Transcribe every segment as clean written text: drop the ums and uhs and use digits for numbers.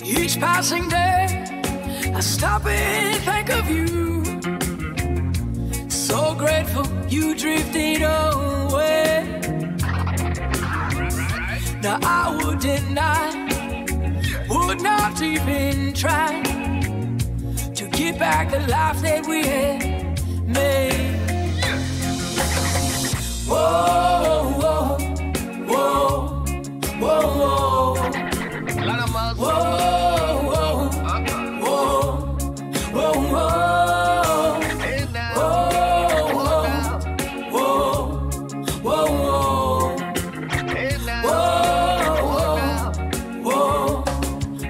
Each passing day, I stop and think of you. So grateful you drifted away. Now I would deny, would not even try to get back the life that we had made. Whoa, whoa, whoa, whoa, whoa. Whoa, whoa, whoa, whoa, whoa. Hey now. Whoa, whoa, whoa, whoa. Hey now. Whoa,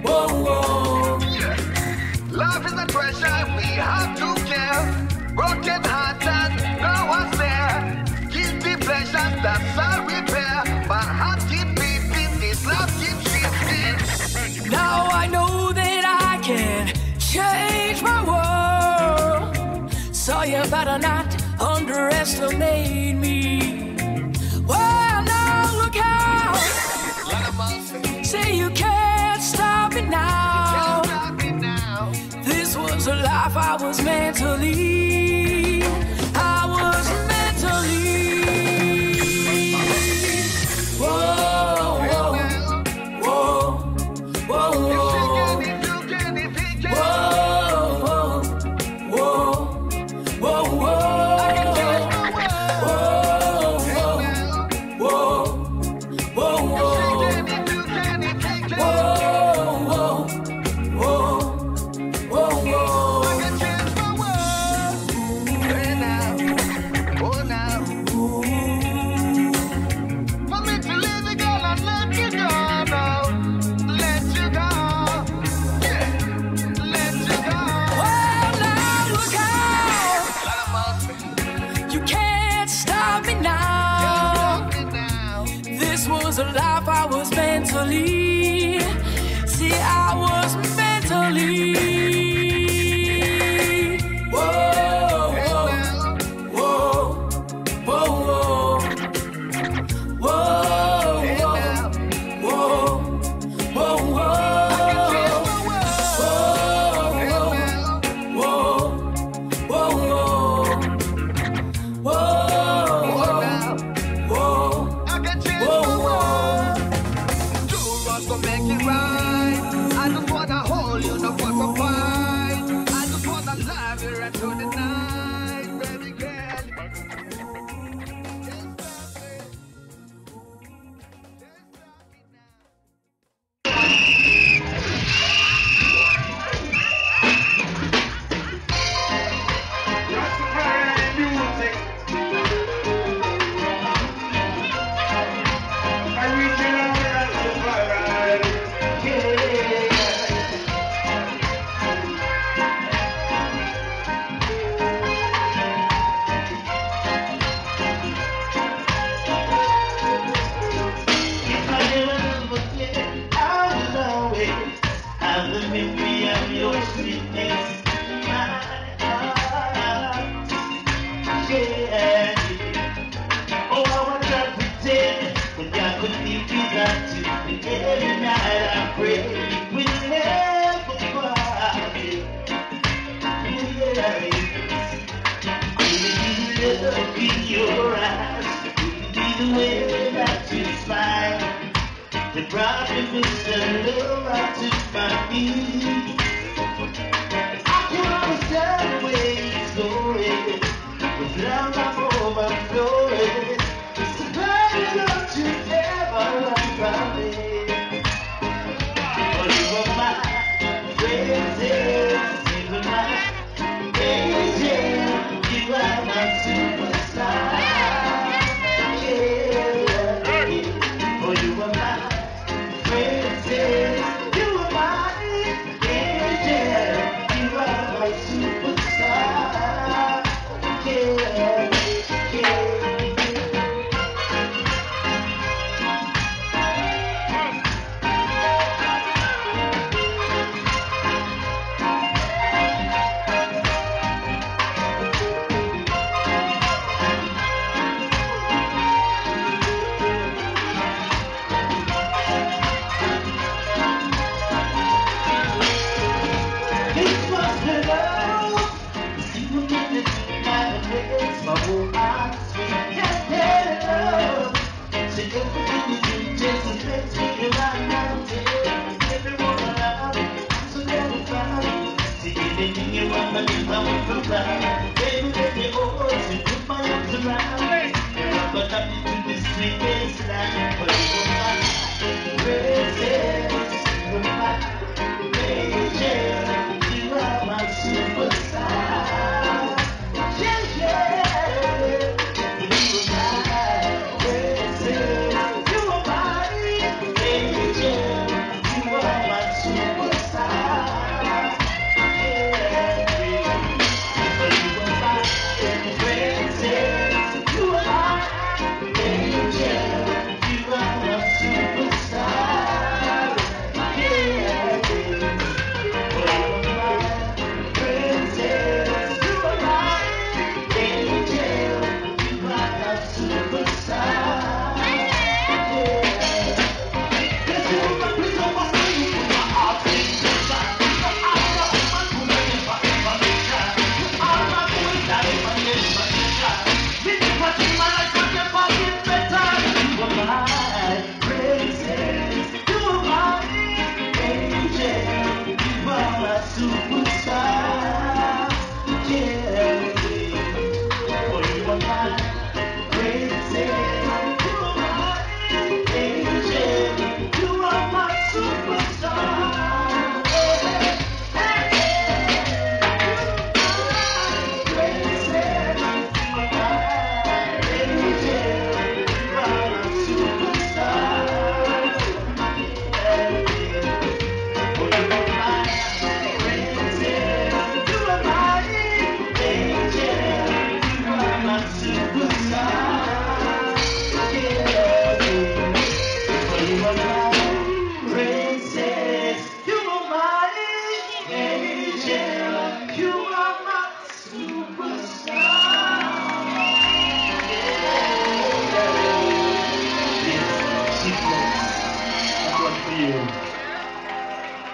whoa, whoa. Love is a treasure we have to care. Broken hearts and no one's there. Guilty pleasures that's our repair. But heart keep beating, this love keeps shifting. Now I know that I can change my world, so you better not underestimate me. Well, now look out. Say you can't stop me now. This was a life I was meant to lead. I was meant to lead. Whoa, whoa, whoa, whoa, whoa.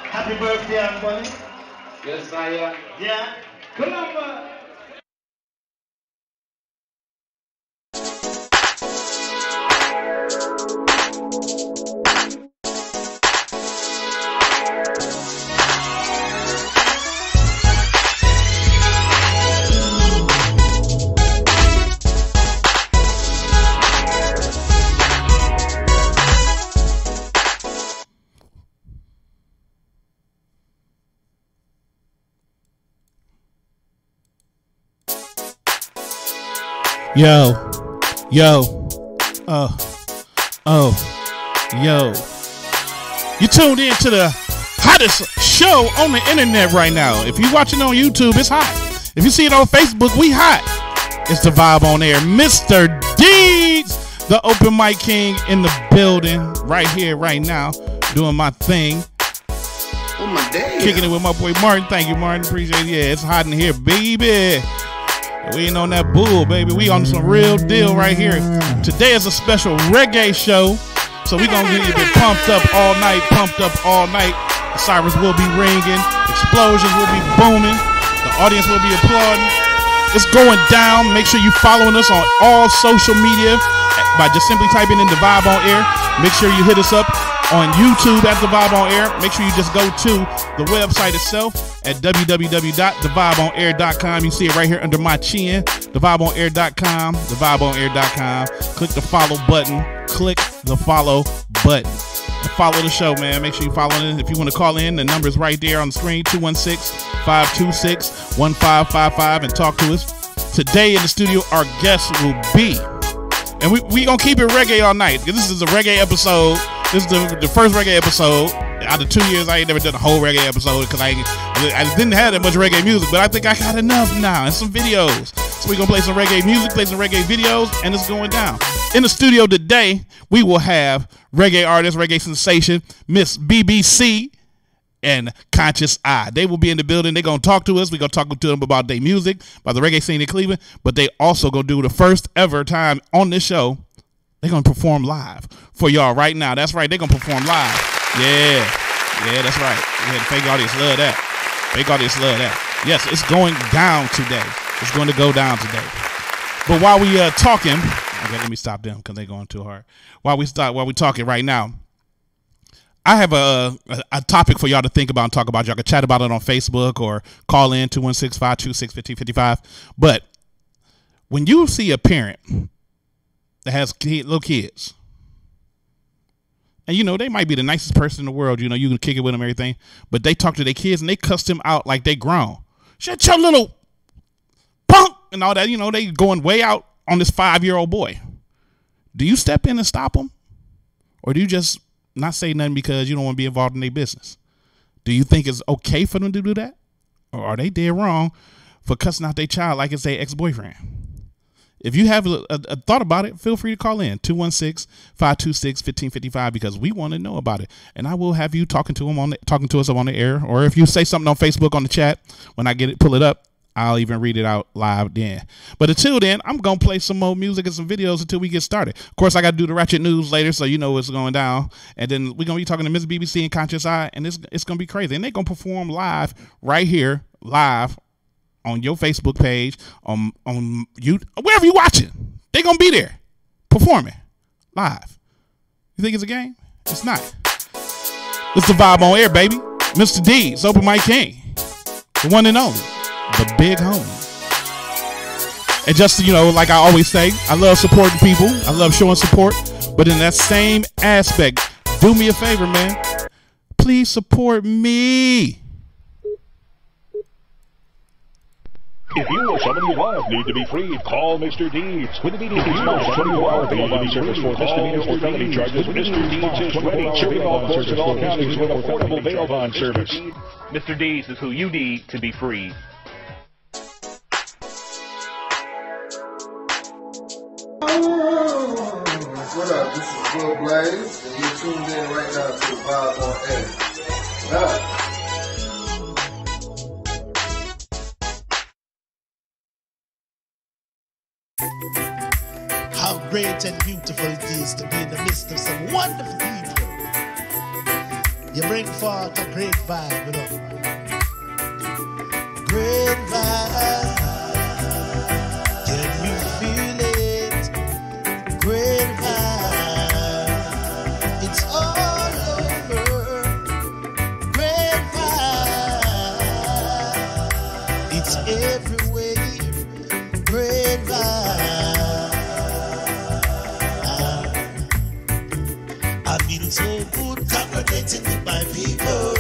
Happy birthday, everybody. Yes, I am. Yeah. Columba. Yo, yo. You tuned in to the hottest show on the internet right now. If you're watching on YouTube, it's hot. If you see it on Facebook, we hot. It's the Vibe on Air. Mr. Deeds, the open mic king in the building right here, right now, doing my thing. Oh my day. Kicking it with my boy Martin. Thank you, Martin. Appreciate it. Yeah, it's hot in here, baby. We ain't on that bull, baby. We on some real deal right here. Today is a special reggae show, so we gonna get you pumped up all night, The sirens will be ringing, explosions will be booming, the audience will be applauding. It's going down. Make sure you following us on all social media by just simply typing in The Vibe on Air. Make sure you hit us up on YouTube at The Vibe on Air. Make sure you just go to the website itself at www.thevibeonair.com. You see it right here under my chin, thevibeonair.com, thevibeonair.com. Click the follow button. Follow the show, man. Make sure you follow it. If you want to call in, the number is right there on the screen, 216-526-1555, and talk to us. Today in the studio, our guest will be, and we gonna keep it reggae all night. This is a reggae episode. This is the first reggae episode. Out of 2 years, I ain't never done a whole reggae episode because I didn't have that much reggae music, but I think I got enough now and some videos. So we're going to play some reggae music, play some reggae videos, and it's going down. In the studio today, we will have reggae artist, reggae sensation, Miss BBC and Conscious Eye. They will be in the building. They're going to talk to us. We're going to talk to them about their music, about the reggae scene in Cleveland, but they also going to do the first ever time on this show. They're going to perform live for y'all right now. That's right. They're going to perform live. Yeah, that's right. Yeah, the fake audience love that. Yes, it's going down today. It's going to go down today. But while we talking, okay, let me stop them because they're going too hard. While we talking right now, I have a topic for y'all to think about and talk about. Y'all can chat about it on Facebook or call in 216-526-1555. But when you see a parent that has little kids, and you know they might be the nicest person in the world, you know, you can kick it with them, everything, but they talk to their kids and they cuss them out like they grown. Shut your little punk and all that. You know, they going way out on this 5-year-old boy. Do you step in and stop them, or do you just not say nothing because you don't want to be involved in their business? Do you think it's okay for them to do that? Or are they dead wrong for cussing out their child like it's their ex-boyfriend? If you have a thought about it, feel free to call in 216-526-1555 because we want to know about it. And I will have you talking to us on the air. Or if you say something on Facebook on the chat, when I pull it up, I'll even read it out live then. But until then, I'm going to play some more music and some videos until we get started. Of course, I got to do the Ratchet News later, so you know what's going down. And then we're going to be talking to Miss BBC and Conscious Eye, and it's going to be crazy. And they're going to perform live right here, live on your Facebook page, on you, wherever you're watching. They're going to be there performing live. You think it's a game? It's not. It's the vibe on air, baby. Mr. D's, Open Mic King, the one and only. The big homie. And just, you know, like I always say, I love supporting people. I love showing support. But in that same aspect, do me a favor, man. Please support me. If you or someone you love need to be freed, call Mr. Deeds. With immediately sponsored 24-hour bail service for misdemeanors or felony charges, Mr. Deeds is ready, serving all courts in all counties with affordable bail bond service. Mr. Deeds is who you need to be freed. What up? This is Will Blaze, and you're tuned in right now to the Vibe on Air. Now, how great and beautiful it is to be in the midst of some wonderful people. You bring forth a great vibe, you know. Great vibe. Can you feel it? Great vibe. It's all over. Great vibe. It's everywhere. Great vibe. I feel so good congregating with my people.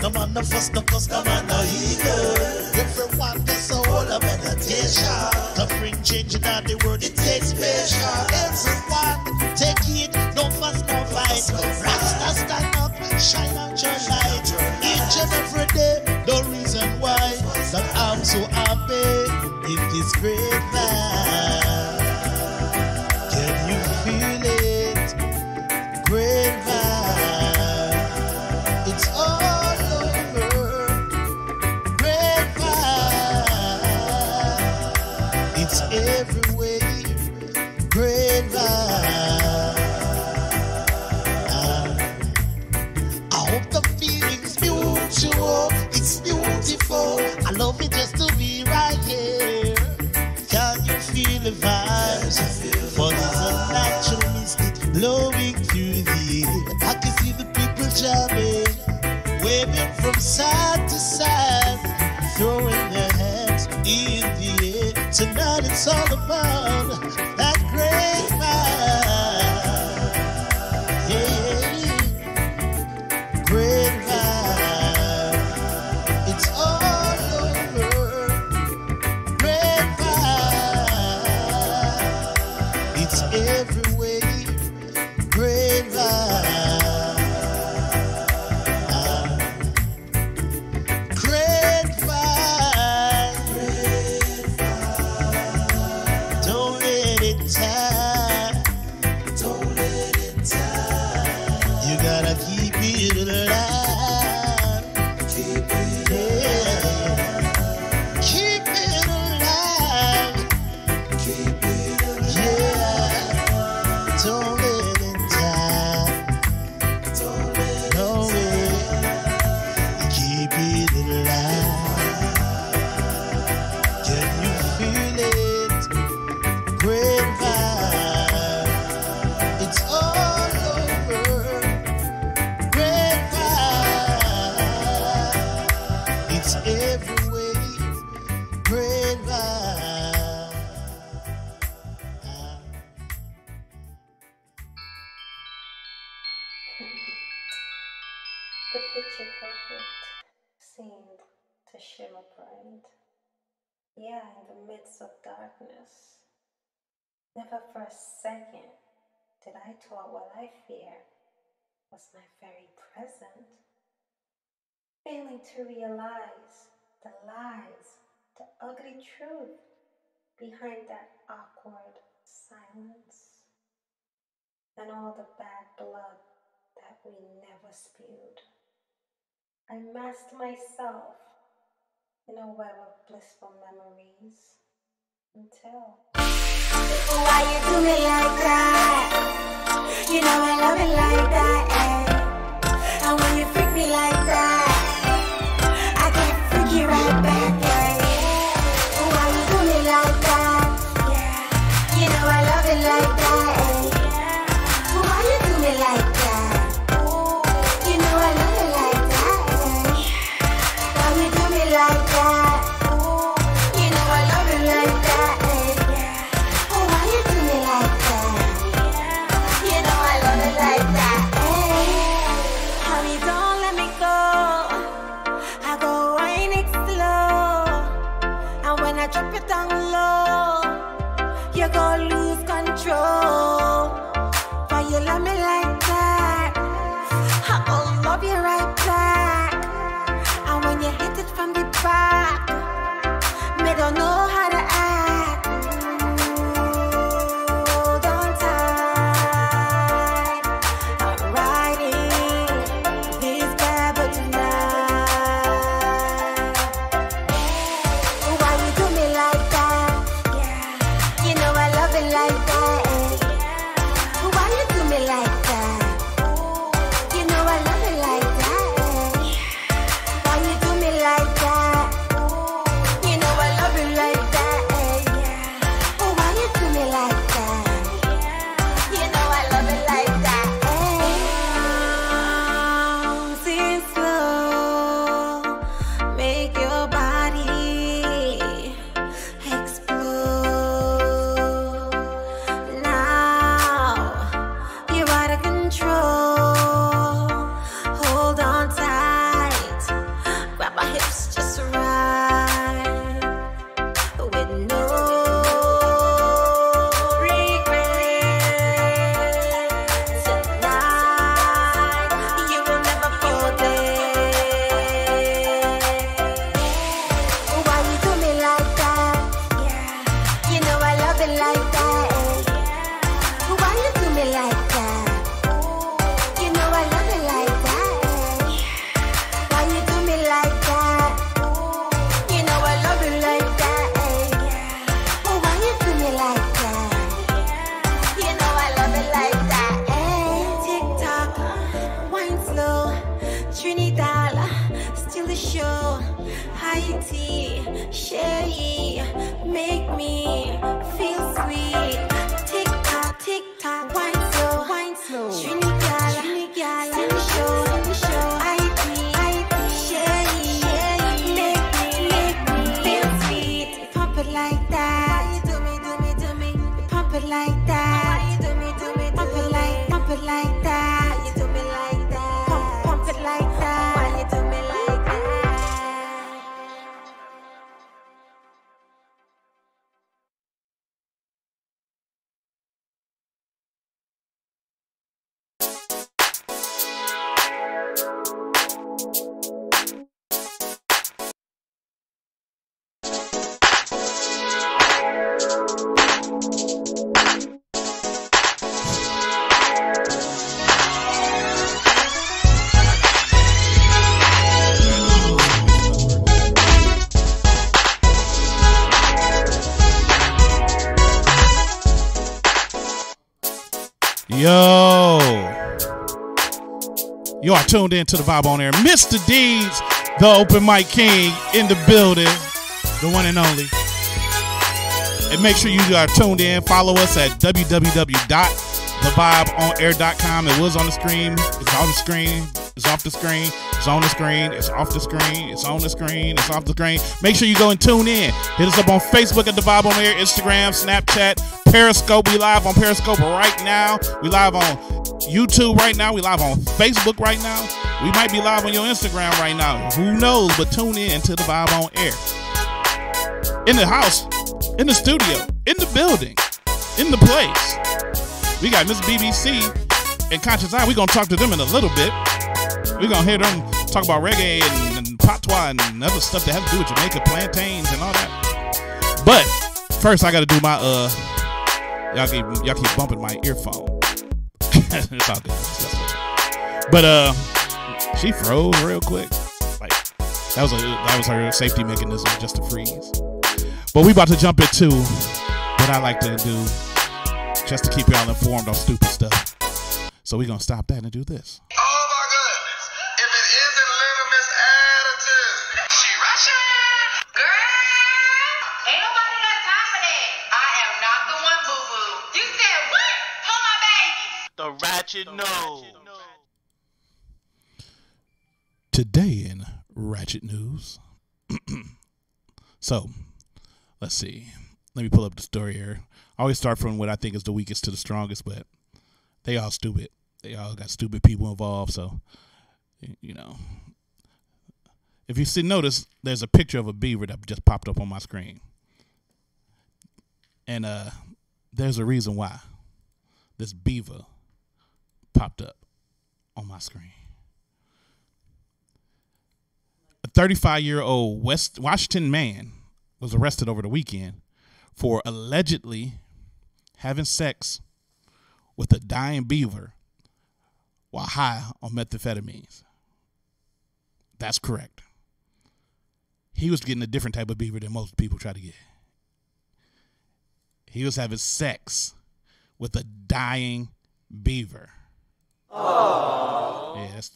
No man, no fuss, no cuss, no man, no evil. Everyone gets a whole of meditation. To bring change in the world, it takes patience. Everyone take it, no fuss, no fight. Rasta stand up, shine out your light. Each and every day, the reason why that I'm so happy in this great vibe. Can you feel it? Great vibe. It's all over. Great vibe. It's everywhere. Great vibe. I hope the feeling's mutual. It's beautiful. I love it just to be right here. Can you feel the vibes? For there's a natural mystic blowing through the air. I can see the people jamming, waving from side to side, throwing their hands in the air. Tonight it's all about that great vibe. Yeah, great vibe. It's all over. Great vibe. It's everywhere. Great vibe. Great vibe. Don't let it die. Don't let it die. You gotta keep it alive. Keep it alive. Keep it alive. Keep it alive. Yeah. Don't let it die. Don't let it keep it alive. Can you feel it? Great vibe. It's all over. Great vibes every way. Great vibes. The picture perfect seemed to shimmer bright. Yeah, in the midst of darkness. Never for a second did I thought what I fear was my very present. Failing to realize the lies, the ugly truth behind that awkward silence, and all the bad blood that we never spewed. I masked myself in a web of blissful memories until... Why you do me like that? You know I love it like that, eh? And when you freak me like that, I can't freak you right back, eh? Why you do me like that? Yeah, you know I love it like that, eh? Why you do me like that? You know I love it like that, eh? Why you do me like that? You know I love it like that, eh? Why you do me like that? You know I love it like that, eh? Honey, don't let me go. I go whining slow, and when I drop it down low, you gon' lose control. Why you love me like that? I gon' love you right back. And when you hit it from the back, me don't know how to act. Hold on tight, I'm riding this cab tonight. Why you do me like that? Yeah, you know I love it like that, eh? Why you do me like that? You know I love it like that, eh? Why you do me like that? You know I love it like that, eh? Why you do me like that? You know I love it like that, eh? Bouncing slow, make your body explode. Now you're out of control. Hold on tight, grab my hips just right, with no regret. Tonight you will never forget. Why you do me like that? Yeah, you know I love it like that, eh? Why you do me like that? You know I love it like that, eh? Why you do me like that? You know I love it like that, eh? Why you do me like that? You know I love it like that, eh? Tick tock, wine slow, Trinidad, still the show. High tea, sherry, make me feel sweet. Tick tock, wine slow, Trinidad, still the show. High tea, sherry, make me feel sweet. Pump it like that. Why you do me? Pump it like that. Why you do me? Pump it like that. Why you do me like that? Pump it like that. Why you do me like that? Yo, you are tuned in to the Vibe on Air. Mr. Deeds, the open mic king in the building, the one and only. And make sure you are tuned in. Follow us at www.thevibeonair.com. It was on the screen. It's on the screen. It's off the screen. It's on the screen. It's off the screen. It's on the screen. It's off the screen. Make sure you go and tune in. Hit us up on Facebook at The Vibe on Air, Instagram, Snapchat, Periscope. We live on Periscope right now. We live on YouTube right now. We live on Facebook right now. We might be live on your Instagram right now. Who knows? But tune in to The Vibe on Air. In the house, in the studio, in the building, in the place. We got Miss BBC and Conscious Eye. We're going to talk to them in a little bit. We're going to hear them talk about reggae and patois and other stuff that has to do with Jamaica, plantains and all that. But first, I got to do my, y'all keep bumping my earphone. It's all good. But she froze real quick. Like that was her safety mechanism, just to freeze. But we about to jump into what I like to do just to keep y'all informed on stupid stuff. So we're going to stop that and do this. Oh my goodness. If it isn't Little Miss Attitude. She rushing. Girl, ain't nobody got time for that. I am not the one, boo-boo. You said what? Hold my baby. The ratchet nose. Today in Ratchet News. So, let's see. Let me pull up the story here. I always start from what I think is the weakest to the strongest, but they all stupid. They all got stupid people involved. So, you know, if you notice, there's a picture of a beaver that just popped up on my screen. And there's a reason why this beaver popped up on my screen. A 35-year-old West Washington man was arrested over the weekend for allegedly having sex with a dying beaver while high on methamphetamines. That's correct. He was getting a different type of beaver than most people try to get. He was having sex with a dying beaver. Oh. Yeah, that's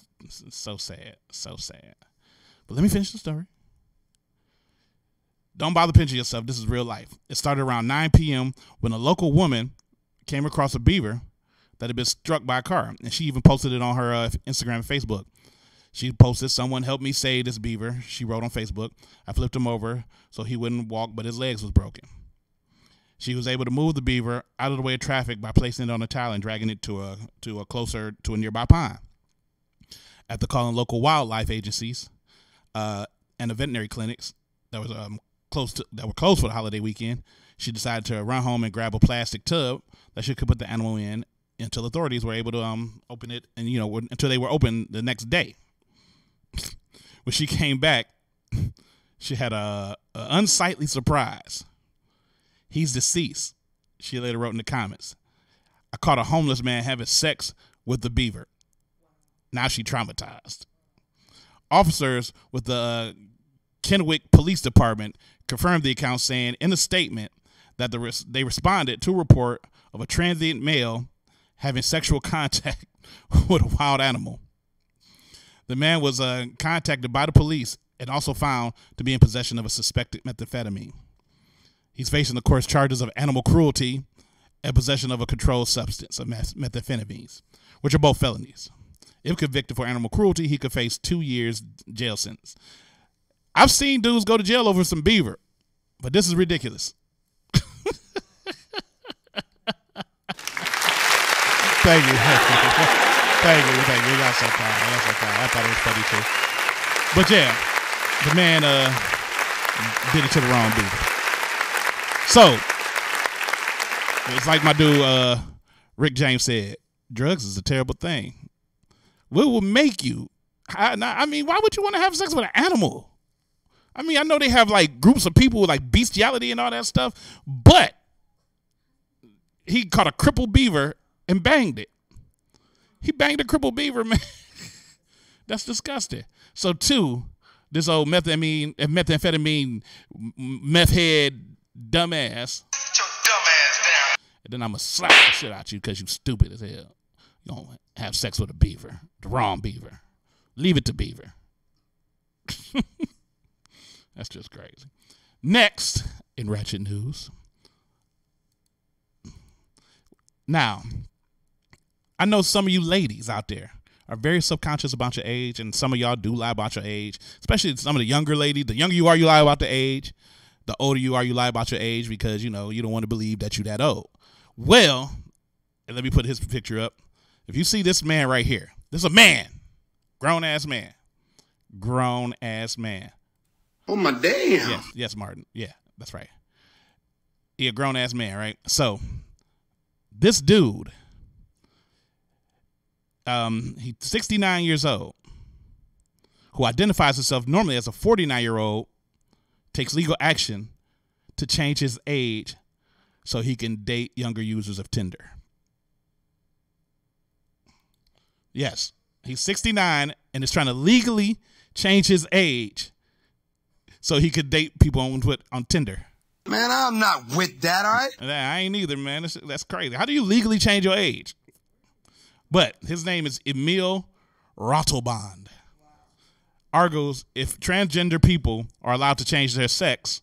so sad. So sad. But let me finish the story. Don't bother pinching yourself. This is real life. It started around 9 p.m. when a local woman came across a beaver that had been struck by a car. And she even posted it on her Instagram and Facebook. She posted, "Someone help me save this beaver." She wrote on Facebook. "I flipped him over so he wouldn't walk, but his legs was broken." She was able to move the beaver out of the way of traffic by placing it on a towel and dragging it to a nearby pond. After calling local wildlife agencies and the veterinary clinics that was that were closed for the holiday weekend, she decided to run home and grab a plastic tub that she could put the animal in until authorities were able to open it, and until they were open the next day. When she came back, she had a unsightly surprise. "He's deceased," she later wrote in the comments. "I caught a homeless man having sex with the beaver." Now she traumatized. Officers with the Kennewick Police Department confirmed the account, saying in a statement that they responded to a report of a transient male having sexual contact with a wild animal. The man was contacted by the police and also found to be in possession of a suspected methamphetamine. He's facing, of course, charges of animal cruelty and possession of a controlled substance of methamphetamines, which are both felonies. If convicted for animal cruelty, he could face 2 years jail sentence. I've seen dudes go to jail over some beaver, but this is ridiculous. Thank you. Thank you. Y'all so kind. I thought it was funny too. But yeah, the man did it to the wrong beaver. So, it's like my dude Rick James said, drugs is a terrible thing. What will make you? I mean, why would you want to have sex with an animal? I mean, I know they have like groups of people with like bestiality and all that stuff, but he caught a crippled beaver and banged it. He banged a crippled beaver, man. That's disgusting. So, this old methamphetamine meth head dumbass. Get your dumb ass down. And then I'm going to slap the shit out you because you stupid as hell. You don't have sex with a beaver. The wrong beaver. Leave it to beaver. That's just crazy. Next, in Ratchet News. Now, I know some of you ladies out there are very subconscious about your age, and some of y'all do lie about your age, especially some of the younger ladies. The younger you are, you lie about the age. The older you are, you lie about your age because, you know, you don't want to believe that you're that old. Well, and let me put his picture up. If you see this man right here, this is a man, grown-ass man. Grown-ass man. Oh, my damn. Yes, Martin. Yeah, that's right. He a grown-ass man, right? So, this dude, he's 69 years old, who identifies himself normally as a 49-year-old, takes legal action to change his age so he can date younger users of Tinder. Yes, he's 69 and is trying to legally change his age so he could date people on Tinder. Man, I'm not with that, all right? I ain't either, man. That's crazy. How do you legally change your age? But his name is Emil Rottelband. Argues if transgender people are allowed to change their sex,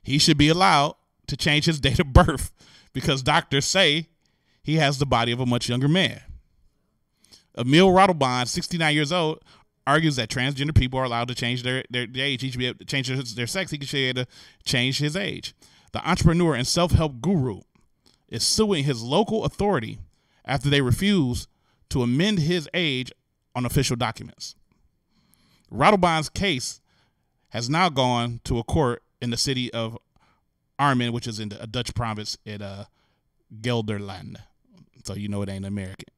he should be allowed to change his date of birth because doctors say he has the body of a much younger man. Emil Rottelband, 69 years old, argues that transgender people are allowed to change their age. He should be able to change their sex. He should be able to change his age. The entrepreneur and self-help guru is suing his local authority after they refuse to amend his age on official documents. Rottelband's case has now gone to a court in the city of Arnhem, which is in a Dutch province in Gelderland. So you know it ain't American.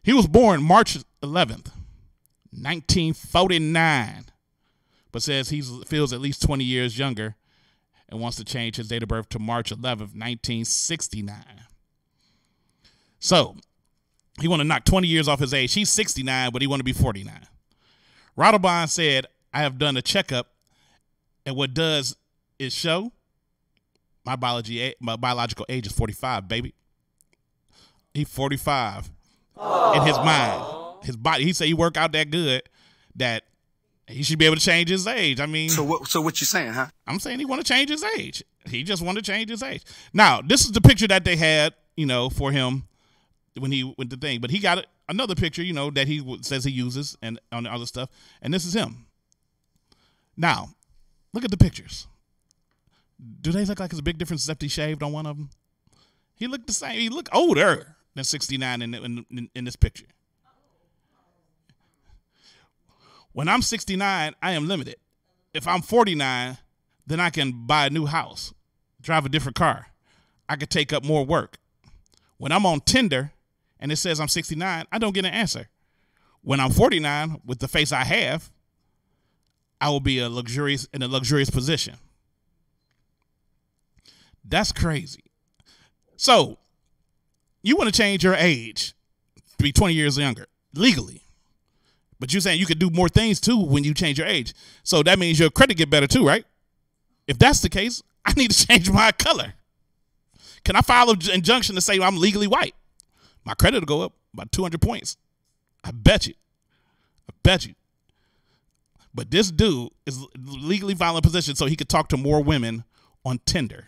He was born March 11th, 1949, but says he feels at least 20 years younger and wants to change his date of birth to March 11th, 1969. So he want to knock 20 years off his age. He's 69, but he want to be 49. Rottelband said, I have done a checkup, and what does is show my biological age is 45, baby. He's 45. In his mind, his body. He said he work out that good that he should be able to change his age. I mean, so what you saying, huh? I'm saying he want to change his age. He just want to change his age. Now, this is the picture that they had, you know, for him when he went the thing. But he got another picture, you know, that he says he uses and on other stuff. And this is him. Now, look at the pictures. Do they look like it's a big difference except he shaved on one of them? He looked the same. He looked older than 69 in this picture. When I'm 69, I am limited. If I'm 49, then I can buy a new house, drive a different car. I could take up more work. When I'm on Tinder and it says I'm 69, I don't get an answer. When I'm 49, with the face I have, I will be in a luxurious position. That's crazy. So, you want to change your age to be 20 years younger, legally. But you're saying you could do more things, too, when you change your age. So that means your credit get better, too, right? If that's the case, I need to change my color. Can I file an injunction to say I'm legally white? My credit will go up by 200 points. I bet you. But this dude is legally filing a petition so he could talk to more women on Tinder.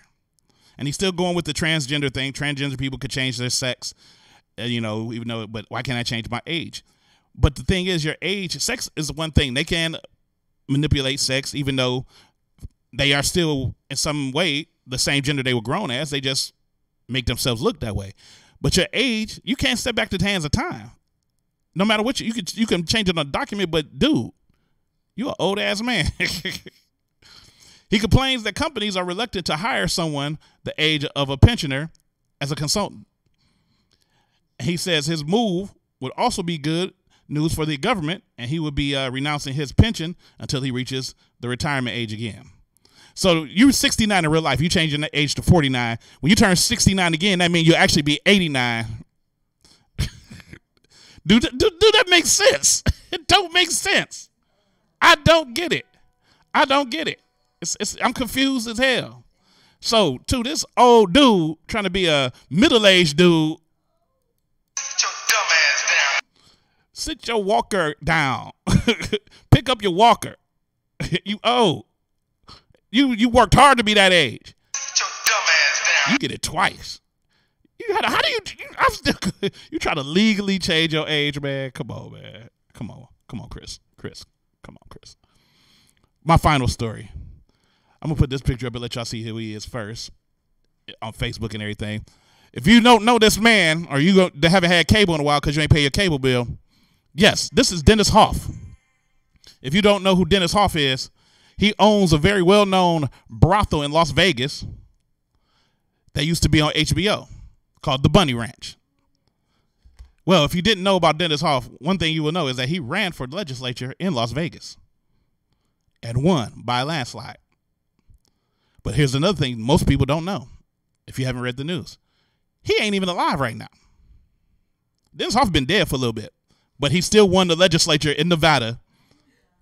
And he's still going with the transgender thing. Transgender people could change their sex, you know, even though, but why can't I change my age? But the thing is, your age, sex is one thing. They can manipulate sex, even though they are still, in some way, the same gender they were grown as. They just make themselves look that way. But your age, you can't step back to the hands of time. No matter what, you can change it on a document, but dude, you're an old ass man. He complains that companies are reluctant to hire someone the age of a pensioner as a consultant. He says his move would also be good news for the government, and he would be renouncing his pension until he reaches the retirement age again. So you're 69 in real life. You change your age to 49. When you turn 69 again, that means you'll actually be 89. Do that make sense? It don't make sense. I don't get it. I'm confused as hell. So, to this old dude trying to be a middle-aged dude, sit your dumb ass down. Sit your walker down. Pick up your walker. You old. You worked hard to be that age. Sit your dumb ass down. You get it twice. How do you? I'm still. You try to legally change your age, man? Come on, man. Come on, Chris. Come on, Chris. My final story. I'm gonna put this picture up and let y'all see who he is first on Facebook and everything. If you don't know this man, or you haven't had cable in a while because you ain't pay your cable bill, yes, this is Dennis Hoff. If you don't know who Dennis Hoff is, he owns a very well-known brothel in Las Vegas that used to be on HBO called the Bunny Ranch. Well, if you didn't know about Dennis Hoff, one thing you will know is that he ran for the legislature in Las Vegas and won by a landslide. But here's another thing most people don't know if you haven't read the news. He ain't even alive right now. Dennis Hoff been dead for a little bit, but he still won the legislature in Nevada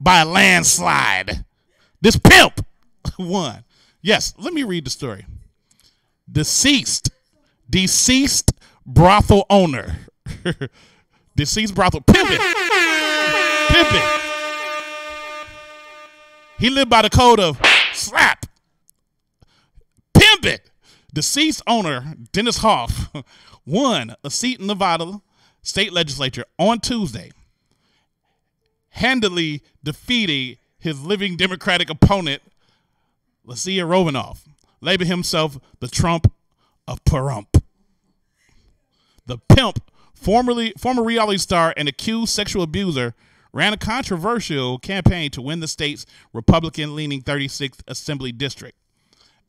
by a landslide. This pimp won. Yes, let me read the story. Deceased brothel owner. Deceased brothel pimping. He lived by the code of slap. Pimp it. Deceased owner Dennis Hoff won a seat in Nevada state legislature on Tuesday, handily defeating his living Democratic opponent, Lasia Rovanoff, labeling himself the Trump of Pahrump. The pimp, former reality star and accused sexual abuser, ran a controversial campaign to win the state's Republican-leaning 36th Assembly District.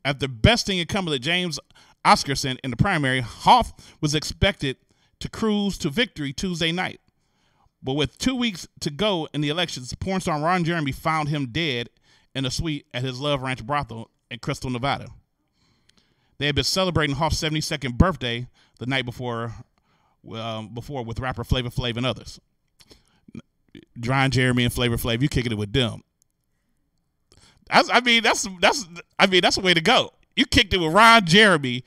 After besting incumbent James Oscarson in the primary, Hoff was expected to cruise to victory Tuesday night. But with 2 weeks to go in the elections, porn star Ron Jeremy found him dead in a suite at his Love Ranch brothel in Crystal, Nevada. They had been celebrating Hoff's 72nd birthday the night before with rapper Flavor Flav and others. Ron Jeremy and Flavor Flav, you kicking it with them. That's a way to go. You kicked it with Ron Jeremy,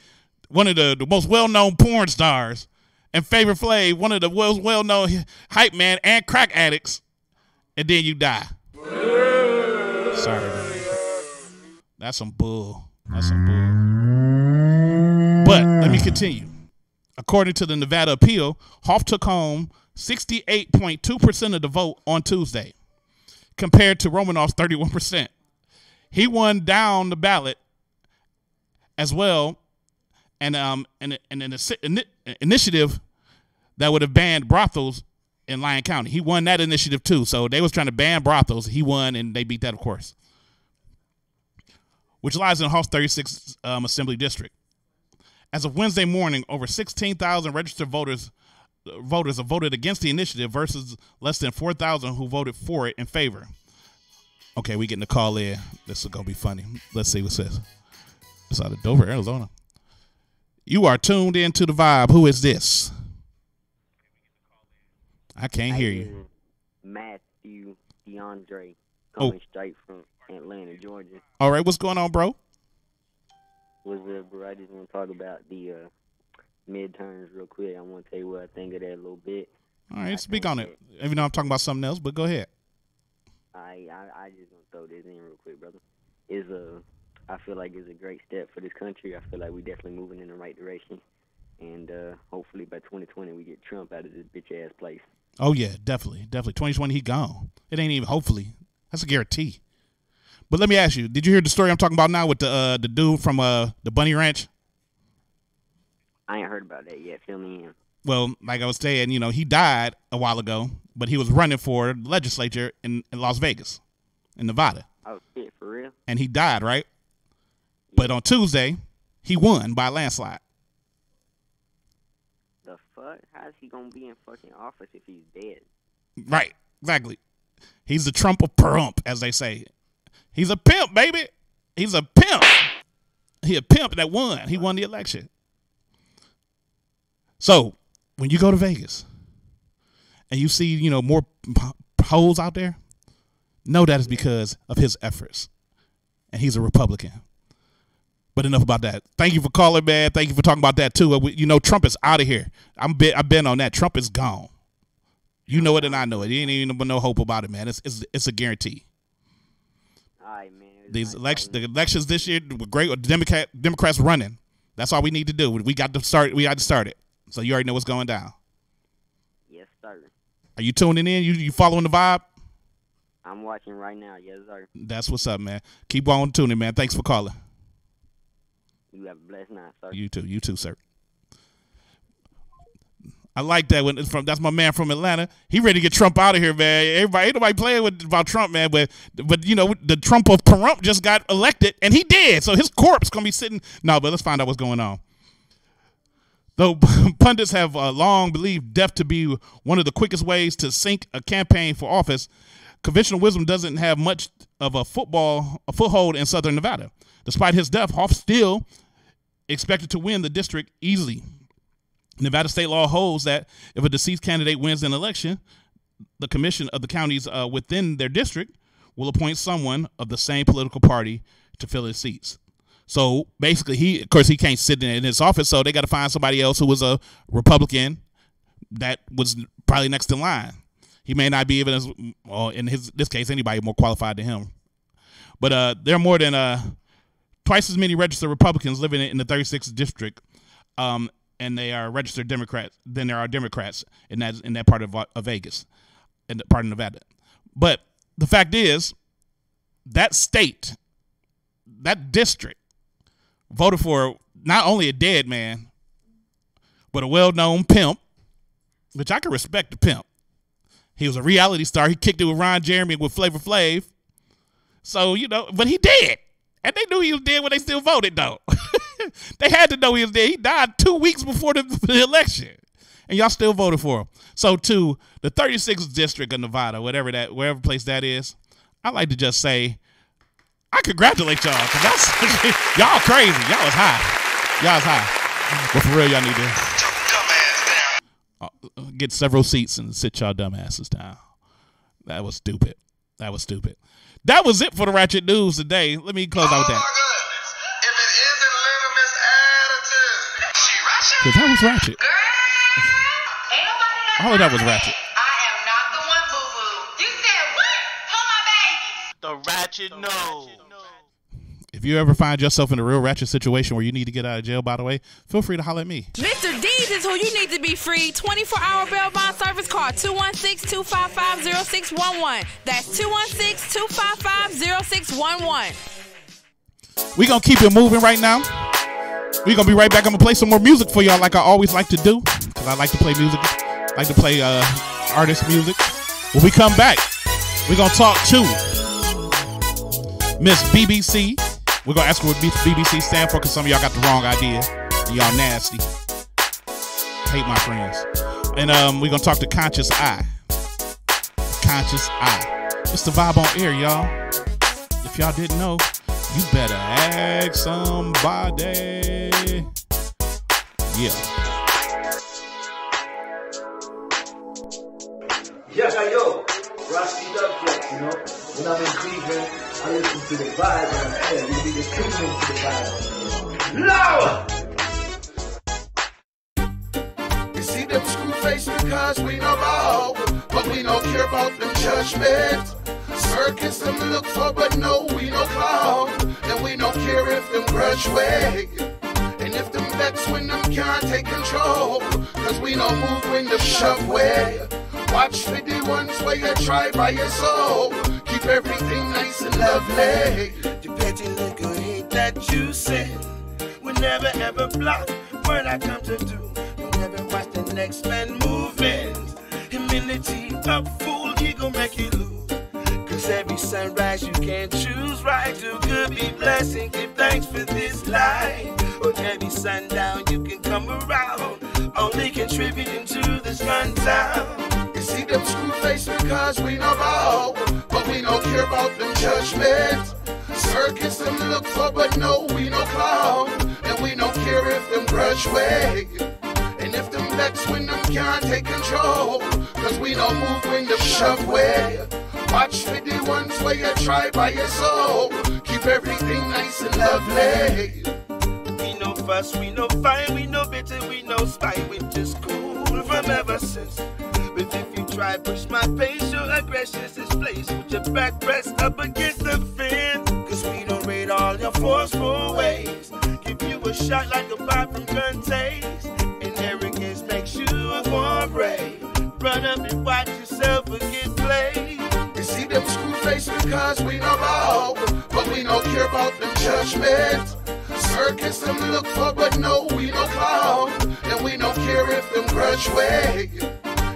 one of the most well-known porn stars, and Flavor Flav, one of the most well-known hype man and crack addicts, and then you die. Sorry, man. That's some bull. But let me continue. According to the Nevada appeal, Hoff took home 68.2% of the vote on Tuesday, compared to Romanoff's 31%. He won down the ballot as well, and an initiative that would have banned brothels in Lyon County. He won that initiative too. So they was trying to ban brothels. He won, and they beat that, of course, which lies in Hoff's 36th Assembly District. As of Wednesday morning, over 16,000 registered voters have voted against the initiative versus less than 4,000 who voted for it in favor. Okay, we getting a call in. This is going to be funny. Let's see what it says. It's out of Dover, Arizona. You are tuned into the vibe. Who is this? I can't hear you. Matthew DeAndre coming straight from Atlanta, Georgia. All right, what's going on, bro? What's up, bro? I just want to talk about the midterms real quick. I want to tell you what I think of that a little bit. All right, speak on it. Even though I'm talking about something else, but go ahead. I just want to throw this in real quick, brother. I feel like it's a great step for this country. I feel like we're definitely moving in the right direction. And hopefully by 2020 we get Trump out of this bitch-ass place. Oh, yeah, definitely. 2020, he gone. It ain't even hopefully. That's a guarantee. But let me ask you, did you hear the story I'm talking about now with the dude from the Bunny Ranch? I ain't heard about that yet. Fill me in. Well, like I was saying, he died a while ago, but he was running for the legislature in Las Vegas, in Nevada. Oh, shit, for real? And he died, right? Yeah. But on Tuesday, he won by a landslide. The fuck? How's he going to be in fucking office if he's dead? Right, exactly. He's the Trump of Pahrump, as they say. He's a pimp, baby. He's a pimp. He a pimp that won. He won the election. So when you go to Vegas and you see, more hoes out there, know that is because of his efforts. And he's a Republican. But enough about that. Thank you for calling, man. Thank you for talking about that, too. Trump is out of here. I've been on that. Trump is gone. You know it and I know it. There ain't even no hope about it, man. It's a guarantee. All right, man. The elections this year were great. Democrats running. That's all we need to do. We got to start it. So you already know what's going down. Yes, sir. Are you tuning in? You following the vibe? I'm watching right now. Yes, sir. That's what's up, man. Keep on tuning, man. Thanks for calling. You have a blessed night, sir. You too, sir. I like that when it's from. That's my man from Atlanta. He ready to get Trump out of here, man. Ain't nobody playing about Trump, man. But you know, the Trump of Perump just got elected, and he did. So his corpse gonna be sitting. No, but let's find out what's going on. Though pundits have long believed death to be one of the quickest ways to sink a campaign for office, conventional wisdom doesn't have much of a foothold in Southern Nevada. Despite his death, Hoff still expected to win the district easily. Nevada state law holds that if a deceased candidate wins an election, the commission of the counties within their district will appoint someone of the same political party to fill his seats. So basically, he can't sit in his office, so they got to find somebody else who was a Republican that was probably next in line. He may not be even as, well, in this case, anybody more qualified than him. But there are more than twice as many registered Republicans living in the 36th district, and they are registered Democrats than there are Democrats in that part of Vegas, in the part of Nevada. But the fact is, that state, that district, voted for not only a dead man, but a well-known pimp, which I can respect the pimp. He was a reality star. He kicked it with Ron Jeremy and with Flavor Flav. So, you know, but he dead. And they knew he was dead when they still voted, though. They had to know he was dead. He died 2 weeks before the election. And y'all still voted for him. So to the 36th district of Nevada, wherever place that is, I like to just say, I congratulate y'all, because that's y'all crazy. Y'all is high. But for real, y'all need to get several seats and sit y'all dumbasses down. That was stupid. That was it for the Ratchet News today. Let me close out with that. If it isn't Little Miss Attitude, she ratchet. Because that was ratchet. All of that was ratchet. The Ratchet News. If you ever find yourself in a real ratchet situation where you need to get out of jail, by the way, feel free to holler at me. Mr. D's is who you need to be free. 24-hour bail bond service. Call 216-255-0611. That's 216-255-0611. We're going to keep it moving right now. We're going to be right back. I'm going to play some more music for y'all like I always like to do, because I like to play music. I like to play artist music. When we come back, we're going to talk to Miss BBC. We're going to ask her what Miss BBC stand for, because some of y'all got the wrong idea. Y'all nasty. Hate my friends. And we're going to talk to Conscious Eye. Conscious Eye. It's the vibe on air, y'all. If y'all didn't know, you better ask somebody. Yeah. Yeah, yo. Rusty Dubflex, you know. When I'm in Cleveland, I listen to the vibe on air. You be just tuning into the vibe. Lower! You see them screw face because we know about, but we don't care about them judgments. Circus them look for, but no, we no clown. And we don't care if them grudge way. And if them vex when them can't take control. Cause we don't move when them shove way. Watch for the ones where you try by your soul. Keep everything nice and lovely. The petty liquor ain't that juicy. We never ever block what I come to do. We'll never watch the next man moving. Humility up, fool, he gon' make you lose. Cause every sunrise you can choose right. Do good, be blessed, and give thanks for this life. Or every sundown you can come around, only contributing to this rundown. You see them screw face because we know about, but we don't care about them judgments. Circus them look for, but no, we no clown. And we don't care if them grudge way. And if them vex when them can't take control. Cause we don't move when them shove way. Watch for the ones where you try by your soul. Keep everything nice and lovely. We no fuss, we no fight, we no bitter, we no spite. We just cool from ever since. But if you try push my pace, your aggression's displaced. With your back pressed up against the fence. Cause we don't rate all your forceful ways. Give you a shot like a bomb from gun taste. And arrogance makes you a born brave. Run up and watch yourself or get played. You see them screw face because we know about, but we don't care about them judgments. Circus them look for, but no, we no clown. And we don't care if them grudge way.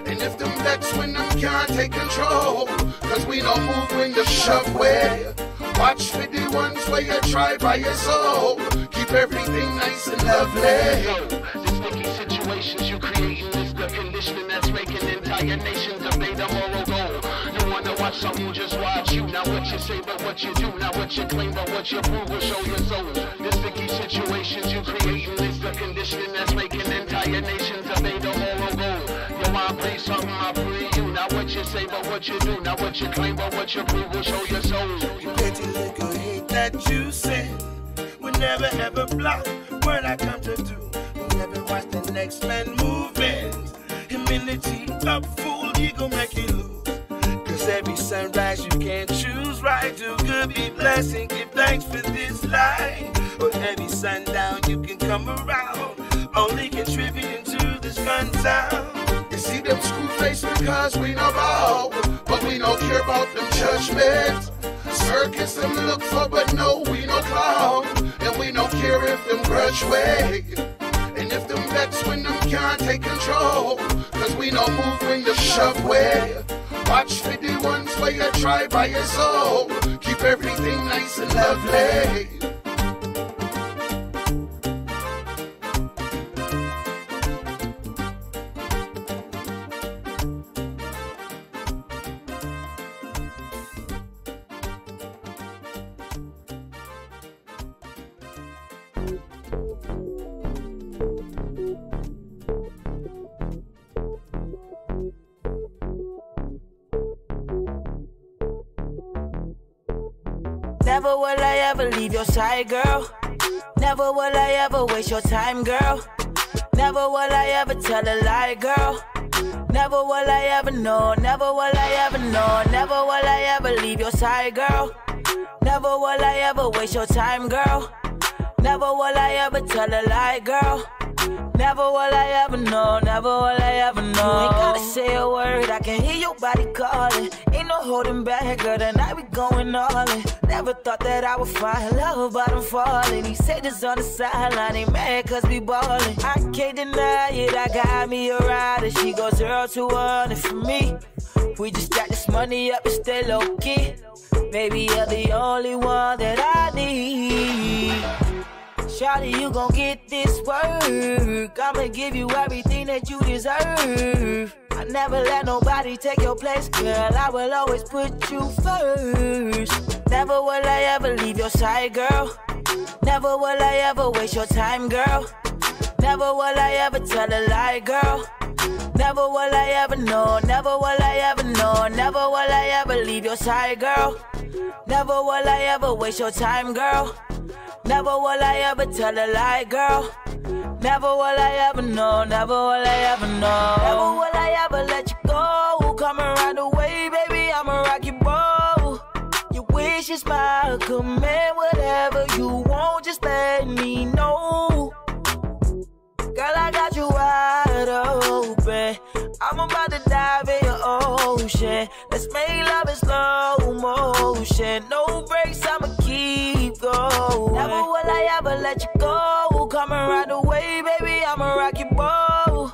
And if them vex when them can't take control. Cause we don't move when them shove way. Watch for the ones where you try by your soul. Keep everything nice and lovely. The sticky situations you creating is the conditioning that's making entire nations obey the moral goal. You wanna watch something, just watch you. Not what you say, but what you do. Not what you claim, but what you prove will show your soul. The sticky situations you creating is the conditioning that's making entire nations obey the moral goal. You wanna pray something, I pray you. Not what you say, but what you do. Not what you claim, but what you prove will show your soul. Dirty little hate that you send will never ever block what I come to do. We'll never watch the next man moving. Humility up, fool, he gon' make you lose. Cause every sunrise you can't choose right. Do good, be blessed, and give thanks for this life. But every sundown you can come around, only contributing to this fun town. You see them screw face because we know about, but we don't care about them judgments. Circus them look for, but no, we no clown. And we don't care if them grudge way. And if them vex when them can't take control. Cause we don't move when them shove way. Watch for the ones where you try by your soul. Keep everything nice and lovely. Never will I ever leave your side, girl. Never will I ever waste your time, girl. Never will I ever tell a lie, girl. Never will I ever know, never will I ever know. Never will I ever leave your side, girl. Never will I ever waste your time, girl. Never will I ever tell a lie, girl. Never will I ever know, never will I ever know. You ain't gotta say a word, I can hear your body calling. Ain't no holding back, girl, tonight we going all in. Never thought that I would find love, but I'm falling. He said this on the sideline, ain't mad cause we ballin'. I can't deny it, I got me a rider. She goes 0 to 1 for me. We just stack this money up and stay low key. Baby, you're the only one that I need. Shawty, you gon' get this work. I'ma give you everything that you deserve. I never let nobody take your place, girl. I will always put you first. Never will I ever leave your side, girl. Never will I ever waste your time, girl. Never will I ever tell a lie, girl. Never will I ever know, never will I ever know. Never will I ever leave your side, girl. Never will I ever waste your time, girl. Never will I ever tell a lie, girl. Never will I ever know, never will I ever know. Never will I ever let you go. Come around the way, baby, I'ma rock your boat. Your wish is my command, whatever you want, just let me know. Girl, I got you wide open. I'm about to dive in your ocean. Let's make love in slow motion. No breaks, I'ma keep going. Never will I ever let you go. Come around the way, baby, I'ma rock your boat.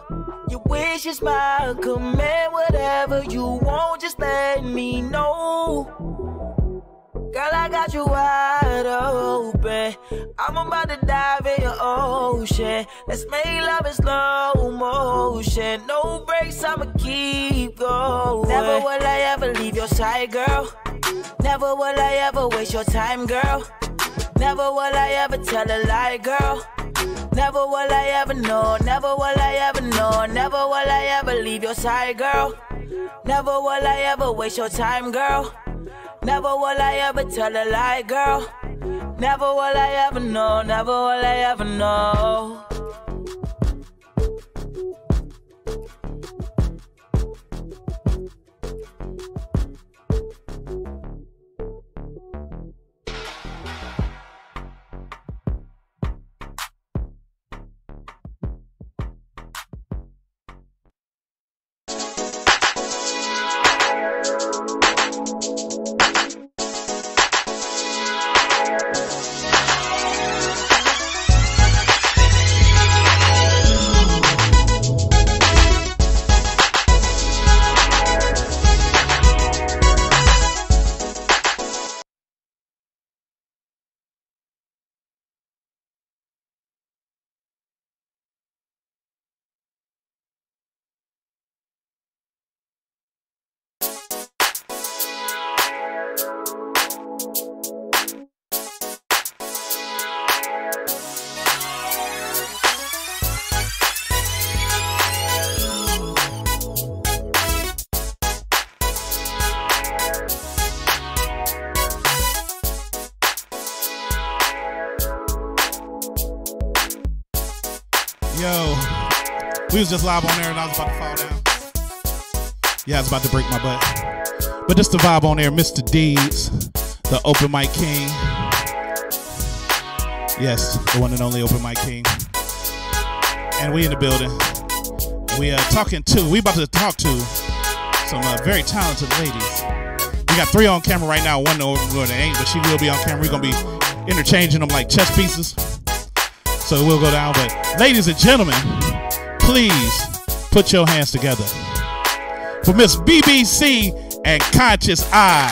Your wish is my command. Whatever you want, just let me know. Girl, I got you wide open. I'm about to dive in your ocean. Let's make love in slow motion. No breaks, I'ma keep going. Never will I ever leave your side, girl. Never will I ever waste your time, girl. Never will I ever tell a lie, girl. Never will I ever know, never will I ever know. Never will I ever leave your side, girl. Never will I ever waste your time, girl. Never will I ever tell a lie, girl. Never will I ever know, never will I ever know. Yo, we was just live on there and I was about to fall down. Yeah, I was about to break my butt. But just the vibe on there, Mr. Deeds, the open mic king. Yes, the one and only open mic king. And we in the building. We we about to talk to some very talented ladies. We got 3 on camera right now. One over there ain't, but she will be on camera. We're gonna be interchanging them like chess pieces. So we'll go down. But ladies and gentlemen, please put your hands together for Miss BBC and Conscious Eye.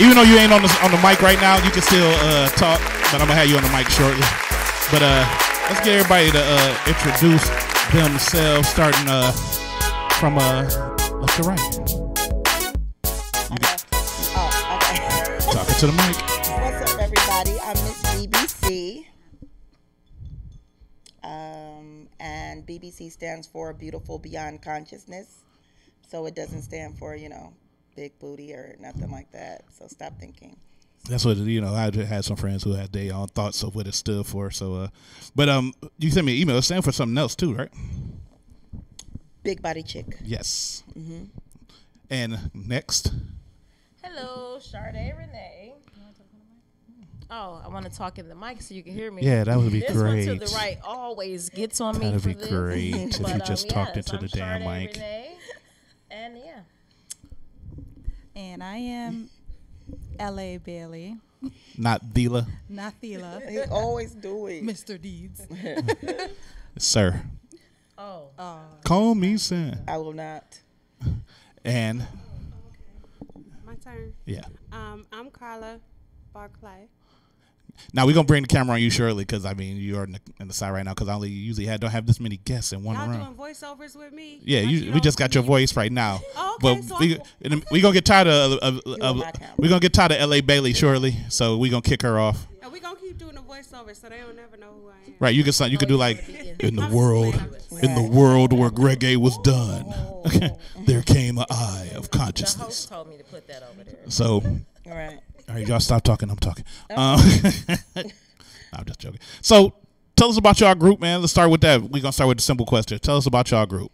Even though you ain't on the mic right now, you can still talk. But I'm gonna have you on the mic shortly. But let's get everybody to introduce themselves, starting from left to right. Okay. Talking to the mic. What's up, everybody? I'm Miss BBC. And BBC stands for Beautiful Beyond Consciousness. So it doesn't stand for, big booty or nothing like that. So stop thinking. That's what, I had some friends who had their own thoughts of what it stood for. So, but you sent me an email. It stands for something else too, right? Big body chick. Yes. Mm-hmm. And next. Hello, Sade Renee. Oh, I want to talk in the mic so you can hear me. Yeah, that would be this great. One to the right always gets on me. That'd be for great this. if you just talked into the damn Sade mic. Renee, and yeah. And I am L.A. Bailey. Not Thela. Not Thela. He's always doing. Mr. Deeds. Sir. Oh. Call me son. I will not. And. My turn. Yeah. I'm Carla Barclay. Now we're gonna bring the camera on you shortly because you are in the side right now because I only usually don't have this many guests in one room. Y'all doing voiceovers with me? Yeah, we just got your voice right now. Oh, okay, but so we gonna get tired of LA Bailey shortly, so we gonna kick her off. And we gonna keep doing the voiceovers so they don't never know who I am. Right, you could do like in the world where reggae was done, there came an eye of consciousness. The host told me to put that over there. So, all right, y'all stop talking. I'm talking. I'm just joking. So, tell us about y'all group, man. Let's start with that. We're gonna start with the simple question. Tell us about y'all group.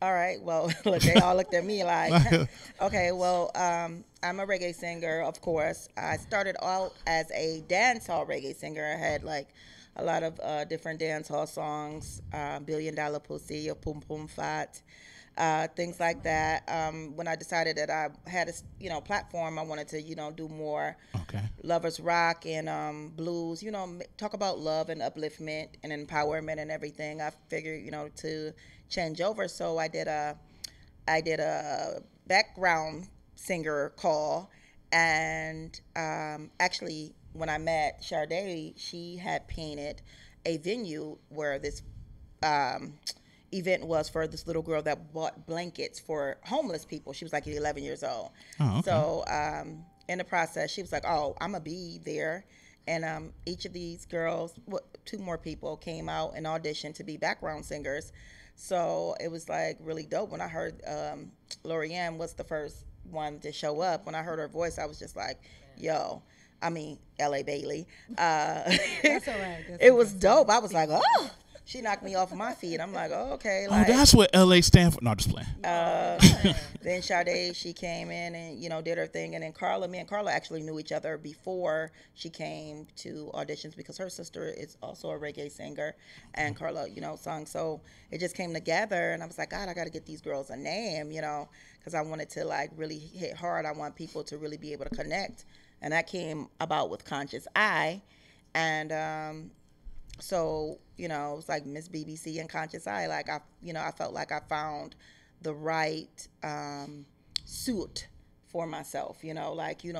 All right. Well, look, they all looked at me like, okay. Well, I'm a reggae singer, of course. I started out as a dancehall reggae singer. I had like a lot of different dancehall songs, $1 Billion Pussy, Pum Pum Fat, things like that. When I decided that I had a platform, I wanted to do more lovers rock and blues. Talk about love and upliftment and empowerment and everything. I figured to change over, so I did a background singer call, and actually when I met Sade, she had painted a venue where this event was for this little girl that bought blankets for homeless people. She was like 11 years old. Oh, okay. So in the process, she was like, oh, I'm going to be there. And each of these girls, 2 more people came out and auditioned to be background singers. So it was like really dope. When I heard Lorianne was the first one to show up, when I heard her voice, I was just like, yo, L.A. Bailey. That's all right. It was dope. I was like, oh. She knocked me off of my feet. I'm like, oh, okay. Oh, that's what LA stand for. No, just playing. Then Sade, she came in and, did her thing. And then me and Carla actually knew each other before she came to auditions because her sister is also a reggae singer. And Carla, sung. So it just came together. And I was like, God, I got to get these girls a name, because I wanted to like really hit hard. I want people to really be able to connect. And that came about with Conscious Eye. And, so, it was like Miss BBC and Conscious Eye. Like, I felt like I found the right suit for myself,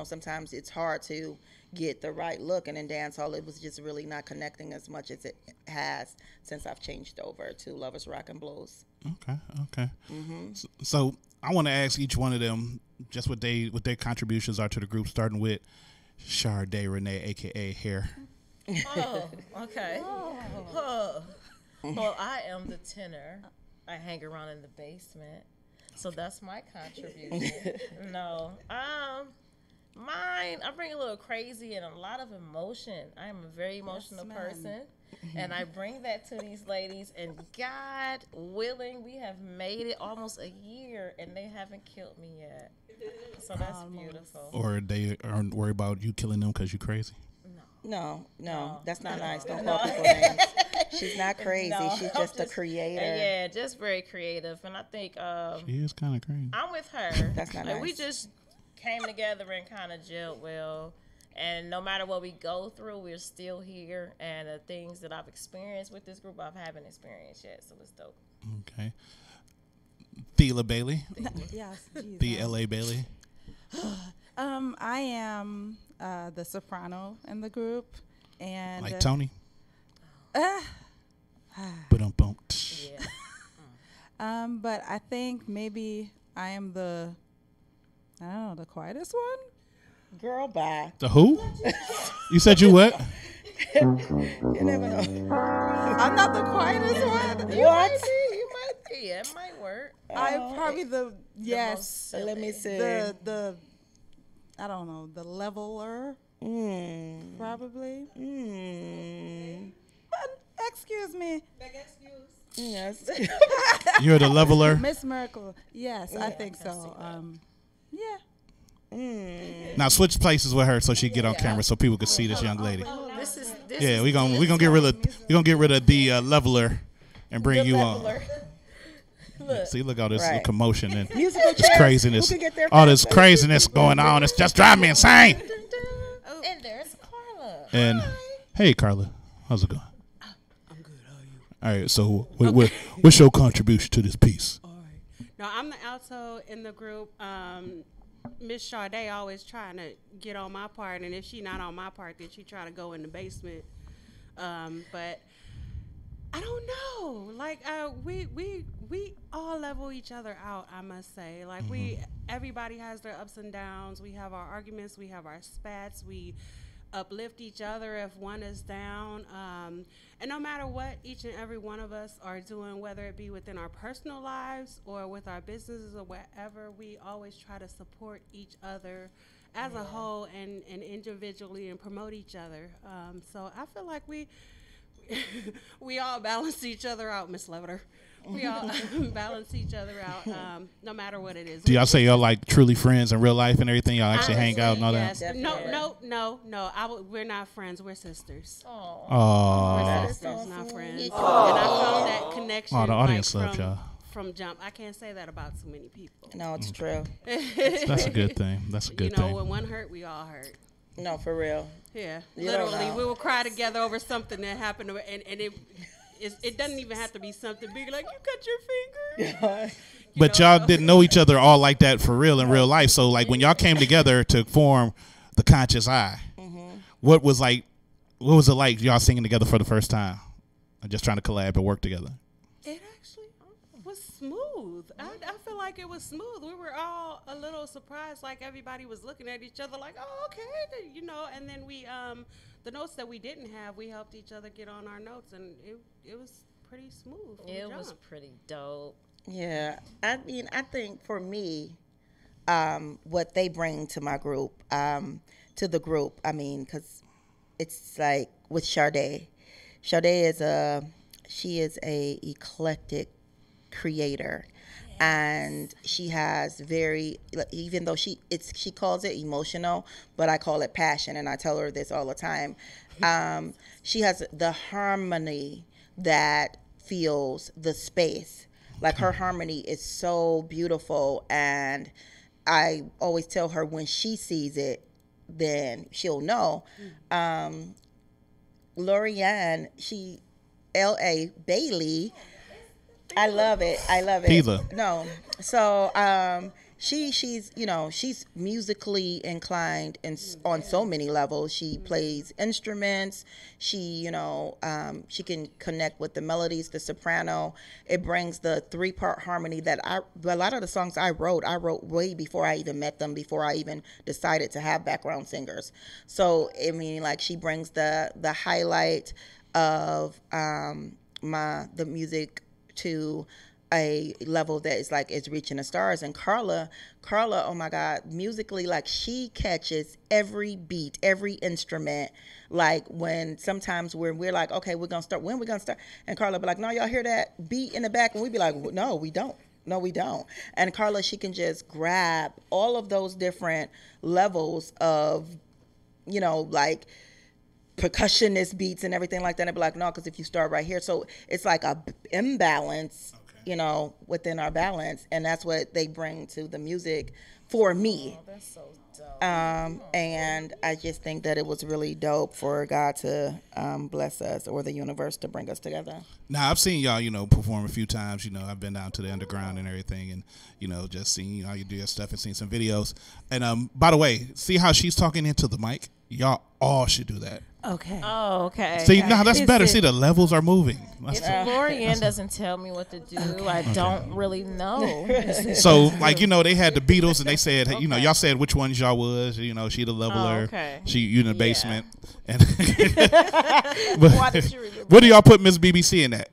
sometimes it's hard to get the right look. And in dancehall, it was just really not connecting as much as it has since I've changed over to Lovers Rock and Blues. Okay. Mm-hmm. So I want to ask each one of them just what their contributions are to the group, starting with Sade Renee, a.k.a. Hair. Oh, okay. Oh. Well, I am the tenor. I hang around in the basement, so that's my contribution. No, Mine, I bring a little crazy and a lot of emotion. I am a very emotional person, and I bring that to these ladies. And God willing, we have made it almost a year, and they haven't killed me yet. So that's beautiful. Or they aren't worried about you killing them because you're crazy. No, that's not nice. Don't call people names. She's not crazy. No, She's just a creator. Yeah, just very creative. And I think she is kind of crazy. I'm with her. That's not like, nice. We just came together and kind of gelled well. And no matter what we go through, we're still here. And the things that I've experienced with this group, I haven't experienced yet. So it's dope. Okay. Thela Bailey. Yes. The LA Bailey. I am the soprano in the group, and like Tony. But I think maybe I am the quietest one. Girl, bye. The who? You said you what? You never know. I'm not the quietest one. What? You might be. It might work. I'm probably the yes. Let me see. The I don't know, the leveler. Probably. But excuse me. Big excuse. Yes. You're the leveler. Miss Merkel. Yes, I think so. Yeah. Now switch places with her so she get on camera so people can see this young lady. This we gonna get rid of the leveler and bring you on. Look. See, look all this commotion and Musical this chairs. craziness, Who can get there all this faster? craziness going on. It's just driving me insane. And there's Carla. And hey, Carla, how's it going? I'm good. How are you? All right. So, what's your contribution to this piece? No, I'm the alto in the group. Miss Sade always trying to get on my part, and if she not on my part, then she try to go in the basement. But I don't know. Like we all level each other out, I must say. Like everybody has their ups and downs. We have our arguments, we have our spats, we uplift each other if one is down. And no matter what each and every one of us are doing, whether it be within our personal lives or with our businesses or whatever, we always try to support each other as a whole and individually and promote each other. So I feel like we all balance each other out, Miss Leveter. We all balance each other out, no matter what it is. Do y'all say y'all like truly friends in real life and everything? Y'all actually hang out and all yes. that? No. We're not friends. We're sisters. Oh. We're sisters, not friends. And I found that connection. Oh, the audience like, loved y'all. From jump. I can't say that about too many people. No, it's true. That's a good thing. That's a good thing. When one hurt, we all hurt. No, for real. Yeah, You literally, we will cry together over something that happened, and it doesn't even have to be something big like you cut your finger. But y'all didn't know each other all like that for real in real life. So like when y'all came together to form the Conscious Eye, what was it like y'all singing together for the first time? Just trying to collab and work together. It actually was smooth. I feel like it was smooth. We were all a little surprised, like everybody was looking at each other like, oh, okay, and then we, the notes that we didn't have, we helped each other get on our notes, and it was pretty smooth. It was pretty dope. Yeah, I mean, I think for me, what they bring to my group, to the group, I mean, because it's like with Sade. Sade is a eclectic creator, and she has even though she calls it emotional, but I call it passion, and I tell her this all the time. She has the harmony that feels the space. Like her harmony is so beautiful, and I always tell her when she sees it, then she'll know. Lorianne, L.A. Bailey, I love it. Diva. No, so she's musically inclined on so many levels. She plays instruments. She can connect with the melodies, the soprano. It brings the 3-part harmony that a lot of the songs I wrote way before I even met them, before I even decided to have background singers. So I mean, like, she brings the highlight of the music to a level that is like it's reaching the stars. And Carla, oh my God, musically, like she catches every beat, every instrument. Like when sometimes we're like, okay, we're gonna start. When we gonna start? And Carla be like, no, y'all hear that beat in the back? And we be like, no, we don't. No, we don't. And Carla, she can just grab all of those different levels of, you know, like percussionist beats and everything like that. And be like, no, because if you start right here, so it's like a imbalance, you know, within our balance, and that's what they bring to the music for me. Oh, that's so dope. And I just think that it was really dope for God to bless us, or the universe to bring us together. Now, I've seen y'all, you know, perform a few times. You know, I've been down to the underground and everything, and, you know, just seen, you know, you do your stuff and seen some videos. And by the way, see how she's talking into the mic? Y'all all should do that. Okay. Oh, okay. See, now that's better. See, the levels are moving. If Lorianne doesn't tell me what to do, I don't really know. So, like, you know, they had the Beatles, and they said, you know, y'all said which ones y'all was. You know, she the leveler. She you in the basement. And Why did you remember? What do y'all put Miss BBC in that?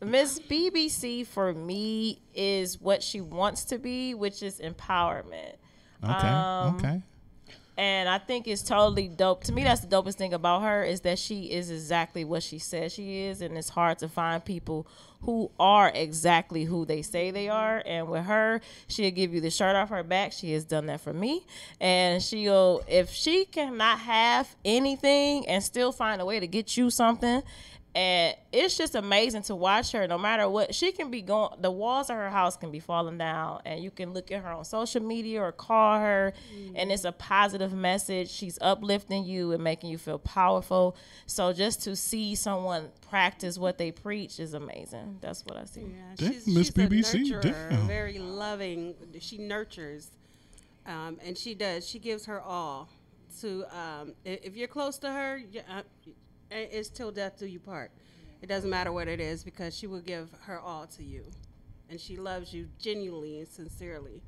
Miss BBC for me is what she wants to be, which is empowerment. Okay. And I think it's totally dope. To me, that's the dopest thing about her, is that she is exactly what she says she is. And it's hard to find people who are exactly who they say they are. And with her, she'll give you the shirt off her back. She has done that for me. And she'll, if she cannot have anything and still find a way to get you something, and it's just amazing to watch her. No matter what, she can be going, the walls of her house can be falling down, and you can look at her on social media or call her, and it's a positive message. She's uplifting you and making you feel powerful. So just to see someone practice what they preach is amazing. That's what I see. Yeah, she's BBC, a nurturer, very loving. She nurtures, and she does. She gives her all to. If you're close to her, it's till death do you part. It doesn't matter what it is, because she will give her all to you, and she loves you genuinely and sincerely.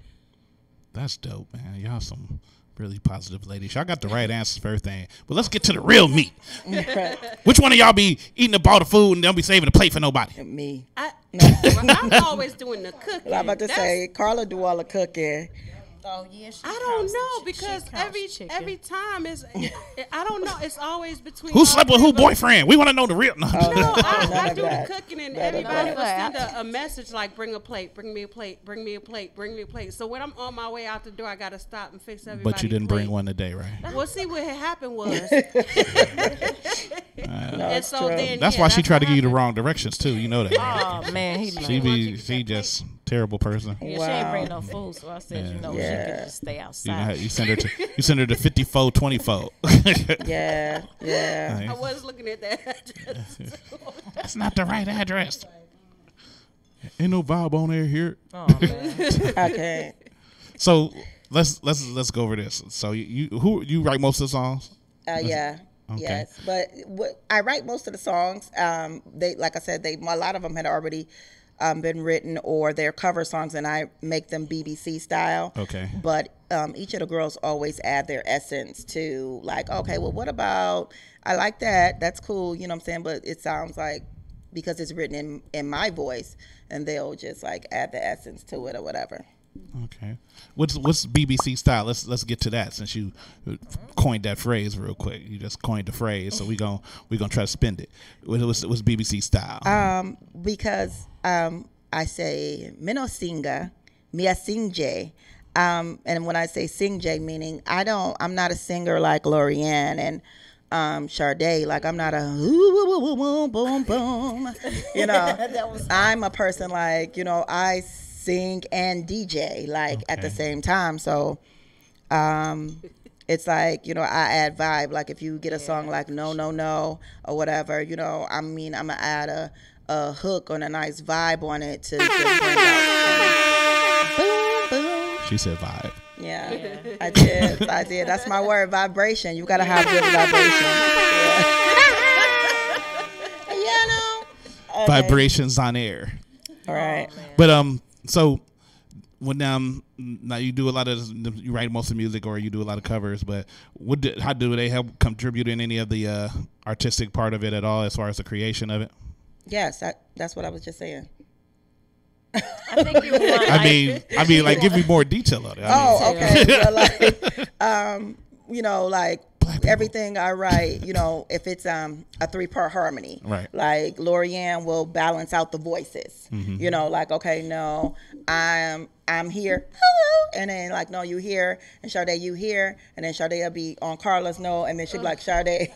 That's dope, man. Y'all some really positive ladies. Y'all got the right answers for everything. But let's get to the real meat. Which one of y'all be eating up all the food and don't be saving a plate for nobody? Me. I'm always doing the cooking. I'm about to say, Carla do all the cooking. Oh yeah, I don't know, because every time is I don't know. It's always between who slept with who boyfriend. We want to know the real. No, I do the cooking, and everybody will send a message like, "Bring a plate, bring me a plate, bring me a plate, bring me a plate." So when I'm on my way out the door, I gotta stop and fix everybody's But you didn't bring one today, right? Well, see what had happened was, and so then that's why she tried to give you the wrong directions too. You know that. Oh man, she just terrible person. Yeah, she ain't bring no food, so I said, you know, she could just stay outside. You send her to 54 24. Yeah. I was looking at that address. That's not the right address. Ain't no vibe on air here. Oh man. Okay. So let's go over this. So you write most of the songs? Yeah. Okay. Yes, but I write most of the songs. They, like I said, a lot of them had already been written, or they're cover songs, and I make them BBC style. Okay. But each of the girls always add their essence to, like, okay, well, what about, I like that, that's cool, you know what I'm saying, but it sounds like, because it's written in my voice, and they'll just like add the essence to it or whatever. Okay. What's BBC style? Let's get to that, since you coined that phrase real quick. You just coined the phrase, so we're gonna try to spend it. What's BBC style? Because I say Mino Singa, Mia Singje. And when I say Singje, meaning I'm not a singer like Lorianne and Sade. Like, I'm not a boom boom boom. You know, I'm a person like, you know, I sing and DJ like at the same time. So it's like, you know, I add vibe. Like if you get a song like No No No or whatever, you know, I mean, I'm gonna add a hook on a nice vibe on it to bring out boom boom. She said vibe. Yeah. I did. That's my word, vibration. You gotta have good vibration. Yeah. You know. Okay. Vibrations on air. All right. But so when now you do a lot of, you write most of the music, or you do a lot of covers, but how do they help contribute in any of the artistic part of it at all, as far as the creation of it? Yes, that's what I was just saying. I think you want. I mean, like, give me more detail on it. Okay. Well, like, you know, like everything I write, you know, if it's a 3-part harmony, right? Like Lorianne will balance out the voices. You know, like, okay, no, I'm here, hello, and then like, no, you here, and Sade, you here, and then Sade will be on Carla's no, and then she'll be like, Sade,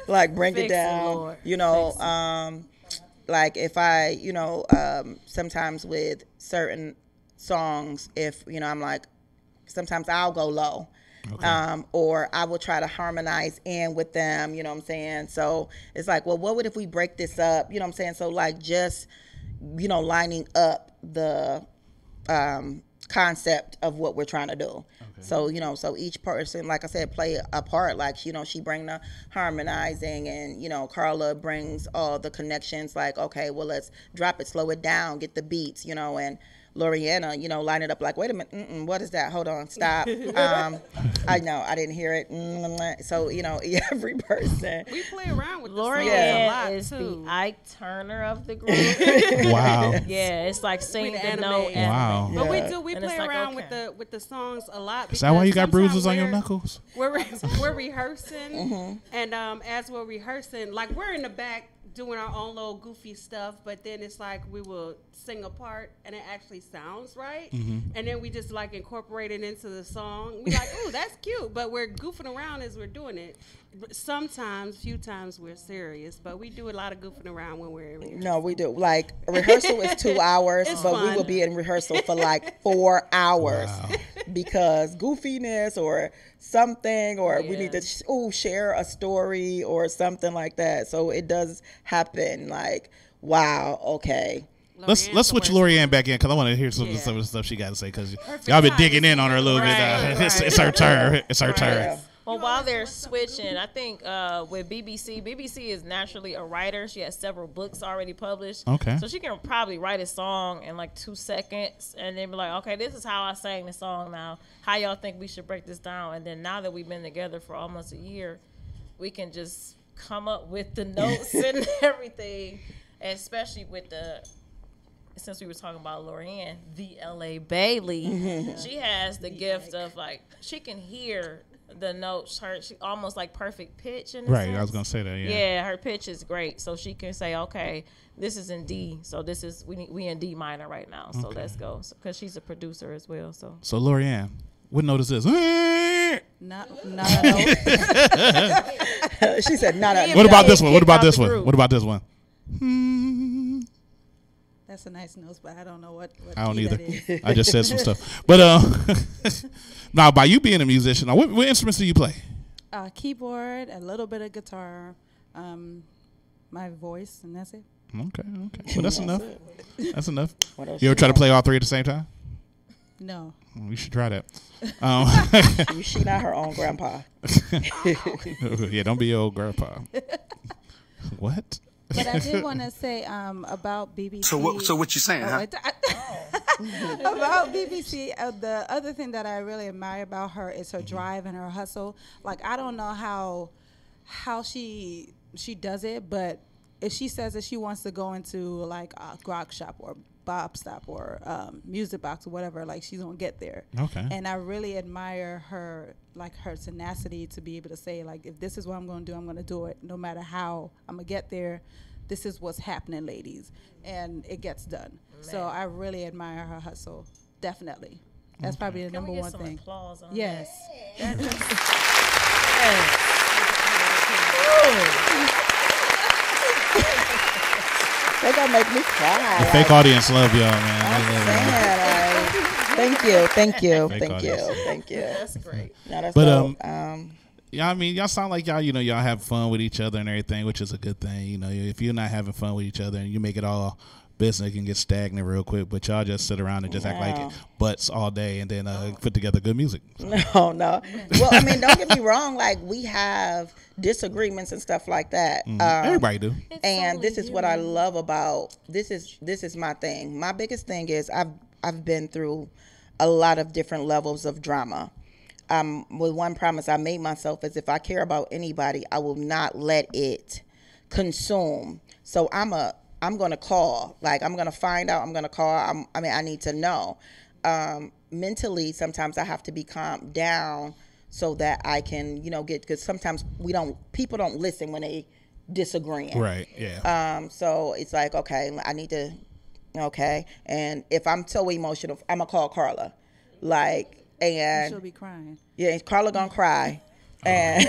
like bring it down, you know. Like if I, you know, sometimes with certain songs, if, you know, I'm like, sometimes I'll go low. Okay. Or I will try to harmonize in with them, you know what I'm saying? So it's like, well, what would if we break this up? You know what I'm saying? So like just, you know, lining up the concept of what we're trying to do. Okay. So, you know, so each person, like I said, play a part. Like, you know, she bring the harmonizing, and, you know, Carla brings all the connections, like, okay, well, let's drop it, slow it down, get the beats, you know, and Lorianna, you know, line it up like, wait a minute, what is that? Hold on, stop. I know, I didn't hear it. So, you know, every person. We play around with Lorianne a lot is too. the Ike Turner of the group. Wow. Yeah, it's like sing the note. Wow. But we play around with the songs a lot. Is that why you got bruises on your knuckles? We're rehearsing, and as we're rehearsing, like we're in the back doing our own little goofy stuff, but then it's like we will sing a part and it actually sounds right, and then we just like incorporate it into the song. We like, oh, that's cute, but we're goofing around as we're doing it. Sometimes, few times we're serious, but we do a lot of goofing around when we're in rehearsal. No, we do. Like, rehearsal is 2 hours, but fun. We will be in rehearsal for like 4 hours because goofiness or something, or we need to share a story or something like that. So it does happen. Like, wow, okay. Let's switch Lorianne back in because I want to hear some of the stuff she got to say, because y'all been digging in on her a little bit. It's her turn. It's her turn. Well, while they're switching, I think with BBC is naturally a writer. She has several books already published. Okay. So she can probably write a song in like 2 seconds and then be like, okay, this is how I sang the song now. How y'all think we should break this down? And then now that we've been together for almost a year, we can just come up with the notes and everything, especially with since we were talking about Lorianne, the L.A. Bailey, she has the gift of like, she can hear the notes, she almost like perfect pitch in a sense. I was gonna say that. Yeah, her pitch is great, so she can say, okay, this is in D, so this is we in D minor right now, so let's go, because she's a producer as well. So Lorianne, what note is this? Not a note. She said not a note. What about this one? What about this one? What about this one? That's a nice note, but I don't know what I don't either. That is. I just said some stuff. But now, by you being a musician, what instruments do you play? Keyboard, a little bit of guitar, my voice, and that's it. Okay. Well, that's enough. That's enough. You ever try to play all 3 at the same time? No. We should try that. She not her own grandpa. Yeah, don't be your old grandpa. What? But I did want to say about BBC. So what you saying, huh? About BBC, the other thing that I really admire about her is her drive and her hustle. Like, I don't know how she does it, but if she says that she wants to go into like a grog shop or Bob Stop or Music Box or whatever, like she's gonna get there. Okay. And I really admire her, like her tenacity to be able to say, like, if this is what I'm gonna do, I'm gonna do it, no matter how I'm gonna get there. This is what's happening, ladies, and it gets done. Man. So I really admire her hustle. Definitely, that's probably the number one thing. Applause on yes. That? They gonna make me cry. The fake audience love y'all, man. Thank you. That's great. No, that's dope. Yeah, I mean, y'all sound like y'all, y'all have fun with each other and everything, which is a good thing. If you're not having fun with each other and you make it all business, it can get stagnant real quick. But y'all just sit around and just act like butts all day and then put together good music. No. Well, I mean, don't get me wrong. Like, we have disagreements and stuff like that. Everybody do. And this is what I love about this is my thing. My biggest thing is I've been through a lot of different levels of drama. With one promise I made myself is if I care about anybody, I will not let it consume. So I'm a I'm gonna call. Like, I'm gonna find out. I'm gonna call. I need to know. Mentally, sometimes I have to be calmed down so that I can, get, because sometimes people don't listen when they disagreeing. Right. Yeah. So it's like, okay, I need to, okay. And if I'm so emotional, I'm gonna call Carla, and she'll be crying. Yeah, Carla gonna cry, and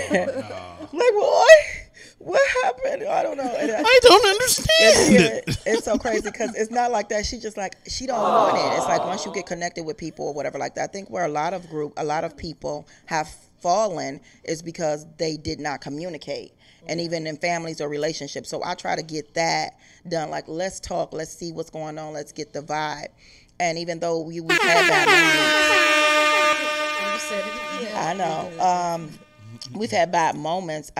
what happened? I don't know. I don't understand. It's so crazy because it's not like that. She just she don't want it. It's like once you get connected with people or whatever like that. I think where a lot of people have fallen is because they did not communicate, and even in families or relationships. So I try to get that done. Like, let's talk. Let's see what's going on. Let's get the vibe. And even though we've had bad moments, I know. We've had bad moments.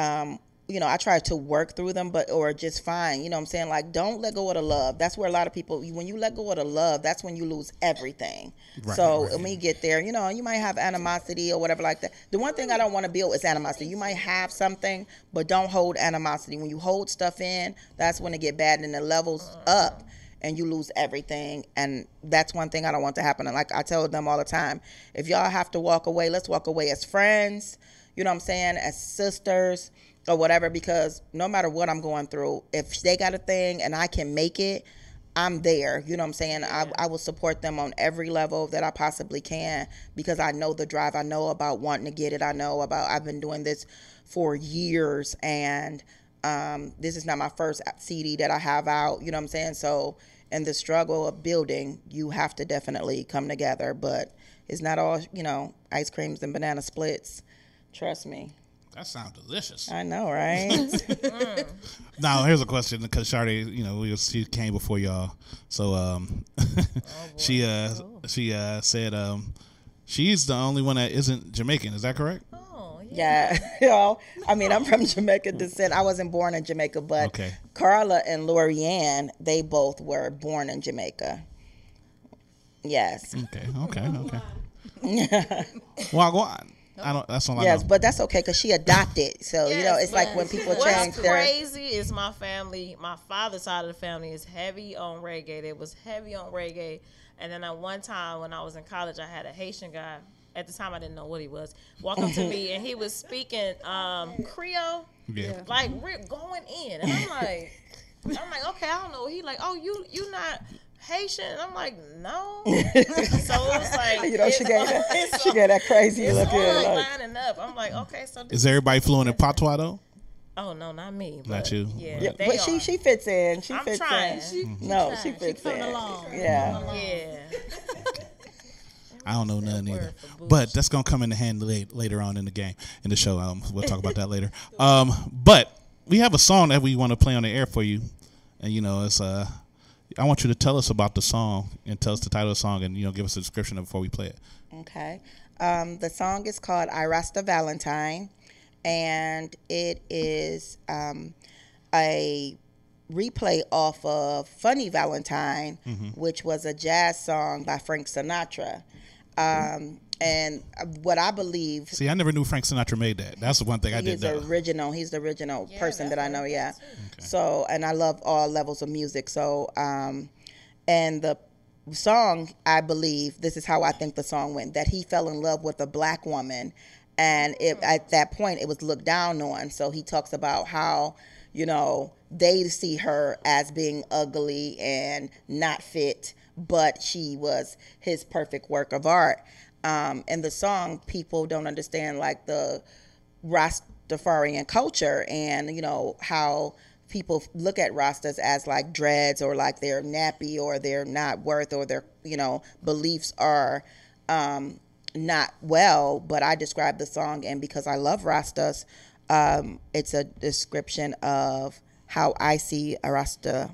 I try to work through them, or just fine. You know what I'm saying? Like, don't let go of the love. That's where a lot of people, when you let go of the love, that's when you lose everything. Right. When you get there, you might have animosity or whatever like that. The one thing I don't want to build is animosity. You might have something, but don't hold animosity. When you hold stuff in, that's when it get bad and it levels up and you lose everything. And that's one thing I don't want to happen. And like I tell them all the time, if y'all have to walk away, let's walk away as friends, you know what I'm saying, as sisters, or whatever, because no matter what I'm going through, if they got a thing and I can make it, I'm there. You know what I'm saying? I will support them on every level that I possibly can, because I know the drive. I know about wanting to get it. I've been doing this for years, and this is not my first CD that I have out. You know what I'm saying? So in the struggle of building, you have to definitely come together, but it's not all, ice creams and banana splits. Trust me. That sounds delicious. I know, right? Now, here's a question, because Sade, she came before y'all. So she said she's the only one that isn't Jamaican. Is that correct? Oh, yeah. I'm from Jamaican descent. I wasn't born in Jamaica, but okay. Carla and Lorianne, they both were born in Jamaica. Yes. Okay. Wagwan. That's all I know. Yes, but that's okay because she adopted. So it's like when people change their. What's crazy is my family. My father's side of the family is heavy on reggae. They was heavy on reggae, and then at one time when I was in college, I had a Haitian guy. At the time, I didn't know what he was. Walk up to me, and he was speaking Creole, like going in, and I'm like, okay, I don't know. He like, oh, you not Haitian? And I'm like, no. So it was like, she got that crazy look. Lining up. I'm like, okay, so is everybody fluent in patois though? Oh no, not me. Not you. Yeah, but she fits in. She I'm fits trying. in. She fits in. Along. Yeah. I don't know none either, but that's gonna come into hand later on in the show. We'll talk about that later. But we have a song that we want to play on the air for you, and it's I want you to tell us about the song and tell us the title of the song, and give us a description before we play it. Okay. The song is called I Rasta Valentine, and it is a replay off of Funny Valentine, which was a jazz song by Frank Sinatra. And what I believe. See, I never knew Frank Sinatra made that. That's the one thing I did know. He's the original person that I know. Yeah. Okay. So, and I love all levels of music. So, and the song, I believe, this is how I think the song went, that he fell in love with a black woman, and at that point it was looked down on. So he talks about how, they see her as being ugly and not fit, but she was his perfect work of art. In the song, people don't understand like the Rastafarian culture, and how people look at Rastas as like dreads, or like they're nappy, or they're not worth, or their beliefs are not well. But I describe the song, and because I love Rastas, it's a description of how I see a Rasta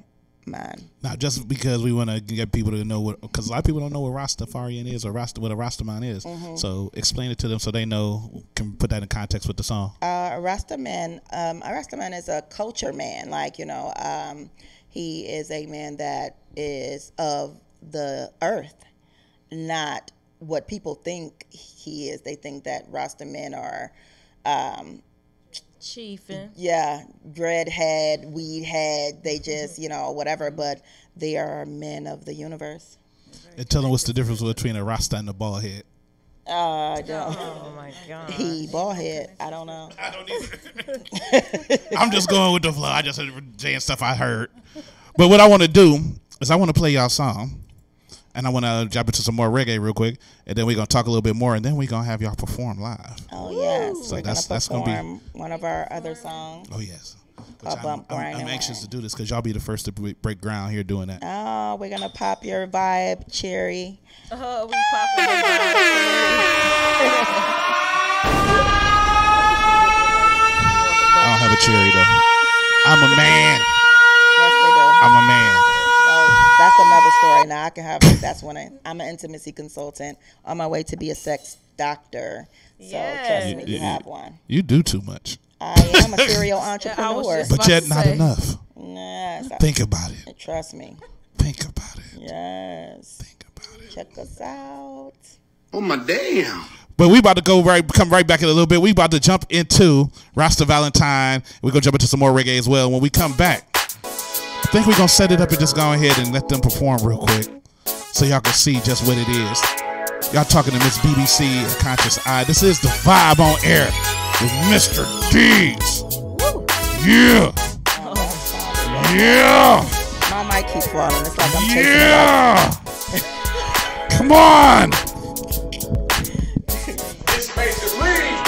man. Now, just because we want to get people to know because a lot of people don't know what Rastafarian is, or what a Rastaman is. So explain it to them so they can put that in context with the song. A Rastaman is a culture man. Like, he is a man that is of the earth, not what people think he is. They think that Rasta men are Chiefing. Yeah, dread head, weed head. They just, whatever. But they are men of the universe. And tell them what's the difference between a Rasta and a bald head. I don't. Oh my God. He bald head. I don't know. I don't either. I'm just going with the flow. I just saying stuff I heard. But what I want to do is I want to play y'all song, and I want to jump into some more reggae real quick, and then we're gonna talk a little bit more, and then we're gonna have y'all perform live. Oh yes, so we're that's perform gonna be one of our other songs. Oh yes. I'm anxious to do this because y'all be the first to break ground here doing that. Oh, we're gonna pop your vibe, Cherry. Oh, we popping your vibe, I don't have a cherry though. I'm a man. Yes, they do. I'm a man. Oh, that's another story. Now I can have. That's when I'm an intimacy consultant on my way to be a sex doctor. So trust me, you have one. You do too much. I am a serial entrepreneur. But yet not enough. Yes. Think about it. Trust me. Think about it. Yes. Think about it. Check us out. Oh my damn. But we about to come right back in a little bit. We about to jump into Rasta Valentine. We're going to jump into some more reggae as well. When we come back, I think we're going to set it up and just go ahead and let them perform real quick so y'all can see just what it is. Y'all talking to Miss BBC, A Conscious Eye. This is The Vibe on Air with Mr. Deeds. Yeah. Yeah. My mic keeps falling. It's like I'm chasing it. Come on. This makes it lead.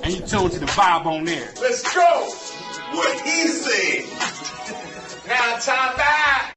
And you tune to The Vibe on Air. Let's go. What he said. Now time back.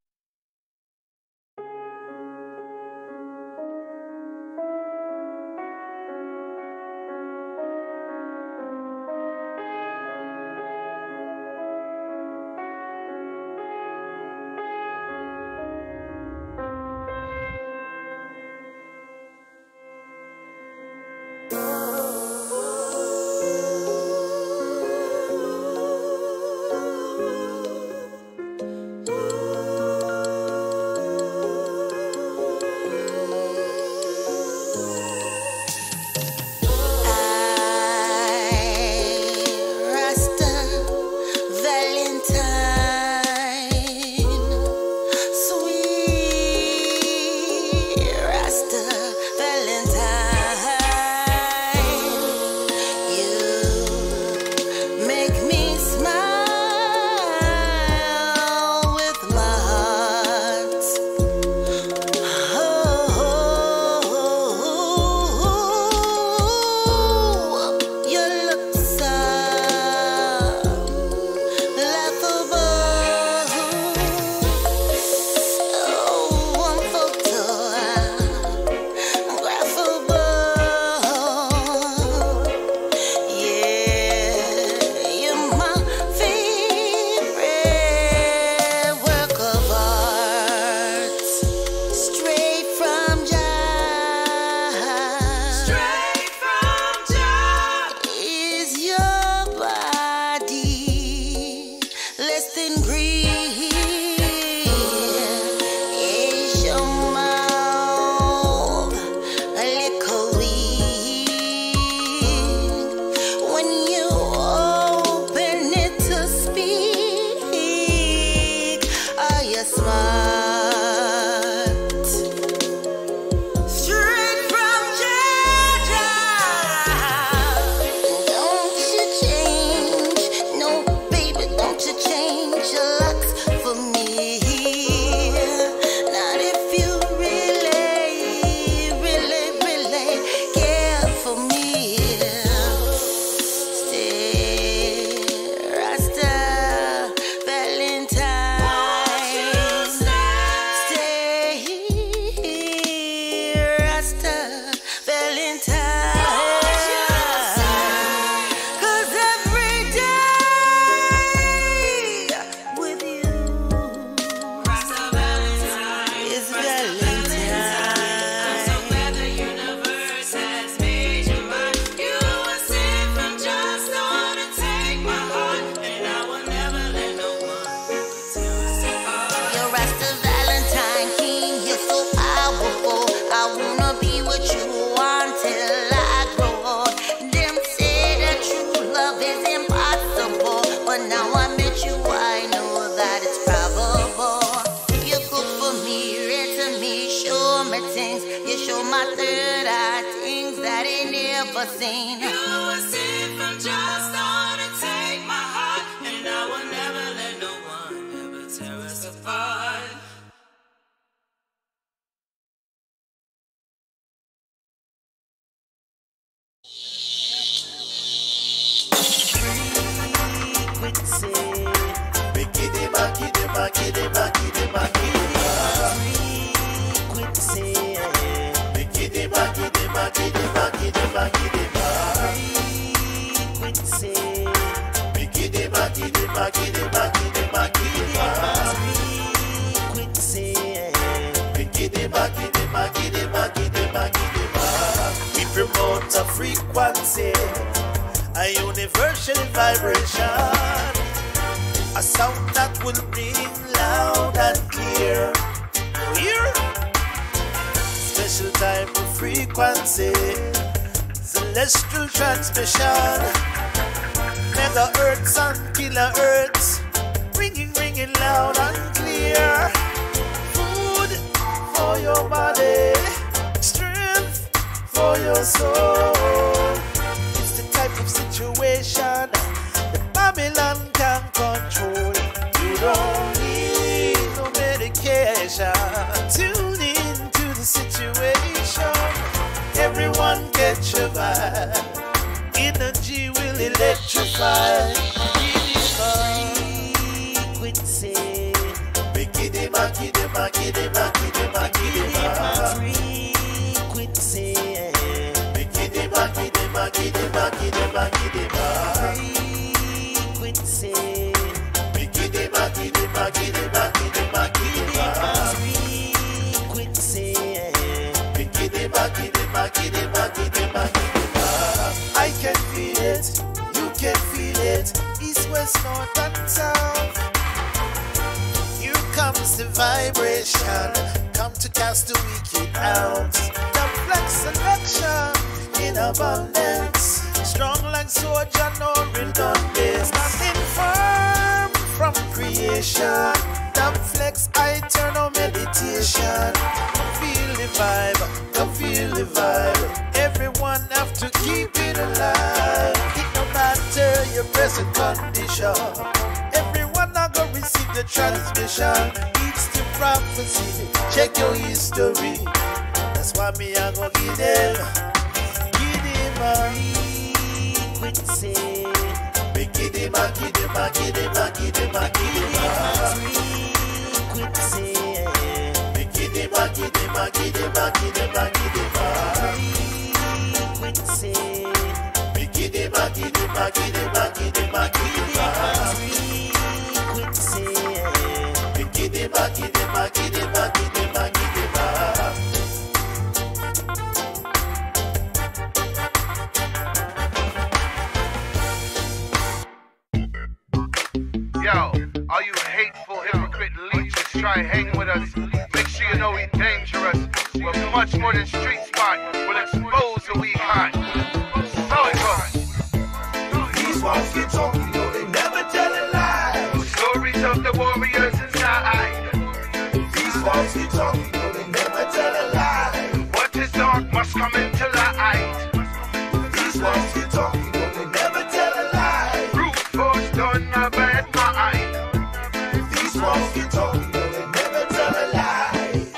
I wanna be what you want till I grow old. Them say that show my third eye things that ain't never seen. You will see from just on to take my heart, and I will never let no one ever tear us apart. We promote a frequency, a universal vibration, a sound that will ring loud and clear. Hear? Special type of frequency, celestial transmission, megahertz and kilohertz, ringing loud and clear. Food for your body, strength for your soul. It's the type of situation that Babylon can control. You don't need no medication. Tune in to the situation. Everyone get your vibe. Energy will electrify. Frequency. Frequency. I can feel it, you can feel it, east, west, north and south. Here comes the vibration, come to cast the wicked out. The flex selection in abundance, strong like soldier, no redundance. Nothing firm from creation, the flex I turn on meditation. Feel the vibe, come feel the vibe. Everyone have to keep it alive. It no matter your present condition. Everyone not gonna receive the transmission. It's the prophecy. Check your history. That's why me I gonna give them a frequency. Give them a Yo, all you hateful, hypocrite leeches, try hang with us. Make sure you know we dangerous. We're much more than street spot. We'll expose the weak heart. So it goes. These walls get talk, you know they never tell a lie. Stories of the warriors inside. These walls get talk, you know they never tell a lie. What is dark must come into light. These walls get talk, you know they never tell a lie. Brute force done a bad mind. These walls get talk, you know they never tell a lie.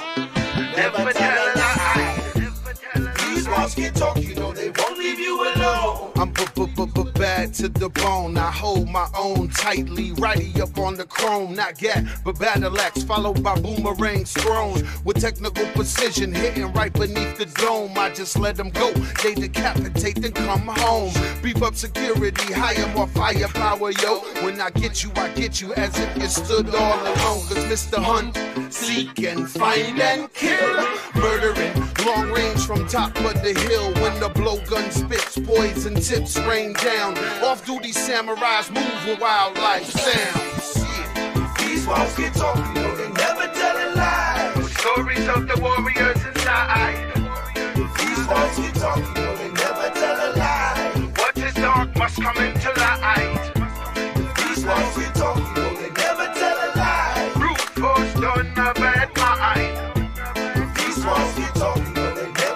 Never tell a lie. These walls get talk, you know they won't leave you alone. I'm bad to the bone. I hold my own tightly, righty up on the chrome. Not yet, but battle axe followed by boomerangs thrown with technical precision, hitting right beneath the dome. I just let them go. They decapitate, then come home. Beef up security, hire more firepower, yo. When I get you as if you stood all alone. Cause Mr. Hunt, seek and find and kill, murdering long range from top of the hill. When the blowgun spits, poison tips rain down. Off-duty samurais move with wildlife sounds. These walls get talk, you know they never tell a lie. Stories of the warriors inside. These walls get talk, you know they never tell a lie. What is dark must come into light. These walls get talk, you know they never tell a lie. Brute force done a bad mind. These walls get talk, you know they never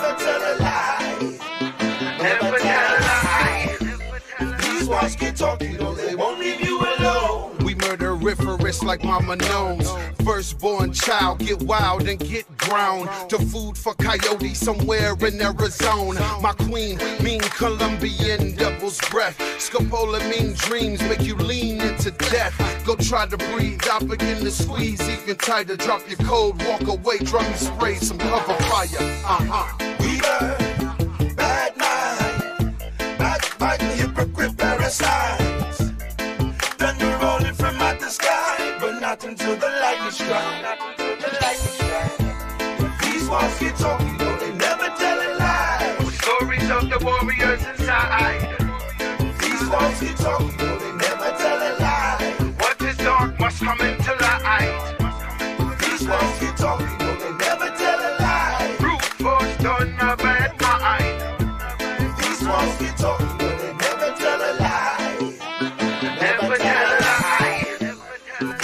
Paris like Mama knows. Firstborn child, get wild and get ground to food for coyote somewhere in Arizona. My queen, mean Colombian devil's breath. Scopolamine dreams make you lean into death. Go try to breathe out, begin to squeeze even tighter. Drop your cold, walk away, drum spray, some cover fire. We burn, bad mind, backbiting, hypocrite parasites. Thunder rolling from out the sky, but not until the lightning strike. These walls get talking, you know they never tell a lie. Stories of the warriors inside. These walls get talking, you know they never tell a lie. What is dark must come into light. These walls get talking, you know they never tell a lie. Brute force done a bad mind. These walls get talking, you know they never tell a lie. Never tell a lie.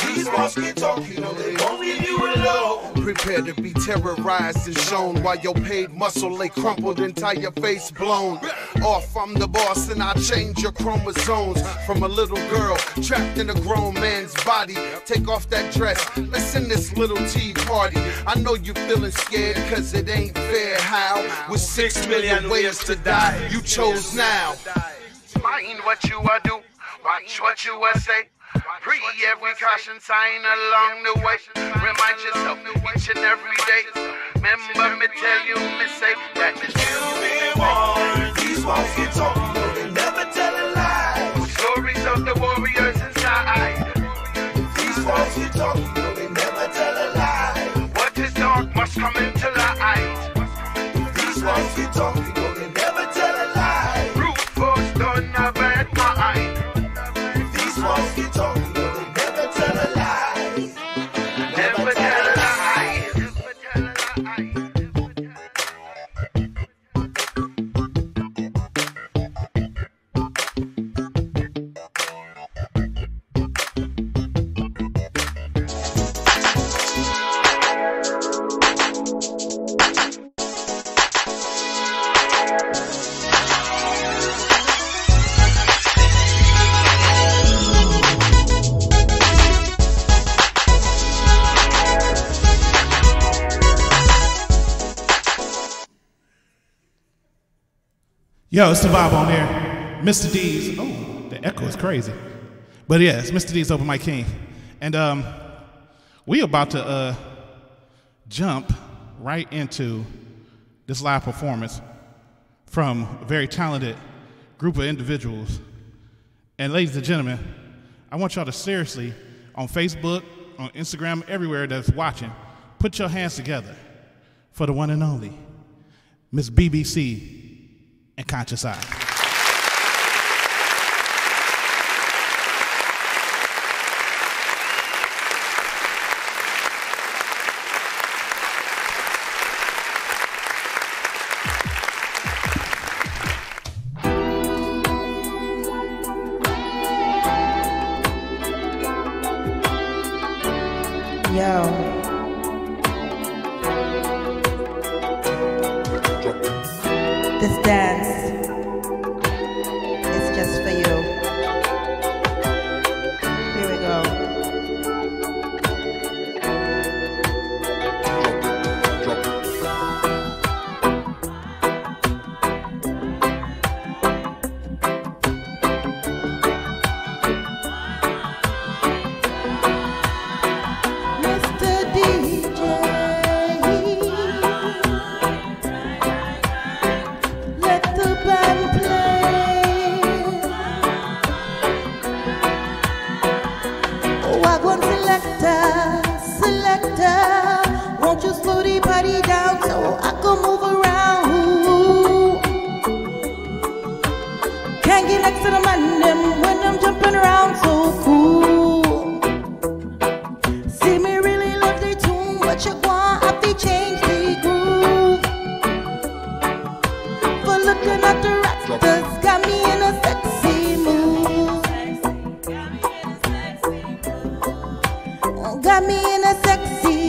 These walls get talking, you know they won't leave you alone. Prepare to be terrorized and shown while your paid muscle lay crumpled, entire face blown off. I'm the boss and I change your chromosomes from a little girl trapped in a grown man's body. Take off that dress, let's end this little tea party. I know you feeling scared cause it ain't fair. How? With 6 million ways to die, you chose now. Mind what you are do, watch what you are say. Pre every caution sign along the way. Remind yourself each and every day. Remember me tell you, me say that you've been warned. These walls get talking, no, they never tell a lie. Stories of the warriors inside. These walls get talking, no, they never tell a lie. What is dark must come into light. These walls get talking, no, they never tell a lie. Brute force done a bad mind. These walls get talking, no, they never tell a lie. Never tell a lie. Yo, it's the vibe on there. Mr. D's. Oh, the echo is crazy. But yeah, it's Mr. D's Open Mic King. And we about to jump right into this live performance from a very talented group of individuals. And ladies and gentlemen, I want y'all to seriously, on Facebook, on Instagram, everywhere that's watching, put your hands together for the one and only Miss BBC and Conscious Eye. Yo. This dance is just for you. Here we go. Mr. DJ, let the band play. Wagon selector, won't you slow the party down so I can move around? Can't get next to the man them when I'm jumping around so cool. See me really love the tune, but you want have to change the groove. For looking at the Raptors, got me in a sexy mood. Got me in a sexy.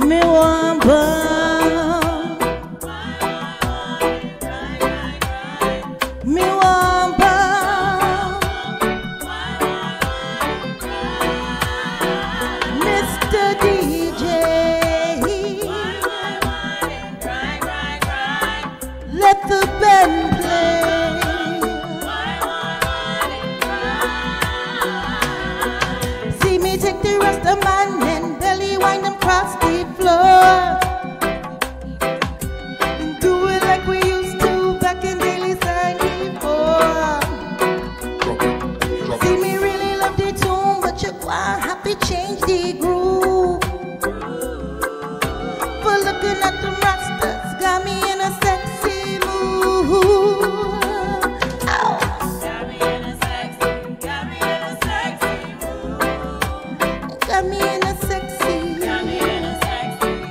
Me want bump. Me want bump. let the band play. See me take the rest of man and belly wind them across the floor. Do it like we used to back in daily time before. See me really love the tune, but you quite happy change the groove. For looking at the rastas, got me in a sexy mood. Ow. Got me in a sexy mood. Got me in a sexy mood.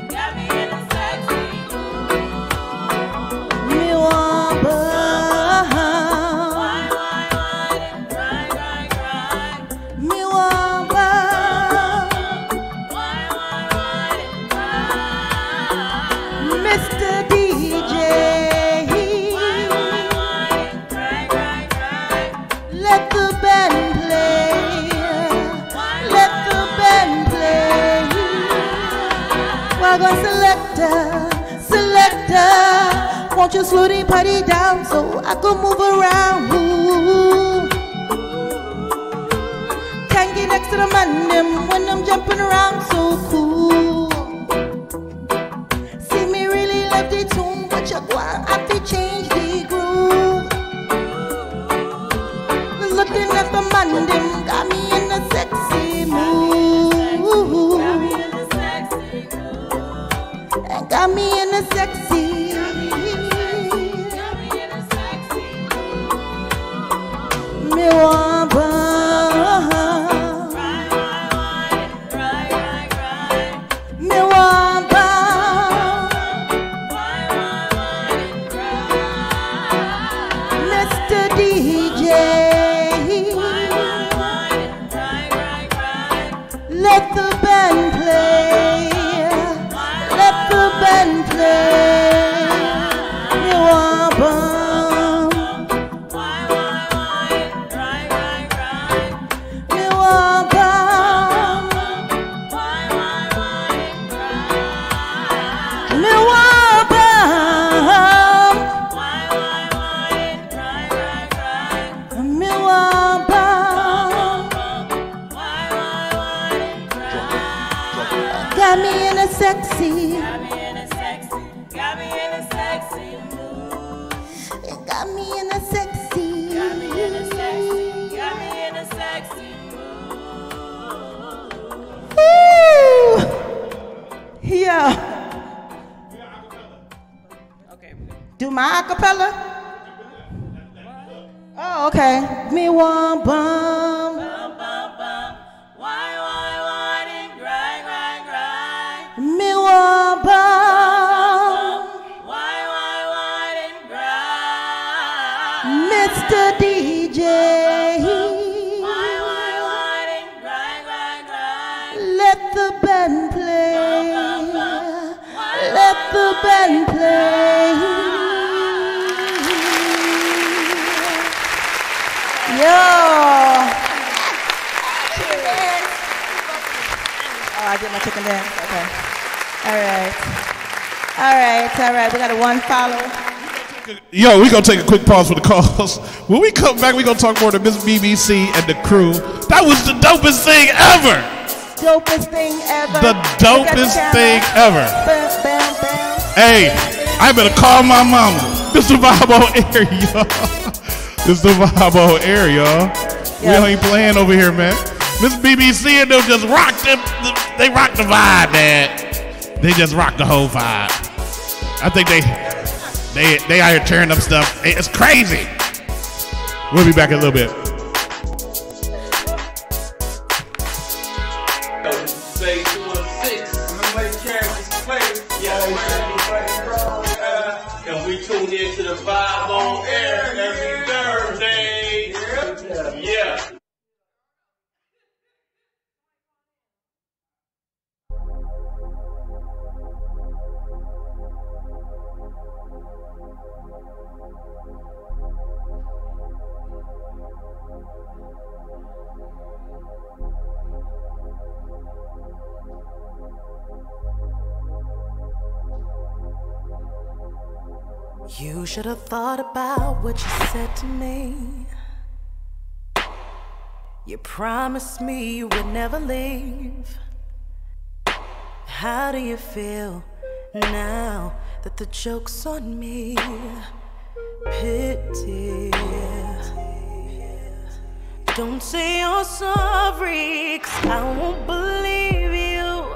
Got me in a sexy mood. Me want burn. Me want burn. Mr. DJ, let the band play. Let the band play. Wagon selector, won't you slow the party down so I can move around? Can't get next to the man them when I'm jumping around so cool. See me really love the tune, but you want I fi change the groove. Looking at the man them got me in a sexy mood. Got me in a sexy. Me want burn. Me want burn. Mr. DJ, let the band play. Let the band play. Me want burn. Me want burn. Me want burn. Me want burn. Got me in a sexy. Got me in a sexy. Got me in a sexy mood. Got me in a sexy. Got me in a sexy. Got me in a sexy mood. Ooh. Yeah. Okay. Do my acapella? Oh, okay. Me want bum. Me want bum. Mr. DJ, let the band play. Let the band play. Yo. Oh, I did my chicken dance. Okay. All right. All right. All right. We got a one follow. Yo, we gonna take a quick pause for the calls. When we come back, we gonna talk more to Miss BBC and the crew. That was the dopest thing ever. Dopest thing ever. The dopest thing ever. Bam, bam, bam. Hey, I better call my mama. This the vibe on air, y'all. This the vibe on air, y'all. We ain't playing over here, man. Miss BBC and them just rocked them. They rocked the vibe, man. They just rocked the whole vibe. I think they out here tearing up stuff. It's crazy. We'll be back in a little bit. Say 216. And we tune in to the vibe on air every Thursday. Yeah. You should have thought about what you said to me. You promised me you would never leave. How do you feel now that the joke's on me? Pity. Don't say you're sorry, 'cause I won't believe you.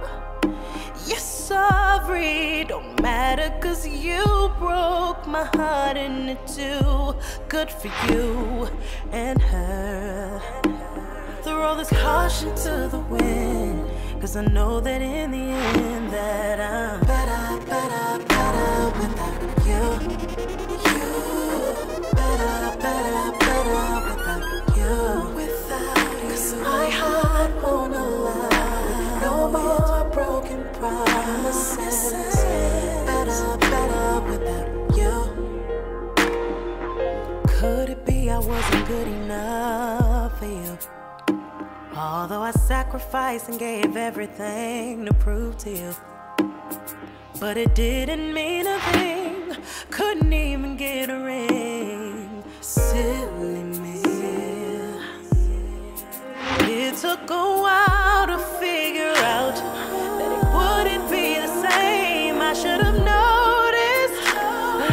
You're sorry, don't matter, 'cause you broke my heart into two. Good for you and her. Throw this caution to the wind, 'cause I know that in the end that I'm better without you. Better without you. 'Cause my heart won't allow no more broken promises. Better without you. Could it be I wasn't good enough for you? Although I sacrificed and gave everything to prove to you, but it didn't mean a thing. Couldn't even get a ring. Silly me. It took a while to figure out that it wouldn't be the same. I should have noticed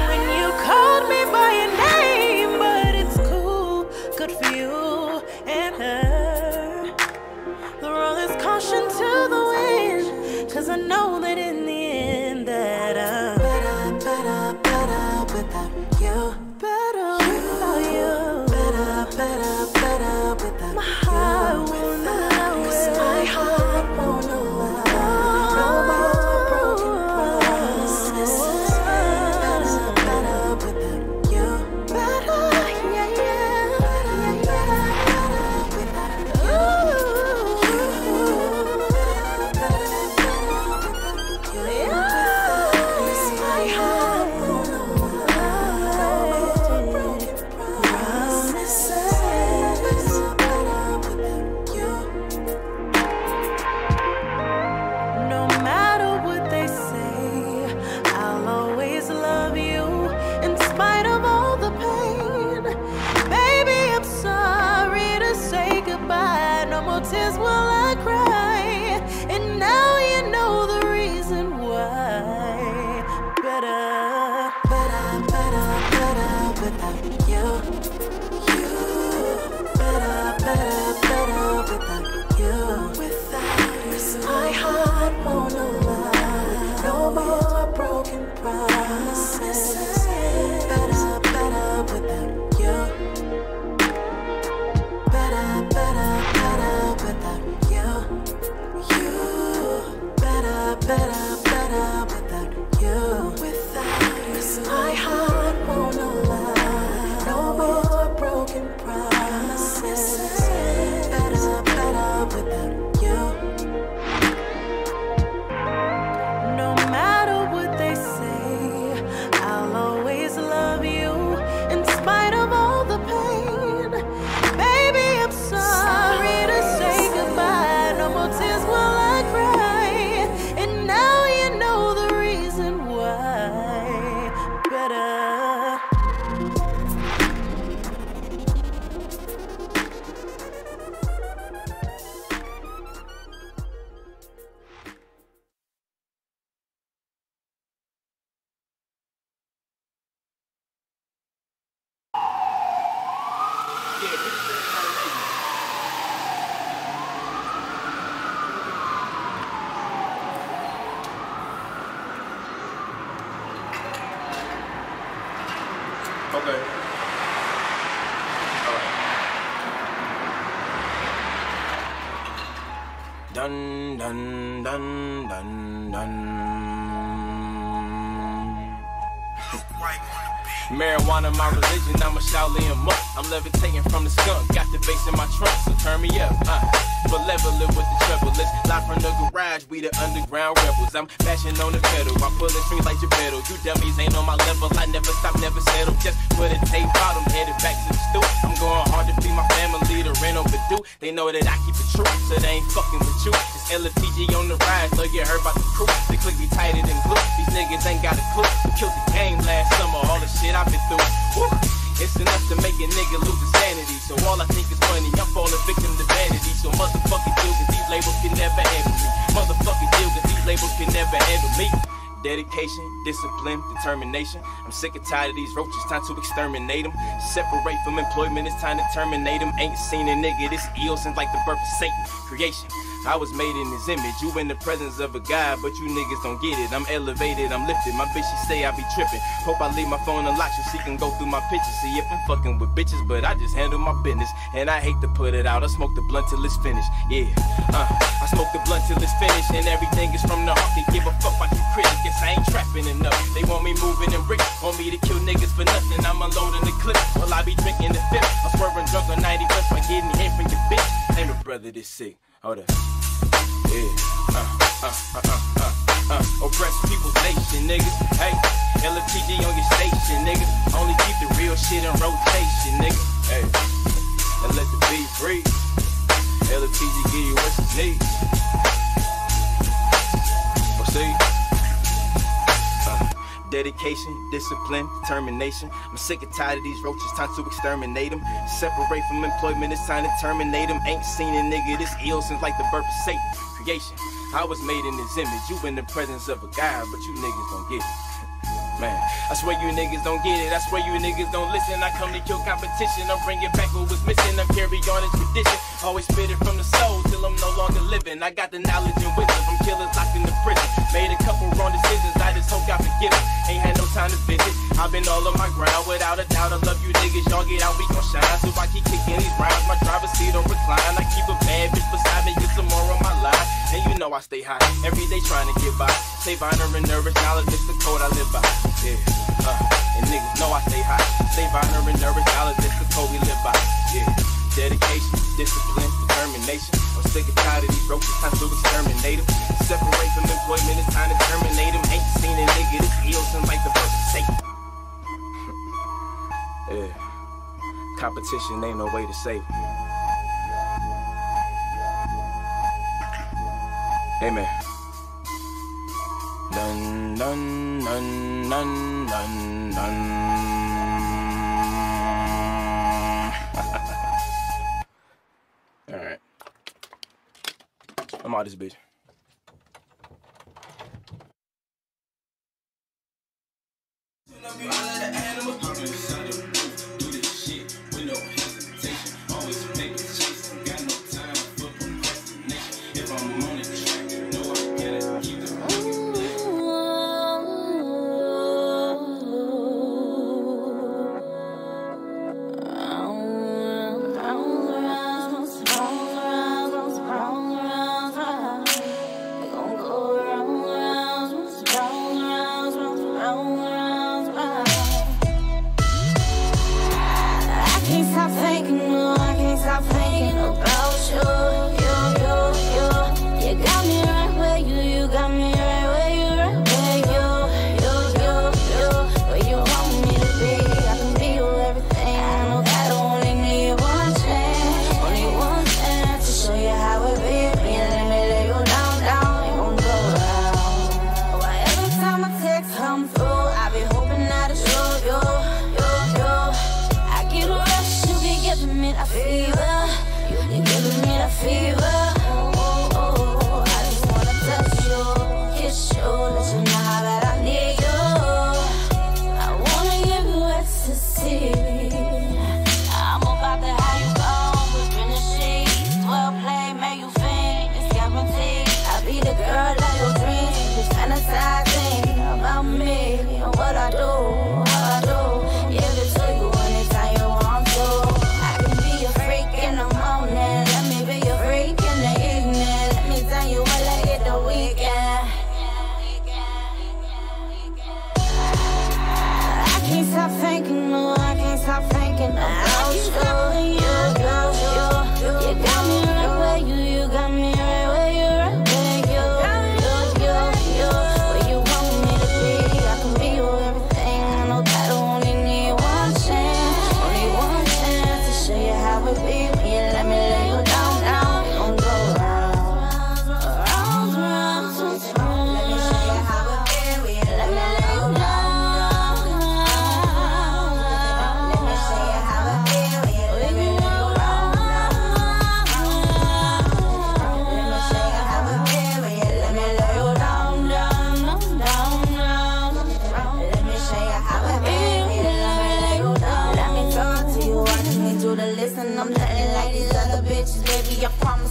when you called me by your name, but it's cool. Good for you and her. Throw this caution to the wind, 'cause I know that in the end that I'm better without you. Better without you. Better without my heart won't allow it. 'Cause my heart won't allow no more broken promises. Better without you. Better, yeah. Better without you. Tears while I cry, and now you know the reason why. Better without you. Better without you. 'Cause my heart won't allow no more broken promises. Better without you. Better without you. Better without you. 'Cause my heart won't allow no more broken promises. Better without you. No matter what they say, I'll always love you in spite of all the pain. Baby, I'm sorry to say goodbye. No more tears while I cry, and now you know the reason why. Better. Okay. Dun dun dun dun dun. Marijuana, my religion, I'm a Shaolin monk. I'm levitating from the skunk, got the bass in my trunk, so turn me up. But level it with the treble. Let's live from the garage, we the underground rebels. I'm bashing on the pedal, I'm pulling strings like your pedal. You dummies ain't on my level, I never stop, never settle. Just put a tape out, I'm headed back to the stoop. I'm going hard to feed my family, the rent overdue. They know that I keep it true, so they ain't fucking with you. It's LTG on the rise, so you heard about the crew. The click be tighter than glue. These niggas ain't got a clue. Killed the game last summer, all the shit I've been through. Woo. It's enough to make a nigga lose his sanity. So all I think is money, I'm falling victim to vanity. So motherfucking deal, cause these labels can never handle me. Motherfucking deal, cause these labels can never handle me. Dedication, discipline, determination. I'm sick and tired of these roaches, time to exterminate them. Separate from employment, it's time to terminate them. Ain't seen a nigga this ill since like the birth of Satan. Creation, I was made in his image. You in the presence of a God, but you niggas don't get it. I'm elevated, I'm lifted. My bitch, she say I be tripping. Hope I leave my phone unlocked so she can go through my pictures. See if I'm fucking with bitches, but I just handle my business. And I hate to put it out, I smoke the blunt till it's finished. Yeah, I smoke the blunt till it's finished. And everything is from the heart. Can give a fuck about you critics. Guess I ain't trapping enough. They want me moving and rich. Want me to kill niggas for nothing. I'm unloading the clip while I be drinking the fifth. I'm swerving drunk on 90 West by getting hit from your bitch. Ain't a brother this sick. Hold up. Yeah. Oppressed people's nation, niggas. Hey, LFTG on your station, nigga. Only keep the real shit in rotation, nigga. Hey, and let the beat breathe. LFTG give you what you need. Well, see? Dedication, discipline, determination. I'm sick and tired of these roaches, time to exterminate them. Separate from employment, it's time to terminate them. Ain't seen a nigga this ill since like the birth of Satan. Creation, I was made in his image. You in the presence of a God, but you niggas don't get it. Man, I swear you niggas don't get it. I swear you niggas don't listen. I come to kill competition. I'm bringing back what was missing. I'm carrying on a tradition. Always spit it from the soul till I'm no longer living. I got the knowledge and wisdom from killers locked in the prison. Made a couple wrong decisions. I just hope God forgive me. Ain't had no time to visit. I've been all on my ground. Without a doubt, I love you niggas. Y'all get out, we gon' shine. So I keep kicking these rounds. My driver's seat don't recline. I keep a bad bitch beside me. Get some more on my line. And you know I stay high. Every day trying to get by. Save honor and nervous knowledge. It's the code I live by. Yeah, and niggas know I stay high. Save honor and nervous knowledge. It's the code we live by. Yeah, dedication, discipline, determination. I'm sick and tired of these roaches, time to exterminate them. Separate from employment, it's time to terminate them. Ain't seen a nigga this ill since like the birth of Satan. Yeah, competition ain't no way to save them. Amen. Dun dun dun dun dun dun. All right, I'm out this bitch.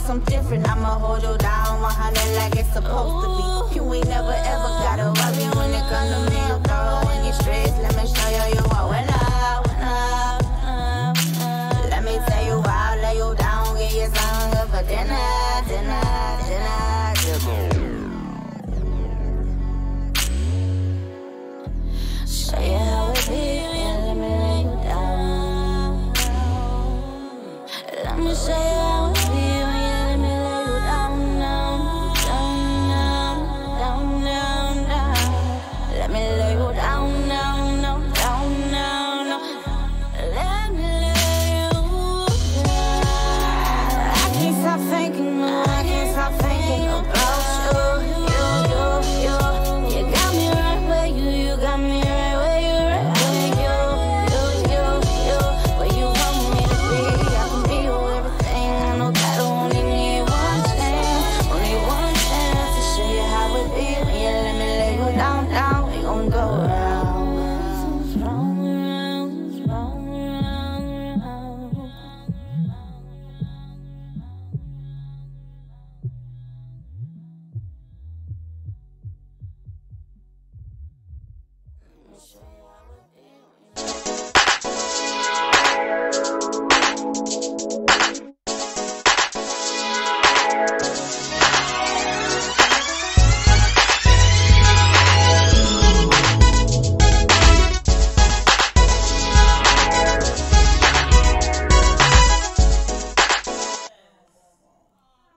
some different. I'ma hold you down 100 like it's supposed to be. You ain't never ever gotta worry when it comes to me. I'm thorough and get straight. Let me show you you are winner. Let me tell you I'll lay you down, get you some good for dinner, dinner, dinner, dinner. Show you how it be, and let me lay you down. Let me show you how it be, and let me lay you down, down, down, down, down, down. Let me lay you down, down, down, down, down, down. Let me lay you down. I can't stop thinking, no, I can't stop thinking about you. You got me right where you got me right.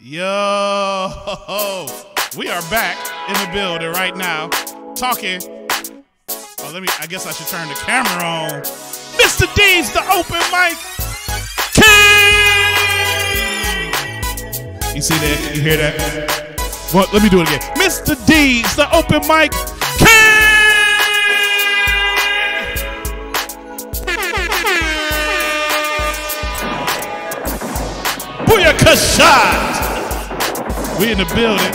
Yo, we are back in the building right now, talking. Oh, I guess I should turn the camera on. Mr. D's, the open mic king. You see that? You hear that? Well, let me do it again. Mr. D's, the open mic king. Booyaka shot. We in the building,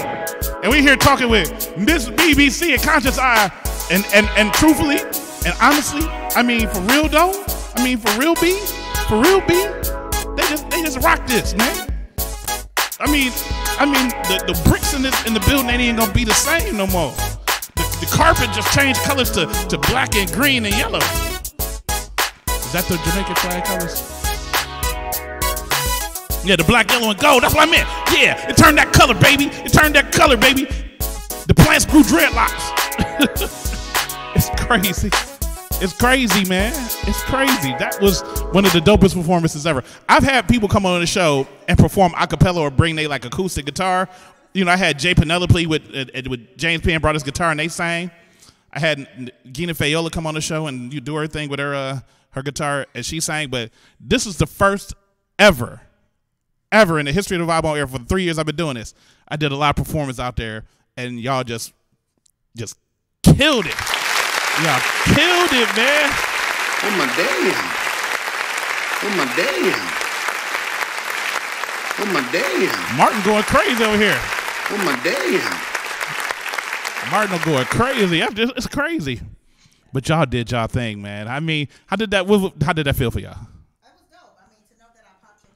and we here talking with Miss BBC and Conscious Eye, and truthfully and honestly, I mean for real though, I mean for real B, they just rock this, man. I mean the bricks in the building ain't even gonna be the same no more. The carpet just changed colors to black and green and yellow. Is that the Jamaican flag colors? Yeah, the black, yellow, and gold. That's what I meant. Yeah, it turned that color, baby. It turned that color, baby. The plants grew dreadlocks. It's crazy. It's crazy, man. It's crazy. That was one of the dopest performances ever. I've had people come on the show and perform a cappella or bring their like acoustic guitar. You know, I had Jay Penelope with James Pm brought his guitar and they sang. I had Gina Fayola come on the show and you do her thing with her guitar and she sang. But this is the first ever in the history of the Vibe on Air. For the 3 years I've been doing this, I did a lot of performance out there, and y'all just killed it. Y'all killed it, man. Oh my damn. Oh my damn. Oh my damn. Martin going crazy over here. Oh my damn. Martin going crazy. It's crazy. But y'all did y'all thing, man. I mean, how did that feel for y'all?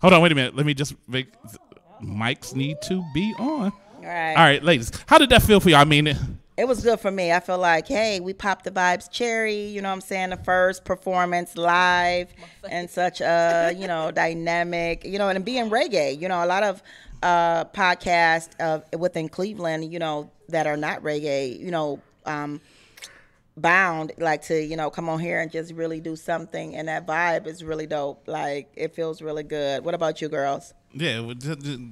Hold on, wait a minute. Let me just make mics need to be on. All right, ladies. How did that feel for y'all? I mean, it was good for me. I feel like, hey, we popped the vibes cherry. You know what I'm saying? The first performance live and such a, dynamic, and being reggae. You know, a lot of podcasts within Cleveland, that are not reggae, bound like to come on here and just really do something, and that vibe is really dope. Like, it feels really good. What about you girls? Yeah,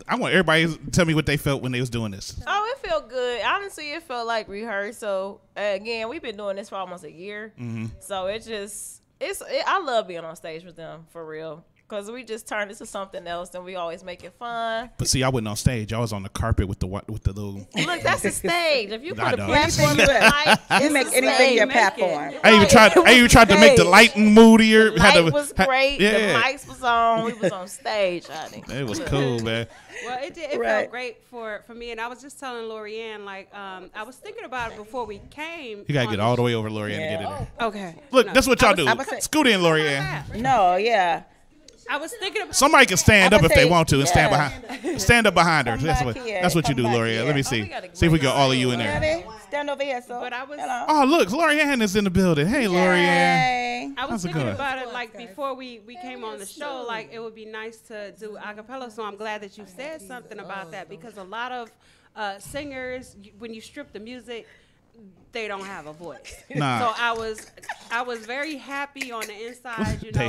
I want everybody to tell me what they felt when they was doing this. Oh, it felt good. Honestly, it felt like rehearsal. Again, we've been doing this for almost a year, so I love being on stage with them, for real. Because we just turned into something else, and we always make it fun. But see, I wasn't on stage. I was on the carpet with the little. Look, that's the stage. If you put a platform, you make anything your platform. I even tried to make the lighting moodier. The light was great. Yeah. The mics was on. We was on stage, honey. It was cool, man. Well, it felt great for me, and I was just telling Lorianne, I was thinking about it before we came. You gotta get all the way over Lorianne to get in there. Okay. Look, that's what y'all do. Scoot in, Lorianne. No, yeah. I was thinking about Somebody can stand up if they want to and stand yeah. behind. Stand up behind her. That's what you do, L'Oreal. Let me see. See if we got all of you in there. Stand over here, so. But I was. Oh, look, L'Oreal is in the building. Hey, L'Oreal. I was thinking about it like before we came on the show. Like it would be nice to do a cappella. So I'm glad that you said something about that because a lot of singers, when you strip the music, they don't have a voice. Nah. So I was very happy on the inside, you know,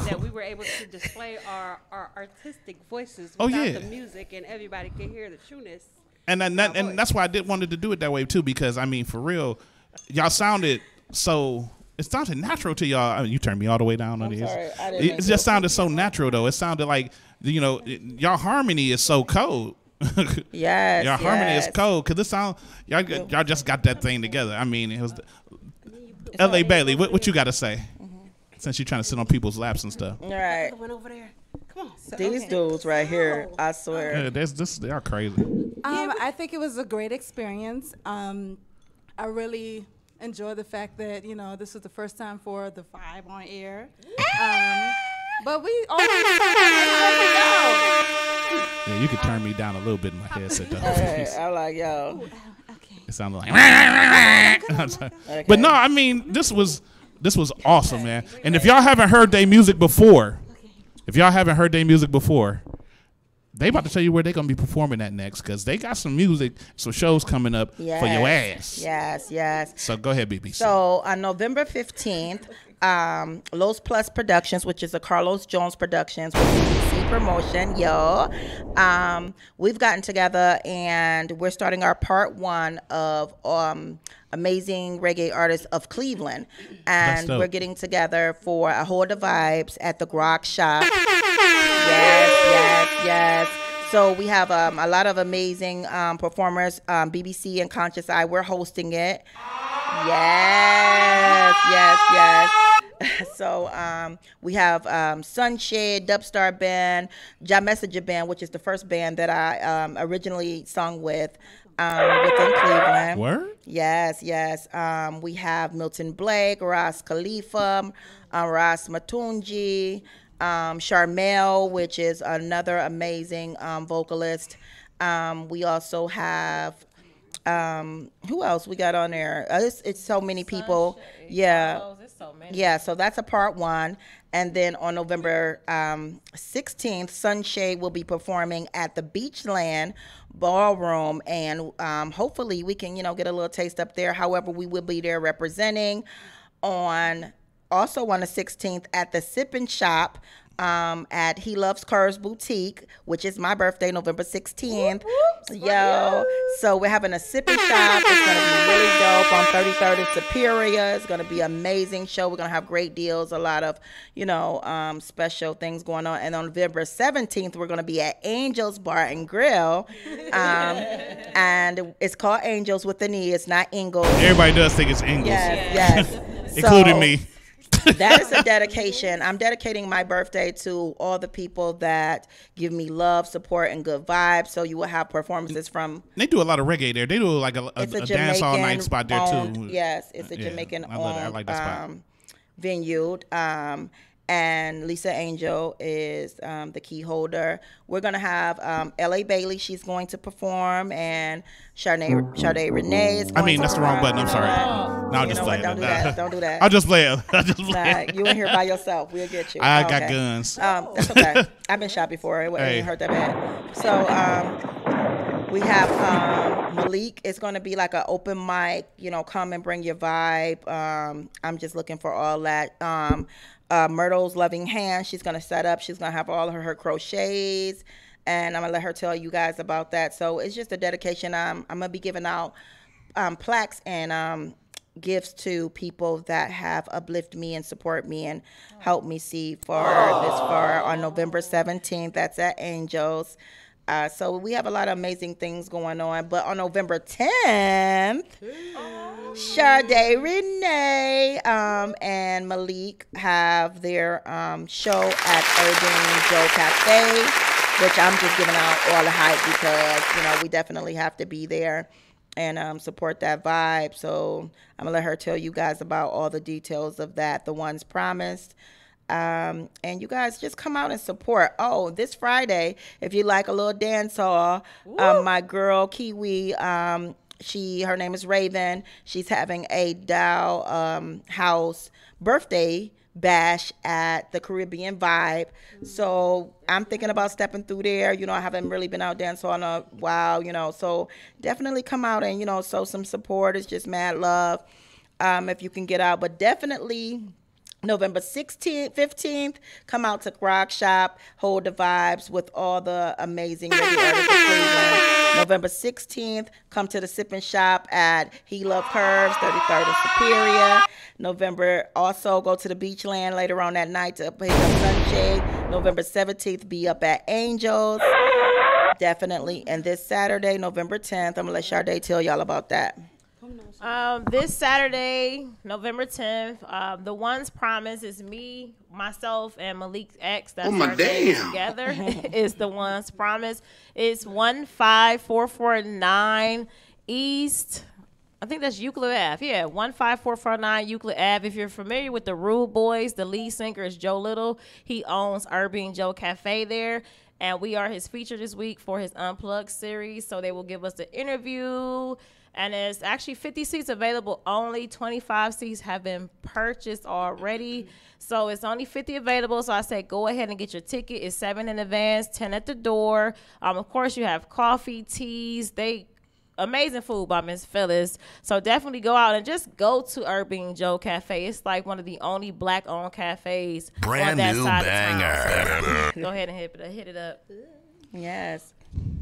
that we were able to display our artistic voices without the music, and everybody could hear the trueness. And that's why I wanted to do it that way too, because I mean, for real, y'all sounded so. It sounded natural to y'all. I mean, you turned me all the way down on this. It just sounded so natural, though. It sounded like, you know, y'all harmony is so cold. Yes, y'all harmony is cold because it sound y'all just got that thing together. I mean, it was L.A. Bailey. What you got to say? Since you're trying to sit on people's laps and stuff. All right. Went over there. Come on. These dudes right here, I swear. Yeah, they are crazy. I think it was a great experience. I really enjoy the fact that, you know, this was the first time for the Vibe on air. But we always Yeah, you could turn me down a little bit in my headset though. Right, I'm like, yo. It sounded like But no, I mean, this was awesome, man. And if y'all haven't heard their music before, they about to tell you where they're going to be performing at next because they got some music, some shows coming up for your ass. Yes. So go ahead, BBC. So on November 15th, Los Plus Productions, which is a Carlos Jones Productions with BBC promotion, we've gotten together and we're starting our part 1 of Amazing Reggae Artists of Cleveland. And we're getting together for a Hold the Vibes at the Grog Shop. Yes. So we have a lot of amazing performers. BBC and Conscious Eye, we're hosting it. Yes. So we have Sunshade, Dubstar Band, Ja Messenger Band, which is the first band that I originally sung with within Cleveland. Word? Yes. We have Milton Blake, Ras Khalifa, Ras Matunji, Charmel, which is another amazing vocalist. We also have who else we got on there? It's so many people. So that's a part 1. And then on November 16th, Sunshade will be performing at the Beachland Ballroom, and hopefully we can, get a little taste up there. However, we will be there representing also on the 16th at the Sippin' Shop at He Loves Cars Boutique, which is my birthday, November 16th. So we're having a Sippin' Shop. It's going to be really dope on 33rd and Superior. It's going to be an amazing show. We're going to have great deals, a lot of, special things going on. And on November 17th, we're going to be at Angels Bar and Grill. And it's called Angels with an E. It's not Ingles. Everybody does think it's Ingles. Yes. Including me. That is a dedication. I'm dedicating my birthday to all the people that give me love, support, and good vibes. So you will have performances from. They do a lot of reggae there. They do like a dance all night spot there too. Yes, it's a Jamaican I like that spot. Venue. And Lisa Angel is the key holder. We're going to have L.A. Bailey. She's going to perform. And Sade Renee is going to that's the wrong button. I'm sorry. No, I'll just play it. Don't do that. I'll just play it. You in here by yourself. We'll get you. I got guns. That's okay. I've been shot before. It ain't hurt that bad. So we have Malik. It's going to be like an open mic. Come and bring your vibe. I'm just looking for all that. Myrtle's Loving Hand, she's going to set up. She's going to have all of her crochets, and I'm going to let her tell you guys about that. So it's just a dedication. I'm going to be giving out plaques and gifts to people that have uplifted me and support me and helped me see far this far on November 17th. That's at Angels. So we have a lot of amazing things going on. But on November 10th, Sade Renee and Malik have their show at Urban Joe Cafe, which I'm just giving out all the hype because, we definitely have to be there and support that vibe. So I'm going to let her tell you guys about all the details of that, the ones promised. And you guys just come out and support. Oh, this Friday, if you like a little dance hall, my girl Kiwi, her name is Raven. She's having a Dow House birthday bash at the Caribbean Vibe. So I'm thinking about stepping through there. You know, I haven't really been out dancing in a while, you know, so definitely come out and, you know, show some support. It's just mad love if you can get out. But definitely November 16th, 15th, come out to Rock Shop, hold the vibes with all the amazing reggae artists of Cleveland. November 16th, come to the Sippin' Shop at He Love Curves, 33rd and Superior. November, also go to the Beachland later on that night to pick up Sunshade. November 17th, be up at Angels. Definitely. And this Saturday, November 10th, I'm going to let Sade tell y'all about that. This Saturday, November 10th, the Ones Promise is me, myself, and Malik X. That's our day together. Is the Ones Promise. It's 15449 East. I think that's Euclid Ave. Yeah, 15449 Euclid Ave. If you're familiar with the Rude Boys, the lead singer is Joe Little. He owns Urban Joe Cafe there. And we are his feature this week for his Unplugged series. So they will give us the interview. And there's actually 50 seats available. Only 25 seats have been purchased already. So it's only 50 available. So I say go ahead and get your ticket. It's 7 in advance, 10 at the door. Of course, you have coffee, teas. Amazing food by Miss Phyllis. So definitely go out and just go to Urban Joe Cafe. It's like one of the only black-owned cafes Brand on that new side banger. of town. So go ahead and hit it up. Yes.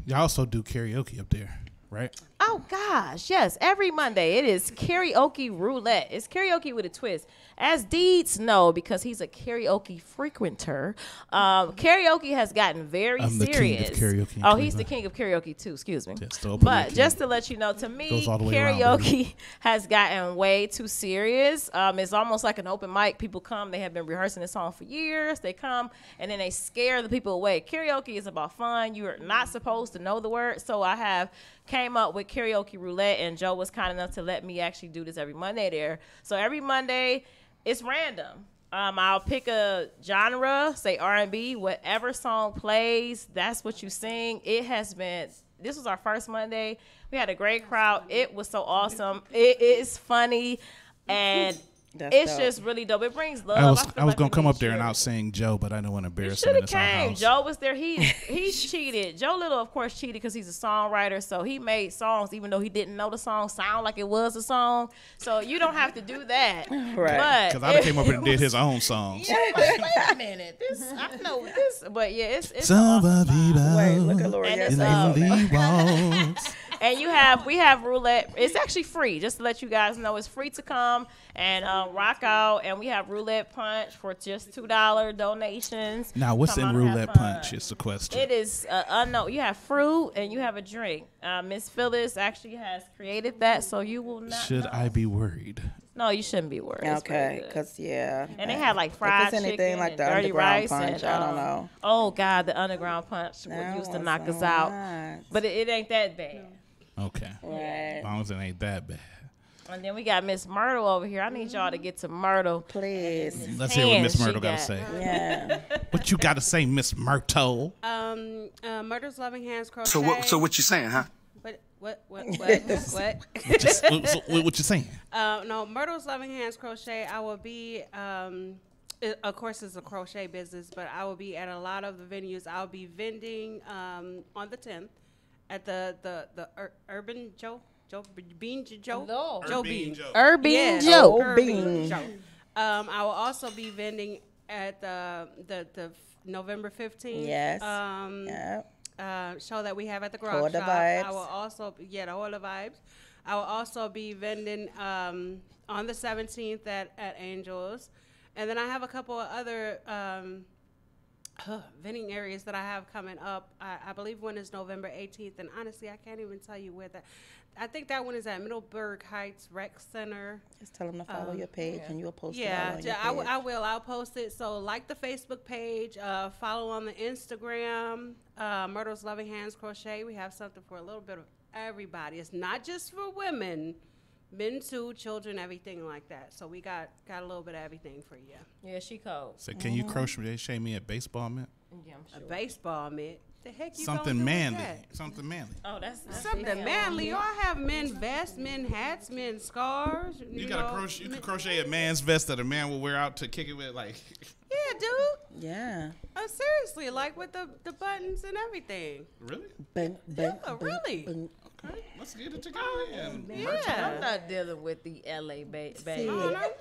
Y'all also do karaoke up there, right? Oh, gosh, yes. Every Monday, it is karaoke roulette. It's karaoke with a twist. As Deeds know, because he's a karaoke frequenter, karaoke has gotten very I'm the serious. king of karaoke in Oh, he's the Cleveland. king of karaoke, too. Excuse me. But Just to let you know, to me, Goes all the way around, karaoke has gotten way too serious. It's almost like an open mic. People come. They have been rehearsing this song for years. They come, and then they scare the people away. Karaoke is about fun. You are not supposed to know the words. So I have came up with karaoke roulette, and Joe was kind enough to let me actually do this every Monday there. So every Monday, it's random. I'll pick a genre, say R&B, whatever song plays, that's what you sing. This was our first Monday. We had a great crowd. It was so awesome. It is funny, and it's dope. just really dope. It brings love. I was gonna come up there and I'll sing Joe, but I don't want to embarrass him Should in have his own came. house. Joe was there. He cheated. Joe Little, of course, cheated because he's a songwriter. So he made songs even though he didn't know the song sound like it was a song. So you don't have to do that. Right. Because I came up and did his own songs. Yeah, like, wait a minute. I know this, but yeah, it's Wait, look at Lori. And Yes, it's, and we have roulette. It's actually free. Just to let you guys know, it's free to come and rock out. And we have roulette punch for just $2 donations. Now, what's Come in out and have roulette fun. punch is the question. It is unknown. You have fruit and you have a drink. Miss Phyllis actually has created that, so you will not. Should I be worried? No, you shouldn't be worried. It's Okay, pretty good. because, yeah. And they had like fried if it's anything chicken like and the dirty underground rice punch, and, I don't know. Oh God, the underground punch That used to was knock us so out, hot. but it ain't that bad. Okay. Right. As long as it ain't that bad. And then we got Miss Myrtle over here. I need y'all to get to Myrtle, please. Let's hear what Miss Myrtle got to say. Yeah. What you got to say, Miss Myrtle? Myrtle's Loving Hands Crochet. So what you saying, huh? What? What you saying? No, Myrtle's Loving Hands Crochet. I will be, of course, it's a crochet business, but I will be at a lot of the venues. I'll be vending on the 10th at the Urban Joe. Bean Joe? No. Joe Bean. Urban Yes, Joe. Urban Joe. I will also be vending at the November 15th. Yes. Show that we have at the garage Hold the shop. Vibes. I will also the Hold the Vibes. I will also be vending on the 17th at Angels, and then I have a couple of other vending areas that I have coming up. I believe one is November 18th, and honestly, I can't even tell you where that. I think that one is at Middleburg Heights Rec Center. Just tell them to follow your page, and you'll post it Yeah, all on your page. I will. I'll post it. So like the Facebook page, follow on the Instagram, Myrtle's Loving Hands Crochet. We have something for a little bit of everybody. It's not just for women, been to, children, everything like that. So we got a little bit of everything for you. Yeah, she cold. So can you crochet me a baseball mitt? Yeah, I'm sure. A baseball mitt. The heck you Something gonna do manly. with that? Something manly. Oh, that's Something manly. Or I have men vests, men hats, men scarves. You can crochet a man's vest that a man will wear out to kick it with, like. Yeah, dude. Yeah. Seriously, like with the buttons and everything. Really? Really? Okay, let's get it together. Yeah. I'm not dealing with the LA baby. See,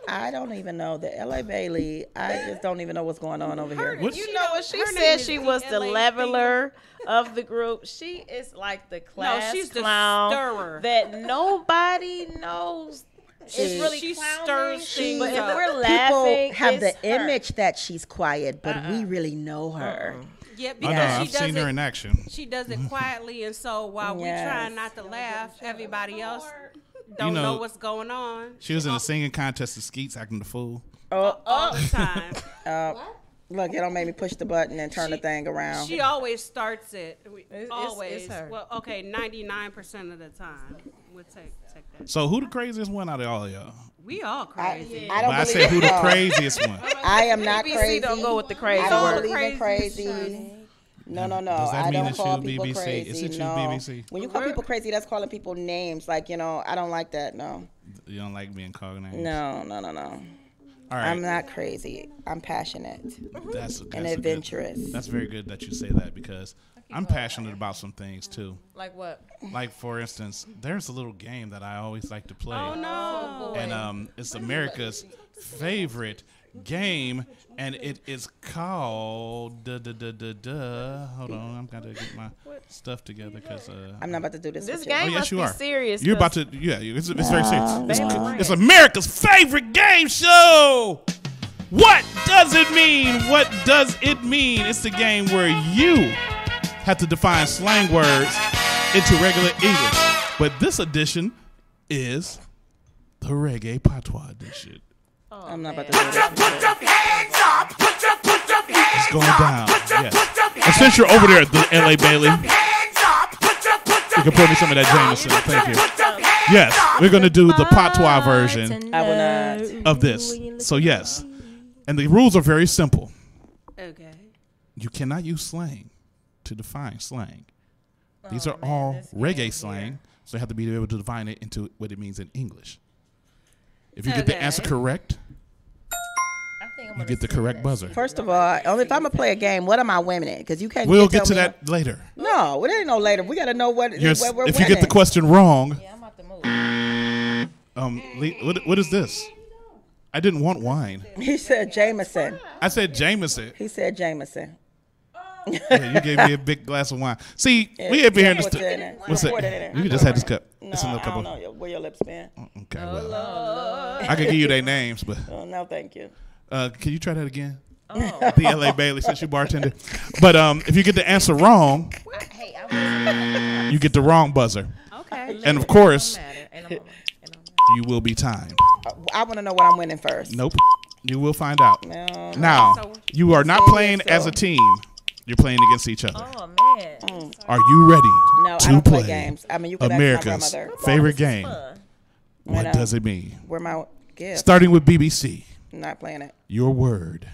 I don't even know the LA Bailey. I just don't even know what's going on over here. You know what she said? She was the leveler of the group. She is like the class she's clown the stirrer that nobody knows. It's really she clowning, stirs things but if up. we're laughing, People have it's the her. image that she's quiet, but we really know her. Yeah, I know, I've seen her in action. She does it quietly, and so while we trying not to laugh, everybody else don't know what's going on. She was in a singing contest of Skeets acting the fool. All the time. Look, it don't make me push the button and turn the thing around. She always starts it. Always. It's her. Well, okay, 99% of the time. We'll take that. So who the craziest one out of all of y'all? We all crazy. I don't But I believe said who the no. craziest one. I am not BBC crazy. don't go with the crazy I don't word. believe in crazy. No. Does that I mean don't it's call you, people BBC? crazy. Is it you, no. BBC? When you call people crazy, that's calling people names. Like, I don't like that. No. You don't like being called names? No. All right. I'm not crazy. I'm passionate and adventurous. That's very good that you say that because I'm passionate about some things too. Like what? Like for instance, there's a little game that I always like to play. Oh no! And it's America's favorite game, and it is called Hold on, I'm gonna get my stuff together because I'm not about to do this. This with game you. yes, must you be are. serious. You're about to, it's very serious. No. It's America's favorite game show. What does it mean? What does it mean? It's the game where you have to define slang words into regular English. But this edition is the Reggae Patois edition. I'm not about to do this. It's going down. Yes. And since you're over there at the LA Bailey, you can pour me some of that Jameson. Thank you. Yes, we're going to do the Patois version I will not. of this. So yes, and the rules are very simple. Okay. You cannot use slang to define slang. These are all reggae slang, so you have to be able to define it into what it means in English. If you get the answer correct, you get the correct buzzer. First of all, only if I'm gonna play a game, what am I winning? Because you can't. We'll tell get to me- that later. No, it ain't no later. We gotta know what we're If winning. you get the question wrong, Yeah, I'm about to move. what is this? I didn't want wine. He said Jameson. I said Jameson. He said Jameson. Yeah, you gave me a big glass of wine. See, we up here in the What's in it? What's Pour it in it? there. You can just have this cup. No, It's in the I cup. don't know where your lips been. Okay, well, I can give you their names, but Oh, no, thank you. can you try that again? The LA Bailey, since you bartender. But if you get the answer wrong, you get the wrong buzzer. Okay. And of course, you will be timed. I want to know what I'm winning first. Nope. You will find out. No. Now, So- you are not playing as a team. You're playing against each other. Oh man. Are you ready No, I to don't play play games. I mean, you can ask my America's grandmother. favorite game? I What know. does it mean? Where my gift? Starting with BBC. I'm not playing it. Your word.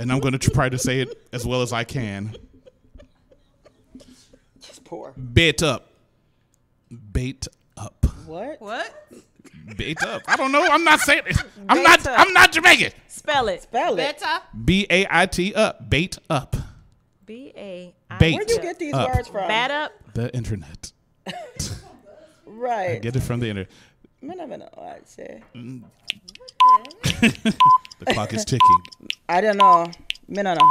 And I'm going to try to say it as well as I can. Just pour. Bait up. Bait up. What? Bait up. I don't know. I'm not saying it. I'm Bait up. not Jamaican. Spell it. Spell it. Beta. BAIT up. Bait up. B-A. Bait. Where you get these up. words from? Bat up. The internet. I Right. get it from the internet. I never know what I'd say. The clock is ticking. I don't know. Me no know.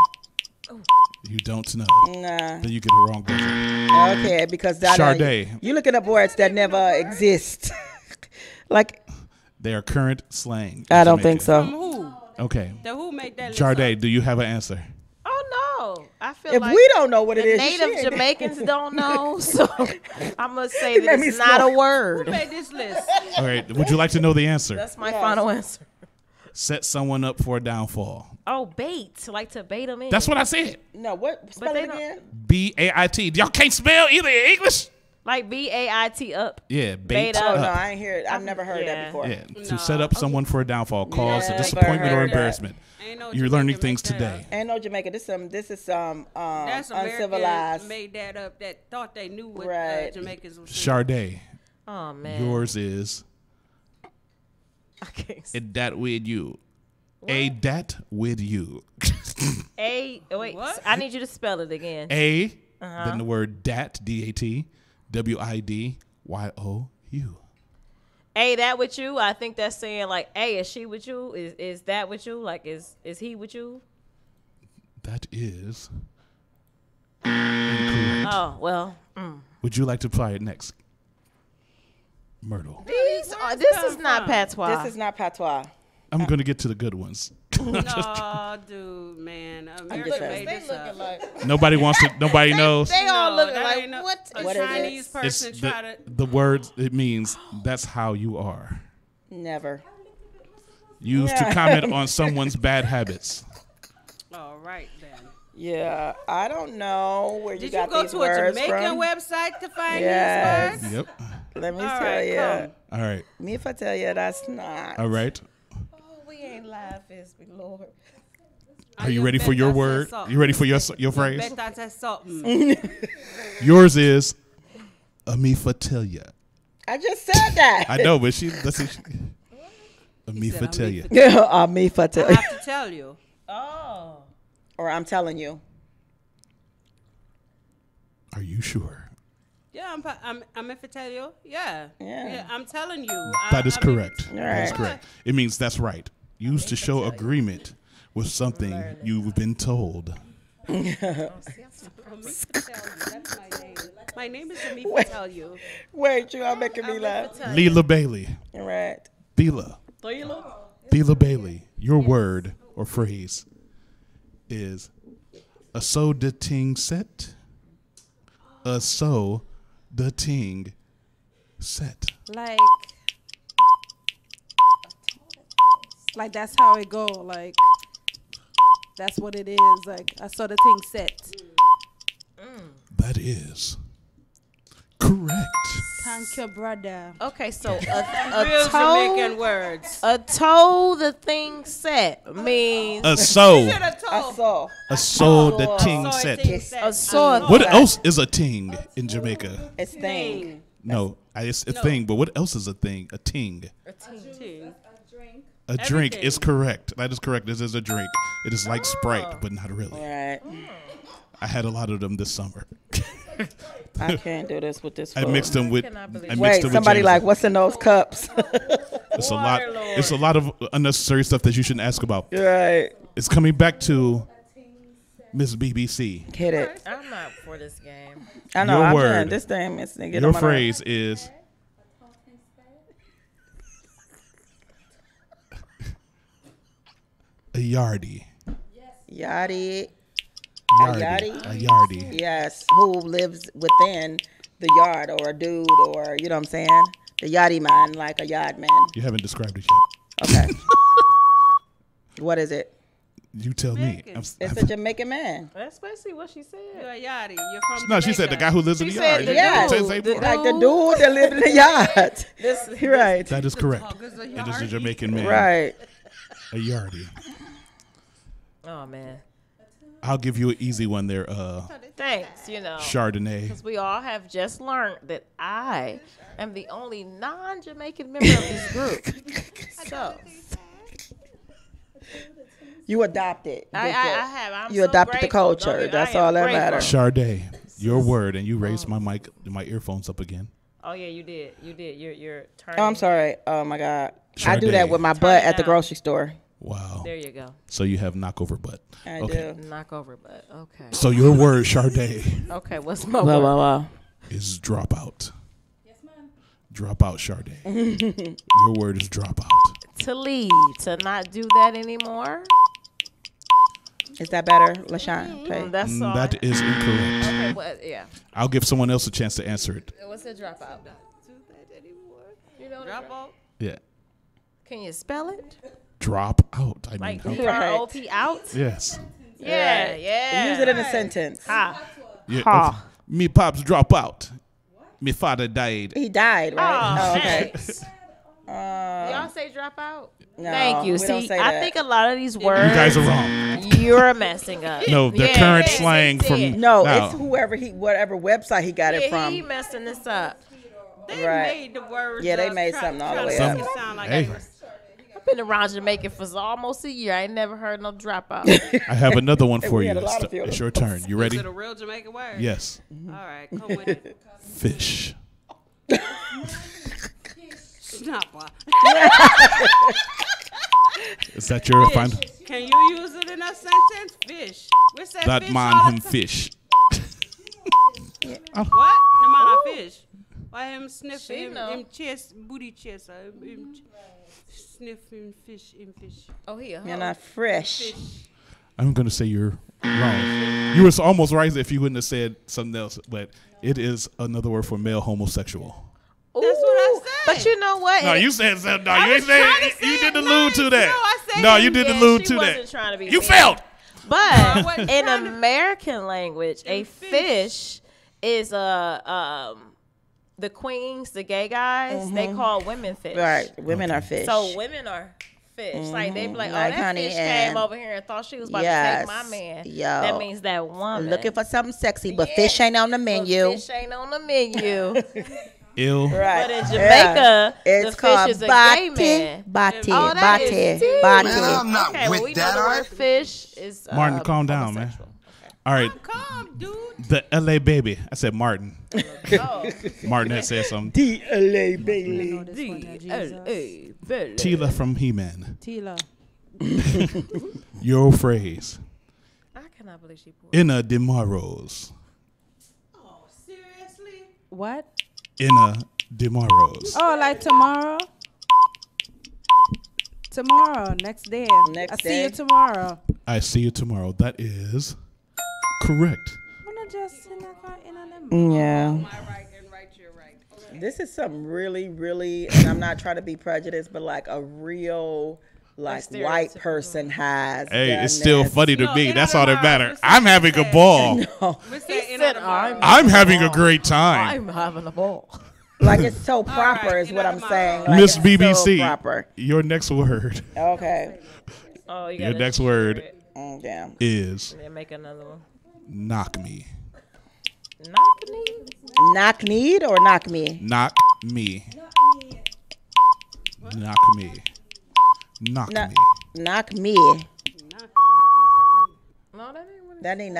You don't know. Nah. Then you get the wrong buzzer. Okay, because that Sade. you looking up words that never exist. Like They are current slang. I don't think Jamaican. so. Who? Okay. The who make that list? Jarday, do you have an answer? Oh no. I feel If like we don't know what it the is, native shit. Jamaicans don't know, so I'm gonna say Made that me it's not a smoke. Who word. made this list? All right. Would you like to know the answer? That's my final answer. Set someone up for a downfall. Oh, bait, like to bait them in. That's what I said. No, what? Spell they it don't- again. BAIT. Y'all can't spell either in English? Like BAIT up. Yeah, bait Oh up. no, I ain't hear it. I've never heard that before. Yeah, to set up someone for a downfall, cause a disappointment or embarrassment. You're learning things today. Ain't no Jamaica. This is some That's uncivilized. Americans made that up that thought they knew what Jamaicans was Sade. Oh man. Yours is. It that with you. A dat with you. Wait, I need you to spell it again. A, then the word dat, D-A-T, W-I-D-Y-O-U. A, that with you? I think that's saying like, A, is she with you? Is that with you? Like, is he with you? That is incorrect. Oh, well. Would you like to try it next? Myrtle. This is not patois. This is not patois. I'm going to get to the good ones. No, dude, man. America made this up. Nobody wants to, nobody knows. They all look that like, ain't no- what? A What is it? Chinese person It's try to. the words, it means that's how you are. Never. Used to comment on someone's bad habits. All right, then. Yeah, I don't know where you Did got you go these to a words Jamaican from. website to find Yes. these words? Yep. Let me All tell right, you. come. All right. Me if I tell you that's not. All right. We ain't live, is we, Lord. Are you ready for your word? You ready for your phrase? Bet I said something. Yours is Amifa tell ya. I just said that. I know, but let's see. Amifa tell ya. Amifa tell I ya. have to tell you. Oh. Or I'm telling you. Are you sure? Yeah, I'm if I tell you. Yeah. Yeah. I'm telling you. That is correct. All That is right. correct. It means that's right. Used to show agreement with something you've been told. That's my name. My name is Amifa Wait. Tell You. Wait, you are making me laugh. Leela Bailey. All right. Bila. Bila Bailey. Your word or phrase is a so de ting set. A so de ting set. Like that's how it go. Like that's what it is. Like I saw the thing set. That is correct. Thank you, brother. Okay, so Real Jamaican words. a toe the thing set means A so. I saw. A so de ting set. a sword. What else is a ting in Jamaica? It's thing. No, it's a thing, but what else is a thing? A ting. A drink is correct. That is correct. This is a drink. It is like Sprite, but not really. All right. I had a lot of them this summer. I can't do this with this. I food. mixed them with. Wait, somebody like, what's in those cups? It's a lot. It's a lot of unnecessary stuff that you shouldn't ask about. Right. It's coming back to Miss BBC. Hit it. I'm not for this game. I know. Your I'm word. trying. This thing is get Your on my phrase is a yardie. Yardie. Yardie. A yardie. Yes. Who lives within the yard, or a dude, or you know what I'm saying? The yardie man, like a yard man. You haven't described it yet. Okay. What is it? You tell me. It's a Jamaican man. That's basically what she said. You're a yachty. You're from No, she said the guy who lives in the yard. Yes. Say more. Like the dude that lived in the yard. Right. That is correct. It is a Jamaican man. Right. A yardie. Oh man. I'll give you an easy one there. Thanks, Chardonnay. Because we all have just learned that I am the only non-Jamaican member of this group. So You adopted. I have. I'm You so adopted the grateful. culture. That's all that matters. Sade, your word, and you raised my earphones up again. Oh yeah, you did. You did. You're turning. Oh, I'm sorry. Oh my God. I do that with my butt at the grocery store. Wow. There you go. So you have knockover butt. I Okay. do. Knock over, but okay. So your word, Sade, Okay, what's my Wow, word? wow, wow. is drop out. Yes, ma'am. Drop out, Sade. Your word is drop out. To leave, to not do that anymore. Is that better, LaShawn? Play. That's all. That is incorrect. Okay, but yeah. I'll give someone else a chance to answer it. What's a dropout? You know Dropout? Yeah. Can you spell it? Drop out. I mean, Like how- DROP out? yes. Yeah, yeah. Use it in a sentence. Ha. Yeah, Ha. okay. Me pops drop out. My father died. He died, right? Oh, okay. Y'all say drop out? No, Thank you. we don't See, say I that. think a lot of these words. You guys are wrong. You're messing up. No, the current slang from No, now. it's whatever website he got it from. He messing this up. They Right. made the words. Yeah, they up, made try- something all the try way to up. make it sound like Hey. they was- I've been around Jamaica for almost a year. I ain't never heard no dropout. I have another one for We you. had a lot of It's your turn. You ready? Is it a real Jamaican word? Yes. All right, come with it. Fish. Snapper. Is that your Fish. final? Can you use it in a sentence? Fish. What's that That fish man all him the time? fish. What? The man of fish. Why him sniff She him, know. him chest, booty chest, him sniff him fish. Oh, he a You're hoe. not fresh. Fish. I'm going to say you're wrong. You were almost right if you wouldn't have said something else, but it is another word for male homosexual. That's what I said. But you know what? No, you said something. No, I you ain't was trying saying. to You say didn't it allude nice. to that. No, I said No, it- you didn't Yeah, allude she to wasn't that. trying to be You mean. failed. But wasn't in trying to- American language, a fish is the queens, the gay guys. They call women fish. Right. Women are fish. So women are fish. Like they be like, oh, Like, that honey, fish and- came over here and thought she was about Yes. to take my man. Yo. That means that woman Looking for something sexy, but fish ain't on the But menu. fish ain't on the menu. Ill. Right. But in Jamaica, It's the called fish is a gay bate, man. bate, Oh, that bate, is tea. bate. Man, I'm not Okay, well, with we that, know the all word right? fish is Martin, calm down, man. homosexual. All right. Calm, dude. The LA baby. I said Martin. Oh. Martin had said something. The LA baby. Tila from He-Man. Tila. Your phrase. I cannot believe she pulled. Inna Demaros. Oh, seriously? What? Inna Demaros. Oh, like tomorrow? Tomorrow, next day. Next I see day. you tomorrow. I see you tomorrow. That is correct. Yeah. My right and right, you're right. Okay. This is something really, really, and I'm not trying to be prejudiced, but like a real, like white person has. Hey, done it's still this. funny to No, me. in That's other all that words, matters. listen, I'm having a ball. No. What's He that in said, other words? I'm having a great time. I'm having a ball. Like it's so proper right, is get what out I'm of my saying. mouth. Like, Miss it's BBC, So proper. your next word. Okay. Oh, you Your gotta next share word it. Damn. is And then make another one. knock me. Knock me. Knock need or knock me? Knock me. Knock me. Knock Knock- me. Knock me. No, that ain't what it That ain't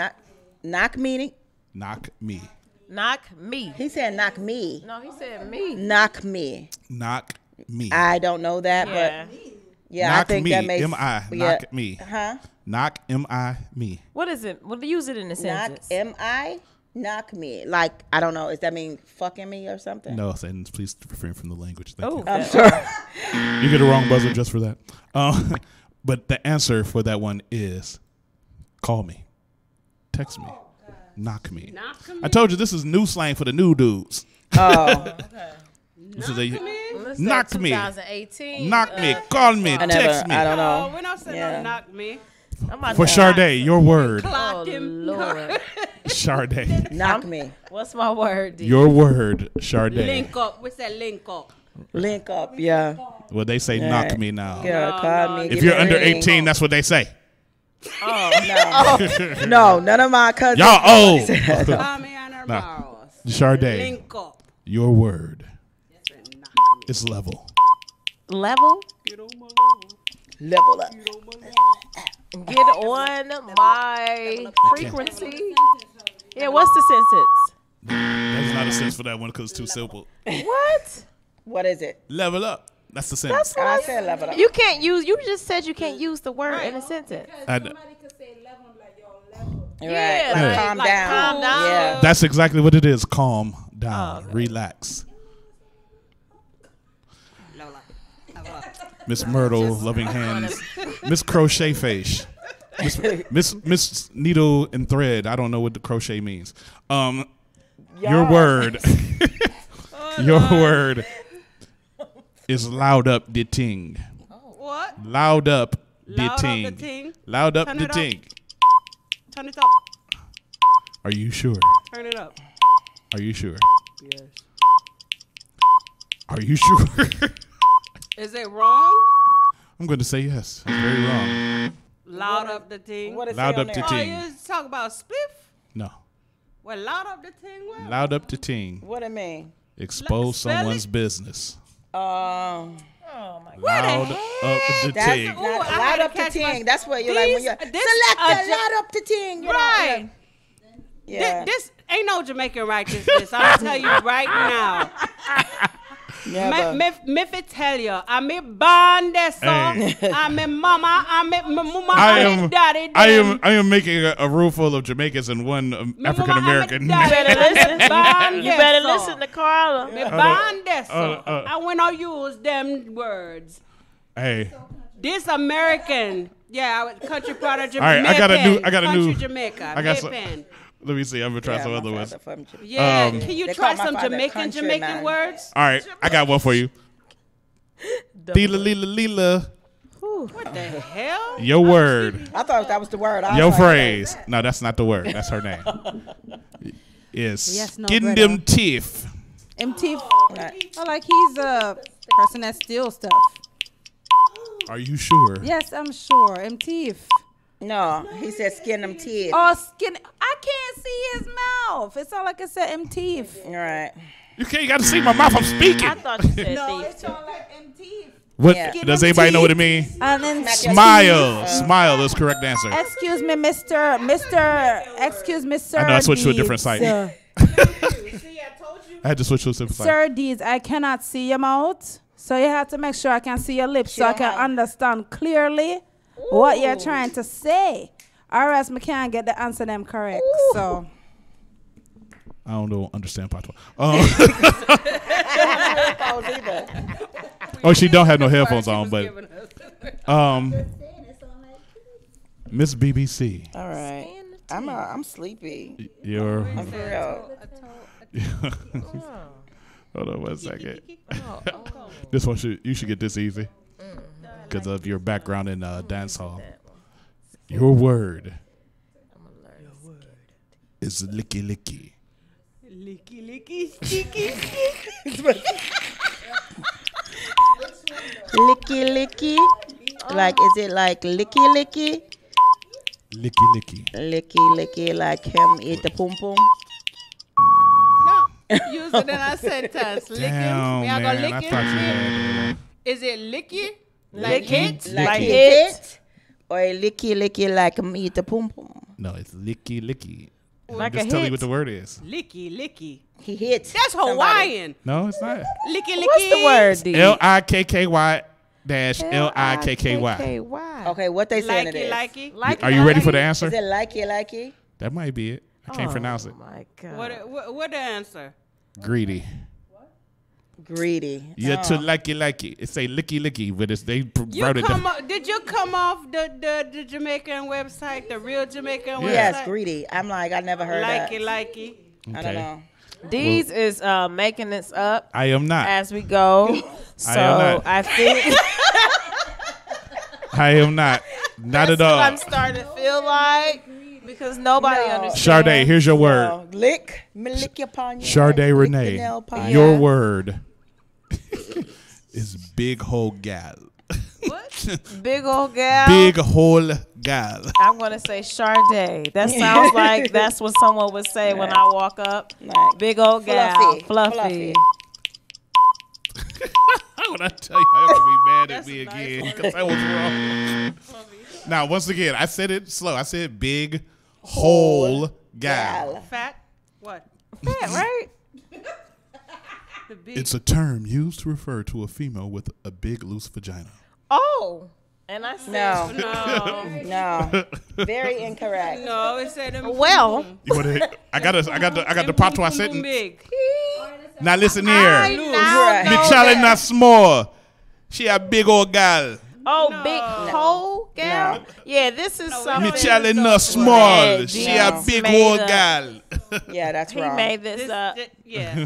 knock me. Knock me. Knock me. He said knock me. No, he said me. Knock me. Knock me. I don't know that, Yeah. but yeah, knock I think me. that makes M-I. yeah. Knock me. Huh? Knock M-I me. What is it? Well, use it in a Knock sentence. M-I? Knock me. Like, I don't know. Does that mean fucking me or something? No, and please refrain from the language. Thank you. I'm sorry. You get a wrong buzzer just for that. But the answer for that one is call me. Text me. Knock me. I told you this is new slang for the new dudes. Oh. This is a Let's knock say me. 2018. Knock me. Call me. Text me. I don't know. Oh, we don't say Yeah. no knock me. I'm about For to- Sade, your word. Clock Oh, him. Lord. Sade. Knock me. What's my word, D? Your word, Sade. Link up. What's that link up? Link up, yeah. Well, they say All knock right. me now. Yeah, call me. If give you're me a under ring. 18, that's what they say. Oh, no. No, none of my cousins. Y'all old. Call me on her Nah. morals. Sade, Link up. your word is level. Level? Level up. Get on my frequency. Yeah, what's the sentence? There's not a sense for that one because it's too simple. What? What is it? Level up. That's the sentence. That's what I said level up. You can't use. You just said you can't use the word in a sentence. Yeah, Like, like, calm like down. calm down. Yeah. That's exactly what it is. Calm down. Relax. Miss Myrtle, loving hands. Miss Crochet Face. Miss Needle and Thread. I don't know what the crochet means. Your word. Your word is loud up the ting. What? Loud up the Loud up the ting. ting. Loud up Turn the it up. ting. Turn it up. Are you sure? Turn it up. Are you sure? Yes. Are you sure? Is it wrong? I'm going to say yes. It's very wrong. Loud up the ting. What is Loud up the Oh, ting. you talk about spliff? No. Well, loud up the ting. What? Loud up the ting. What it mean? Expose Spell someone's it? business. Oh my God. Loud up the That's ting. loud up the ting. That's what you're like when you're selector. Loud up the ting. Right. Yeah. This ain't no Jamaican righteousness. I'm gonna tell you right now. Me fi tell you, I'm a born this Hey. I'm a mama, I'm a mama, I daddy. am making a room full of Jamaicans and one African American. You better listen to Carla. Me born this I when I use them words. Hey. This American, yeah, I was country product All right, Jamaican. I got a new. Country Jamaica. I got some. Maypen. Let me see. I'm gonna try some other ones. Yeah, can you They try call my some father Jamaican country Jamaican man. words? All right, I got one for you. Leela, Leela, Leela. What the hell? Your word. I thought that was the word. I was Your like, phrase. No, that's not the word. That's her name. Is Yes, no, skin brother. them teeth. MT. Oh, like he's a person that steals stuff. Are you sure? Yes, I'm sure. MT. No, he said skin them teeth. Oh, skin. I can't see his mouth. It's all like I said MT. All right. You can't. You got to see my mouth. I'm speaking. I thought you said No, thief. it's all like MT. What Yeah. does anybody know what it means? And then Smile. Smile is correct answer. Excuse me, Mr. Excuse me, sir. I know I switched to a different site. Deeds. I had to switch to a different site. Sir Deeds, I cannot see your mouth, so you have to make sure I can see your lips so I can understand clearly what you're trying to say, or else I can't get the answer them correct. So I don't know. Understand part. Oh, she don't have no headphones on, but Miss BBC. All right. I'm sleepy. You're. I'm for real. Hold on 1 second. This one you should get this easy because of your background in dance hall. Your word is licky licky. Licky, licky, sticky, Licky licky. Like, is it like licky licky? Licky licky. Licky licky, like him eat the pum pum. No, use it in a sentence. Lick him. Damn, Me I go man. lick I him. thought you had Is it licky? Like Licky, hit? like hit? Or licky licky like him eat the pum pum? No, it's licky licky. Like Just a tell me hit. what the word is. Licky, licky. He hits. That's Hawaiian. No, it's not. Licky, licky. What's the word, D? LIKKY dash LIKKY. Okay, what they saying it is? Likey? Are you ready for the answer? Is it likey likey? That might be it. I can't pronounce it. My God. What the answer? Greedy. Greedy. Yeah, to likey. It say licky licky, but it's they wrote it down. Did you come off the Jamaican website, the real Jamaican website? Yes, greedy. I'm like, I never heard that. Likey. I don't know. Deez is making this up. I am not. As we go. So not. I think I am not. Not at all. I'm starting to feel like because nobody understands. Sade, here's your word. Lick. Me lick your upon you. Sade Lick Renee, the nail upon your you. word is big hole gal. Big old gal. Big hole gal. I'm gonna say Sade. That sounds like that's what someone would say when I walk up. Big old gal, fluffy. When I tell you, I'm gonna be mad at me again because I was wrong. Now, once again, I said it slow. I said big hole gal. Fat? What? Fat, right? It's a term used to refer to a female with a big loose vagina. Oh. And I said No. Very incorrect. No, it said well. You want to? I got the patois sentence. Big. Now listen here. Michelle not small. She a big old gal. Oh, big hole gal? No. Yeah, this is something. Michelle not small. Yeah, She Deez a big made old up. gal. Yeah, that's He wrong. made this up. Yeah.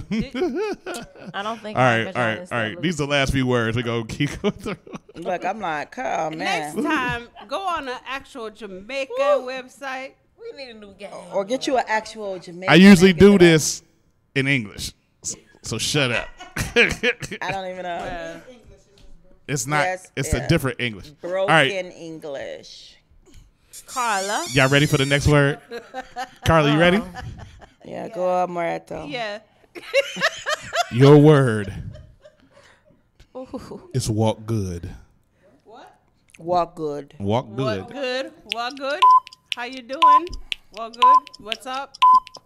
I don't think. All my right. vagina is that These are the last few words. We gonna keep going through. Look, I'm like, oh, man. Next time, go on an actual Jamaican website. We need a new game. Or get you an actual Jamaican. I usually do this in English, so shut up. I don't even know. It's not. Yes, it's a different English. Broken All right. English. Carla. Y'all ready for the next word? Carla, you ready? Yeah, go up, Moreto. Yeah. Your word Ooh. is walk good. Walk good. Walk good. Walk good. Walk good. How you doing? Walk good. What's up?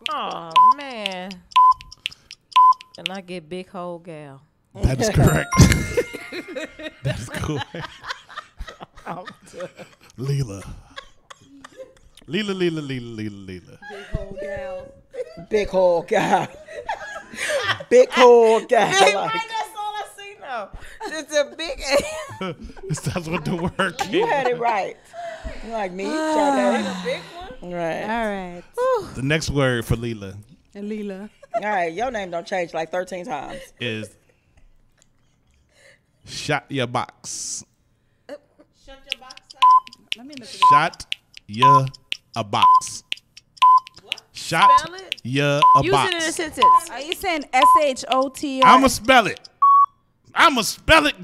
Oh man. And I get big hole gal. That is correct. That's cool. Leela. Leela. Big hole gal. Big hole gal. Big hole gal. Big, right, that's all I see now. It's a big. That's what the word came. You had it right. You like me, Sade. A big one. Right. All right. The next word for Leela And Leela. All right. Your name don't change like 13 times. is shot your box. Shut your box up. Let me look at Shot ya a box. Shot Spell it? ya a Use box. it in a sentence. Are you saying SHOT? I'ma spell it.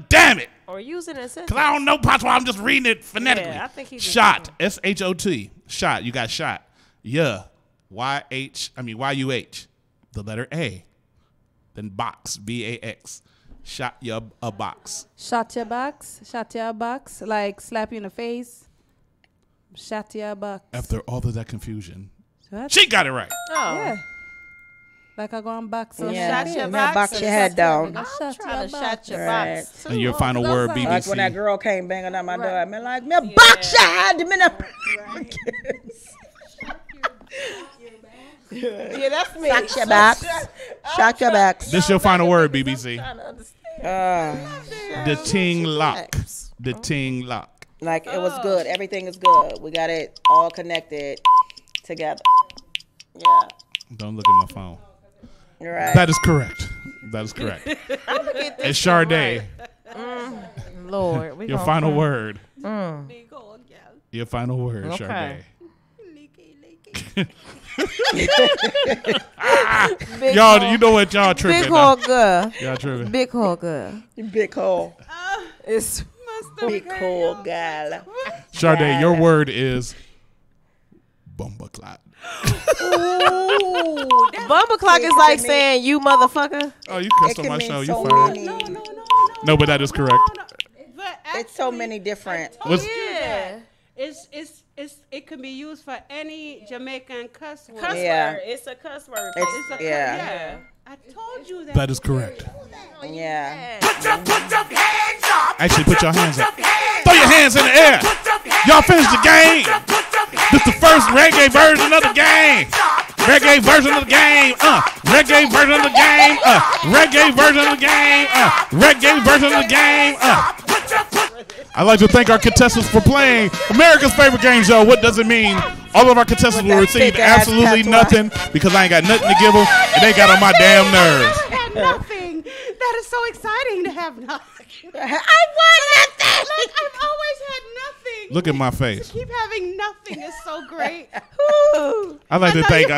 Damn it. Or use it in a sentence. Cause I don't know patois. I'm just reading it phonetically. Yeah, I think he just- shot. SHOT. Shot. You got shot. Yeah. YUH. The letter A. Then box. BAX. Shot ya a box. Shot your box. Shot your box. Like slap you in the face. Shot your box. After all of that confusion, What? she got it right. Oh. Yeah. Like I go on box. So Yeah. shot You your gotta box. box your head down. I'm trying to shut your Right. box. And your final word, BBC. Like when that girl came banging on my door, I mean, like, me box your head. Yeah, that's me. Shot your box. Shot your box. This your final word, BBC. Uh, The ting lock. The ting lock. like, it was good. Everything is good. We got it all connected together. Yeah. Don't look at my phone. You're right. That is correct. That is correct. And Sade, Lord. We your gonna final find- word. Mm. Your final word, Okay. Sade. Y'all, you know what? Y'all tripping. Big now. hole girl. Y'all tripping. Big hole girl. Big hole. It's Big hole gal. Sade, your word is bumbleclot. Bumble clock is like saying you motherfucker. Oh, you cussed on my show. You fired. No, but that is correct. It's so many different. What's- Yeah. It can be used for any Jamaican cuss word. Cuss Yeah. word. It's a cuss word. It's- It's a yeah. I told you that. That is correct. Yeah. Actually, put your hands up. Throw your hands in the air. Y'all finished the game. This the first reggae version of the game. Reggae version of the game. Reggae version of the game. Reggae version of the game. Reggae version of the game. I'd like to thank our contestants for playing America's favorite game show. What does it mean? All of our contestants will receive thick-ass absolutely patois. nothing because I ain't got nothing to give them, and they got on my damn nerves. Had nothing. That is so exciting to have nothing. I want nothing. Like, I've always had nothing. Look at my face. Keep having nothing is so great. I'd like to thank.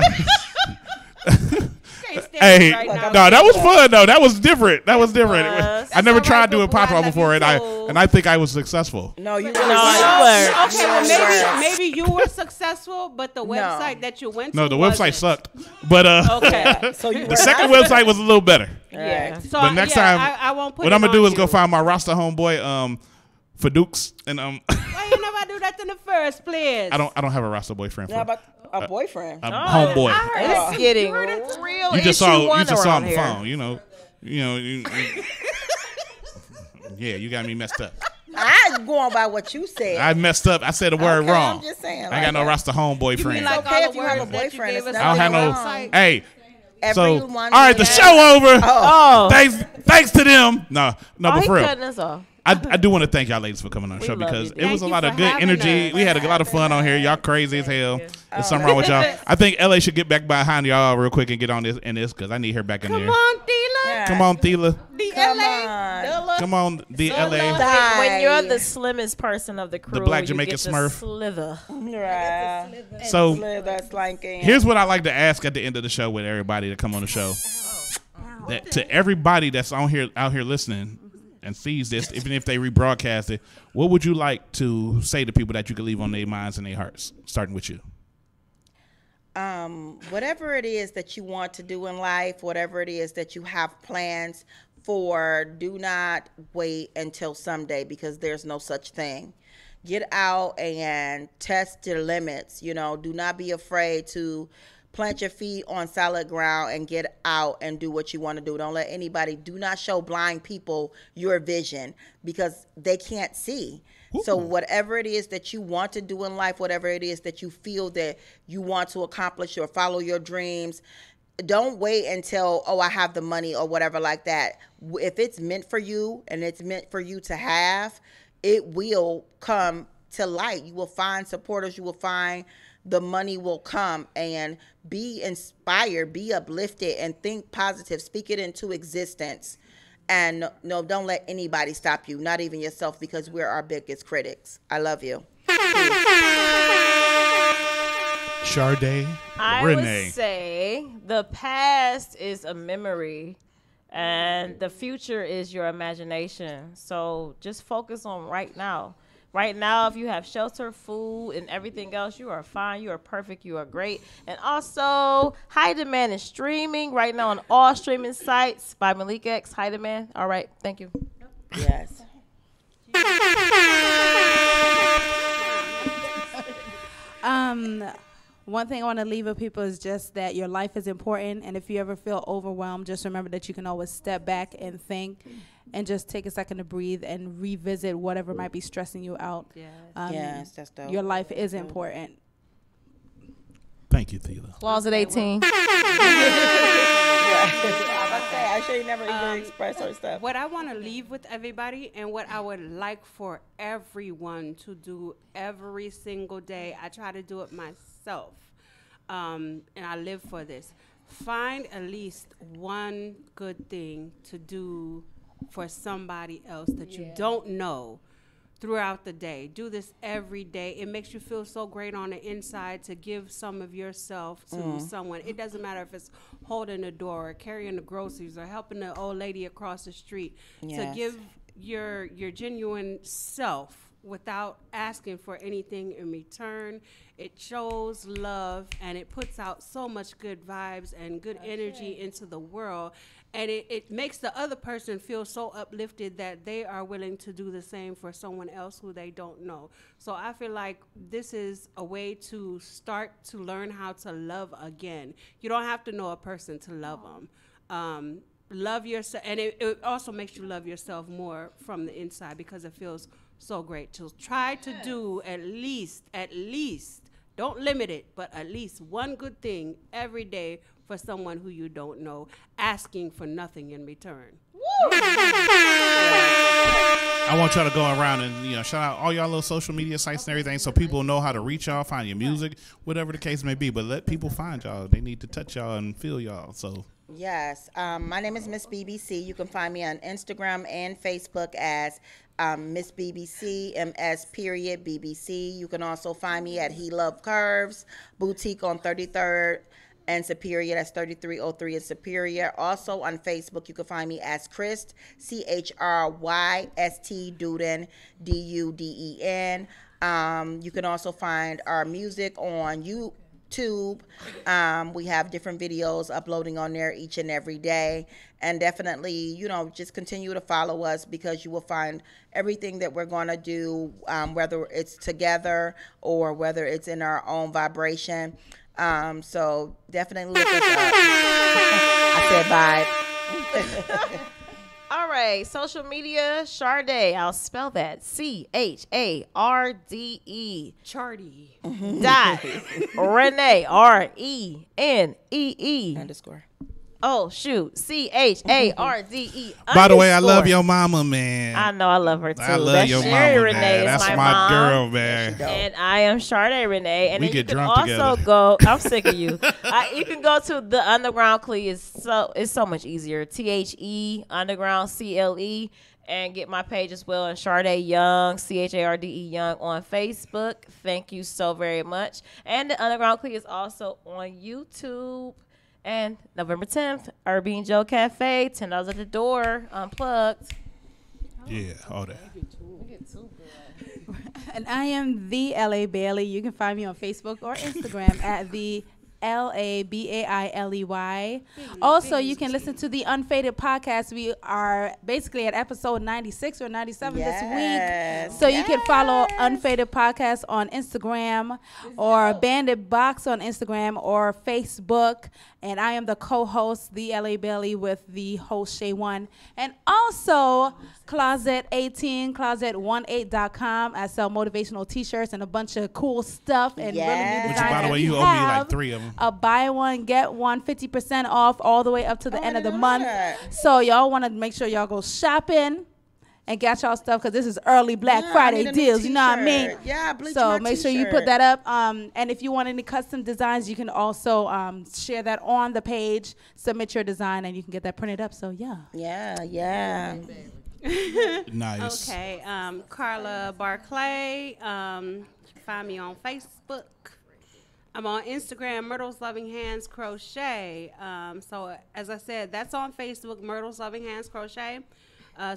Can't stand Hey, it right now. no, that was fun though. That was different. That was different. was. I never That's all tried right, doing Boo-Boo. I patois love before, you too. and I think I was successful. No, you No, were. Okay, well Yes. maybe you were successful, but the website that you went to No, the website wasn't. sucked. But Okay. So you the second website was a little better. Yeah. So But next time, I won't put what it I'm gonna do on is go you. find my Rasta homeboy, Fadukes, and Why you never do that in the first place? I don't have a Rasta boyfriend. Yeah, For, but a boyfriend. a homeboy. It's getting real. You just issue saw one on the around here. phone. Yeah, you got me messed up. I'm going by what you said. I messed up. I said the word Okay, wrong. I'm just saying, I ain't got no Rasta homeboy You friend. mean like okay all if the you have a words that you boyfriend, gave it's us not I don't on have the no. website? Hey, so all Everyone right, the has- show over. Oh. Thanks to them. No, Oh, but he for real. cutting us off. I do want to thank y'all ladies for coming on the We show love because you, it was Thank a lot you of for good having energy. us. We had a lot of fun on here. Y'all crazy as hell. There's something wrong with y'all. I think LA should get back behind y'all real quick and get on this because I need her back in there. Come on, Thela. Come on, Thela. The Come LA. on. Come on, the LA. When you're the slimmest person of the crew, black you Jamaican get to Smurf. slither. Right. So That's like here's what I like to ask at the end of the show with everybody to come on the show. that to everybody that's out here listening and sees this, even if they rebroadcast it, what would you like to say to people that you can leave on their minds and their hearts? Starting with you. Whatever it is that you want to do in life, whatever it is that you have plans for, do not wait until someday, because there's no such thing. Get out and test your limits. You know, do not be afraid to plant your feet on solid ground and get out and do what you want to do. Don't let anybody, do not show blind people your vision, because they can't see. Ooh. So whatever it is that you want to do in life, whatever it is that you feel that you want to accomplish or follow your dreams, don't wait until, oh, I have the money or whatever like that. If it's meant for you and it's meant for you to have, it will come to light. You will find supporters. You will find the money will come, and be inspired, be uplifted, and think positive. Speak it into existence. And no, don't let anybody stop you, not even yourself, because we're our biggest critics. I love you. Sade, I Renee. would say the past is a memory and the future is your imagination. So just focus on right now. Right now, if you have shelter, food, and everything else, you are fine. You are perfect. You are great. And also, High Demand is streaming right now on all streaming sites by Malik X. High Demand. All right. Thank you. Yes. One thing I want to leave with people is just that your life is important. And if you ever feel overwhelmed, just remember that you can always step back and think and just take a second to breathe and revisit whatever might be stressing you out. Yes, yes, that's dope. Your life is important. Thank you, Thela. Closet 18. I should never even express her stuff. What I want to leave with everybody, and what I would like for everyone to do every single day, I try to do it myself, and I live for this. Find at least one good thing to do for somebody else that you don't know throughout the day. Do this every day. It makes you feel so great on the inside to give some of yourself to someone. It doesn't matter if it's holding the door or carrying the groceries or helping the old lady across the street. To give your genuine self without asking for anything in return. It shows love, and it puts out so much good vibes and good energy into the world. And it makes the other person feel so uplifted that they are willing to do the same for someone else who they don't know. So I feel like this is a way to start to learn how to love again. You don't have to know a person to love them. Love yourself, and it also makes you love yourself more from the inside, because it feels so great. So try to do at least, don't limit it, but at least one good thing every day for someone who you don't know, asking for nothing in return. I want y'all to go around and shout out all y'all little social media sites and everything, so people know how to reach y'all, find your music, whatever the case may be. But let people find y'all. They need to touch y'all and feel y'all. So yes, my name is Miss BBC. You can find me on Instagram and Facebook as Miss BBC, MS.BBC. You can also find me at He Love Curves Boutique on 33rd and Superior. That's 3303 in Superior. Also on Facebook, you can find me as Christ, CHRYST Duden, DUDEN. You can also find our music on YouTube. We have different videos uploading on there each and every day. And definitely, just continue to follow us, because you will find everything that we're going to do, whether it's together or whether it's in our own vibration. So definitely look us up. I said bye. All right, social media, Sade. I'll spell that. CHARDE. Chardy. Dot. Renee. RENEE. _ Oh, shoot. CHARDE. By the way, I love your mama, man. I know, I love her too. I love That's your Sherry mama, Renee man. is That's my mom. girl, man. And I am Sade Renee. And We then get you can drunk also together. go. I'm sick of you. You can go to the Underground Clee. It's so much easier. THE Underground CLE. And get my page as well, and Sade Young, CHARDE Young on Facebook. Thank you so very much. And the Underground Clee is also on YouTube. And November 10th, Irving Joe Cafe, $10 at the door, unplugged. Yeah, all that. And I am the LA Bailey. You can find me on Facebook or Instagram at the LABAILEY. Also, you can listen to the Unfaded podcast. We are basically at episode 96 or 97 this week. So you can follow Unfaded Podcast on Instagram or Bandit Box on Instagram or Facebook. And I am the co-host, the LA Bailey, with the host, Shay One. And also, Closet 18, closet18.com. I sell motivational t-shirts and a bunch of cool stuff and really new designs. Which, by the way, you owe me like 3 of them. A buy one, get one, 50% off all the way up to the end of the month. So y'all want to make sure y'all go shopping and get y'all stuff because this is early Black Friday deals. You know what I mean? Yeah, bleach so my make sure you put that up. And if you want any custom designs, you can also share that on the page. Submit your design, and you can get that printed up. So yeah. Yeah. Nice. Okay. Carla Barclay. Find me on Facebook. I'm on Instagram, Myrtle's Loving Hands Crochet. So as I said, that's on Facebook, Myrtle's Loving Hands Crochet.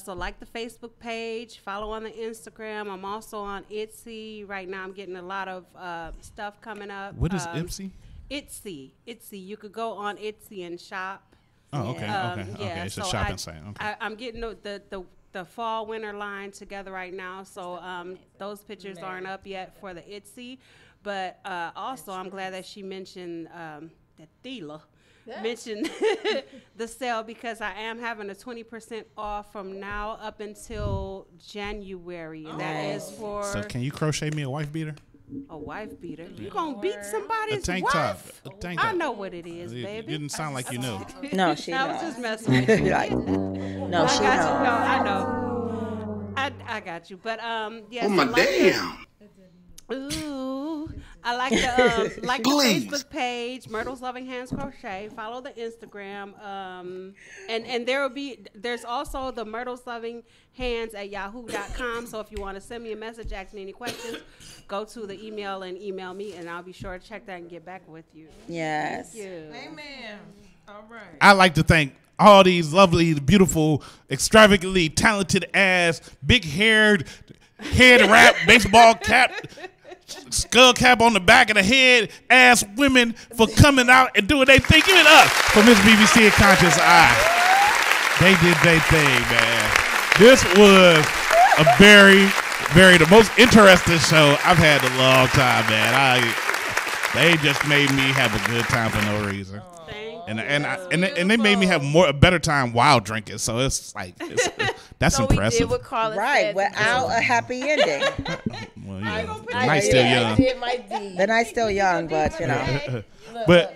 So like the Facebook page, follow on the Instagram. I'm also on Etsy. Right now I'm getting a lot of stuff coming up. What is Etsy? Etsy. You could go on Etsy and shop. Oh, okay. Okay. It's a shopping site. Okay. I'm getting the fall winter line together right now. So those pictures aren't up yet for the Etsy. But also I'm glad that she mentioned that Thila mentioned the sale because I am having a 20% off from now up until January. And that is for... So can you crochet me a wife beater? A wife beater? You gonna beat somebody's a tank wife? Top. A tank top. I know what it is, baby. It didn't sound like you knew. No, she I was just messing with you. No, she got you. No, I know. I got you. But yes. Oh my damn. Ooh, I like the the Facebook page, Myrtle's Loving Hands Crochet. Follow the Instagram, and there's also the Myrtle's Loving Hands at yahoo.com. So if you want to send me a message, ask me any questions, go to the email and email me, and I'll be sure to check that and get back with you. Yes. Thank you. Amen. All right. I'd like to thank all these lovely, beautiful, extravagantly talented ass, big-haired, head wrap, baseball cap, skull cap on the back of the head ass women for coming out and doing their thing. Give it up for Miss BBC and Conscious Eye. They did their thing, man. This was a the most interesting show I've had in a long time, man. They just made me have a good time for no reason. And they made me have a better time while drinking. So it's like that's so impressive. We did what Carla said without a happy ending. Well, yeah. The night's still young. The night's still young, but you know. But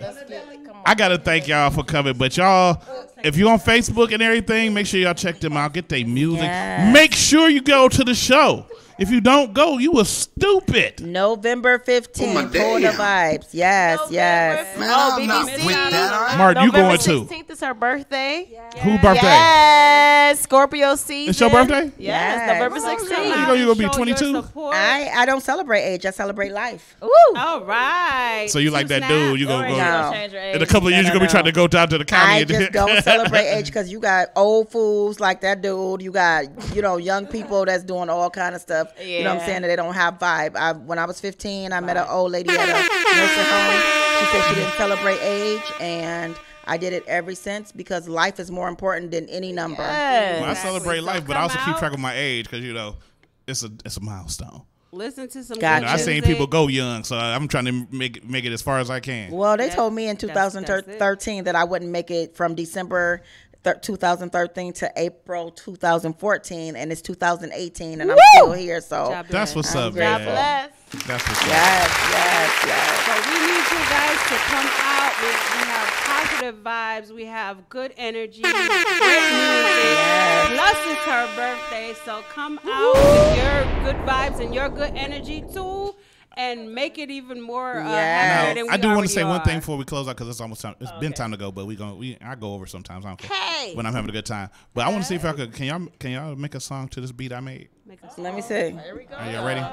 I gotta thank y'all for coming. But y'all, if you're on Facebook and everything, make sure y'all check them out. Get their music. Yes. Make sure you go to the show. If you don't go, you was stupid. November 15th, pull the vibes. Yes, yes. Man, I'm not with that. Martin, you going too? November 16th is her birthday. Whose birthday? Yes, Scorpio season. It's your birthday? Yes, November 16th. You gonna be 22? I don't celebrate age. I celebrate life. Ooh. All right. So you like that dude? You gonna go? No. In a couple of years, you're gonna be trying to go down to the county. I just don't celebrate age because you got old fools like that dude. You got young people that's doing all kind of stuff. You know what I'm saying? That they don't have vibe. When I was 15, I met an old lady at a nursing home. She said she didn't celebrate age, and I did it ever since because life is more important than any number. Well, I celebrate life, but I also keep track of my age because it's a milestone. Listen to some. I seen people go young, so I'm trying to make it as far as I can. Well, they told me in 2013 that I wouldn't make it from December 2013 to April 2014, and it's 2018, and I'm still here. So that's what's up, man. That's what's up. Yes. So we need you guys to come out. We have positive vibes. We have good energy. Great music. Plus, it's her birthday, so come out with your good vibes and your good energy too. And make it even more happier than we I do want to say already one are. thing before we close out because it's almost time. It's been time to go, but I go over sometimes. I don't care when I'm having a good time. But I want to see if I could. Can y'all make a song to this beat I made? Let me see. Are you ready?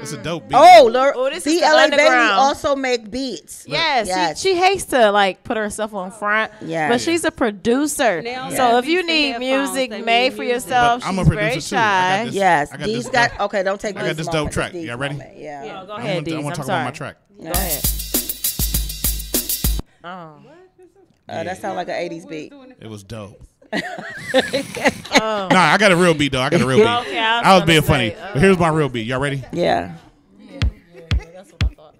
It's a dope beat. Oh, Lord. This is LA Baby underground. also make beats. Yes, she hates to like put herself on front. Yeah. But she's a producer. So if you need music made for yourself, But I'm a she's very producer, too. I shy. got this- Yes, I got these this got dope- okay. Don't take. I got this dope moment, track. this Y'all ready? moment, Yeah. No, go I ahead, want to I'm talk sorry. about my track. Go ahead. That sounds like an '80s beat. It was dope. Oh. Nah, I got a real beat though. I got a real beat. Okay, I was being funny. But here's my real beat. Y'all ready? Yeah. That's what I thought.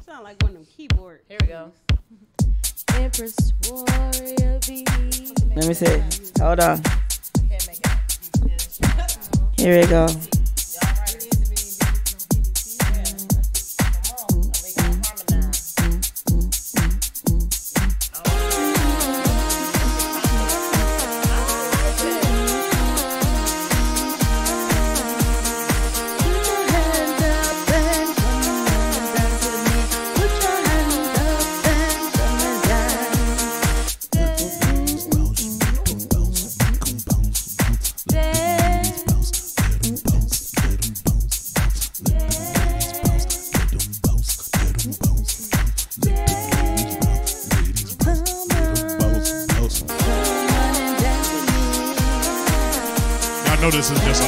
Sound like one of them keyboard. Here we go. Empress Warrior B. Let me see. Hold on. Here we go. Y'all know this is just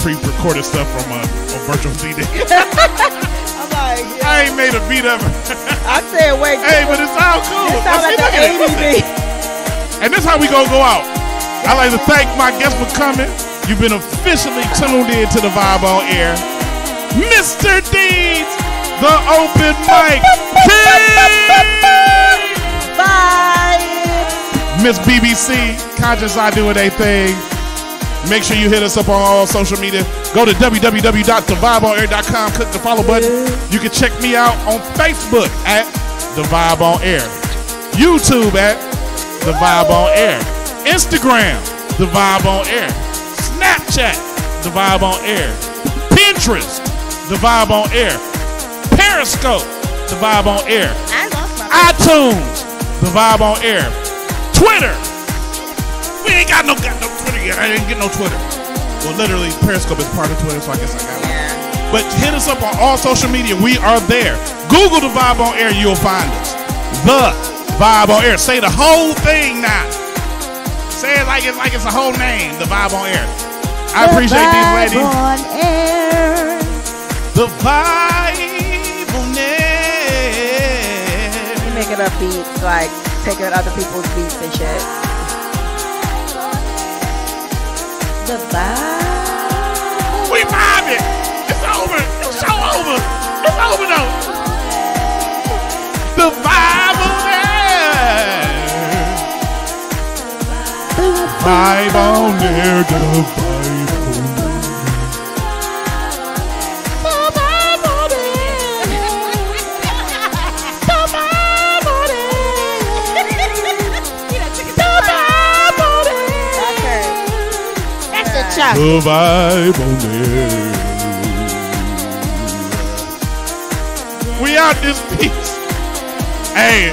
pre-recorded stuff from a virtual CD. I'm like, I ain't made a beat ever. I said, wait. Hey, but it sounds cool. It sounds like Look an at it. 80s beat. And this is how we gonna go out. I'd like to thank my guests for coming. You've been officially tuned in to the Vibe on Air. Mr. Deeds, the open mic king. Bye. Miss BBC, Conscious I doing their thing. Make sure you hit us up on all social media. Go to www.thevibeonair.com. Click the follow button. You can check me out on Facebook at The Vibe on Air. YouTube at The Vibe on Air. Instagram, The Vibe on Air. Snapchat, The Vibe on Air. Pinterest, The Vibe on Air. Periscope, The Vibe on Air. iTunes, The Vibe on Air. Twitter. We ain't got no Twitter yet. I didn't get no Twitter. Well, literally, Periscope is part of Twitter, so I guess I got it. But hit us up on all social media. We are there. Google The Vibe on Air. You'll find us. The Vibe on Air. Say the whole thing now. Say it like it's a whole name. The Vibe on Air. I appreciate these ladies. On air. The Vibe on Air. You making up beats, like taking other people's beats and shit. The vibe. We vibing. It's over. It's so over. It's over though. The Vibe on Air. Vibe on Air. The Vibe on Air. The Vibe on Air. We out this piece. Hey,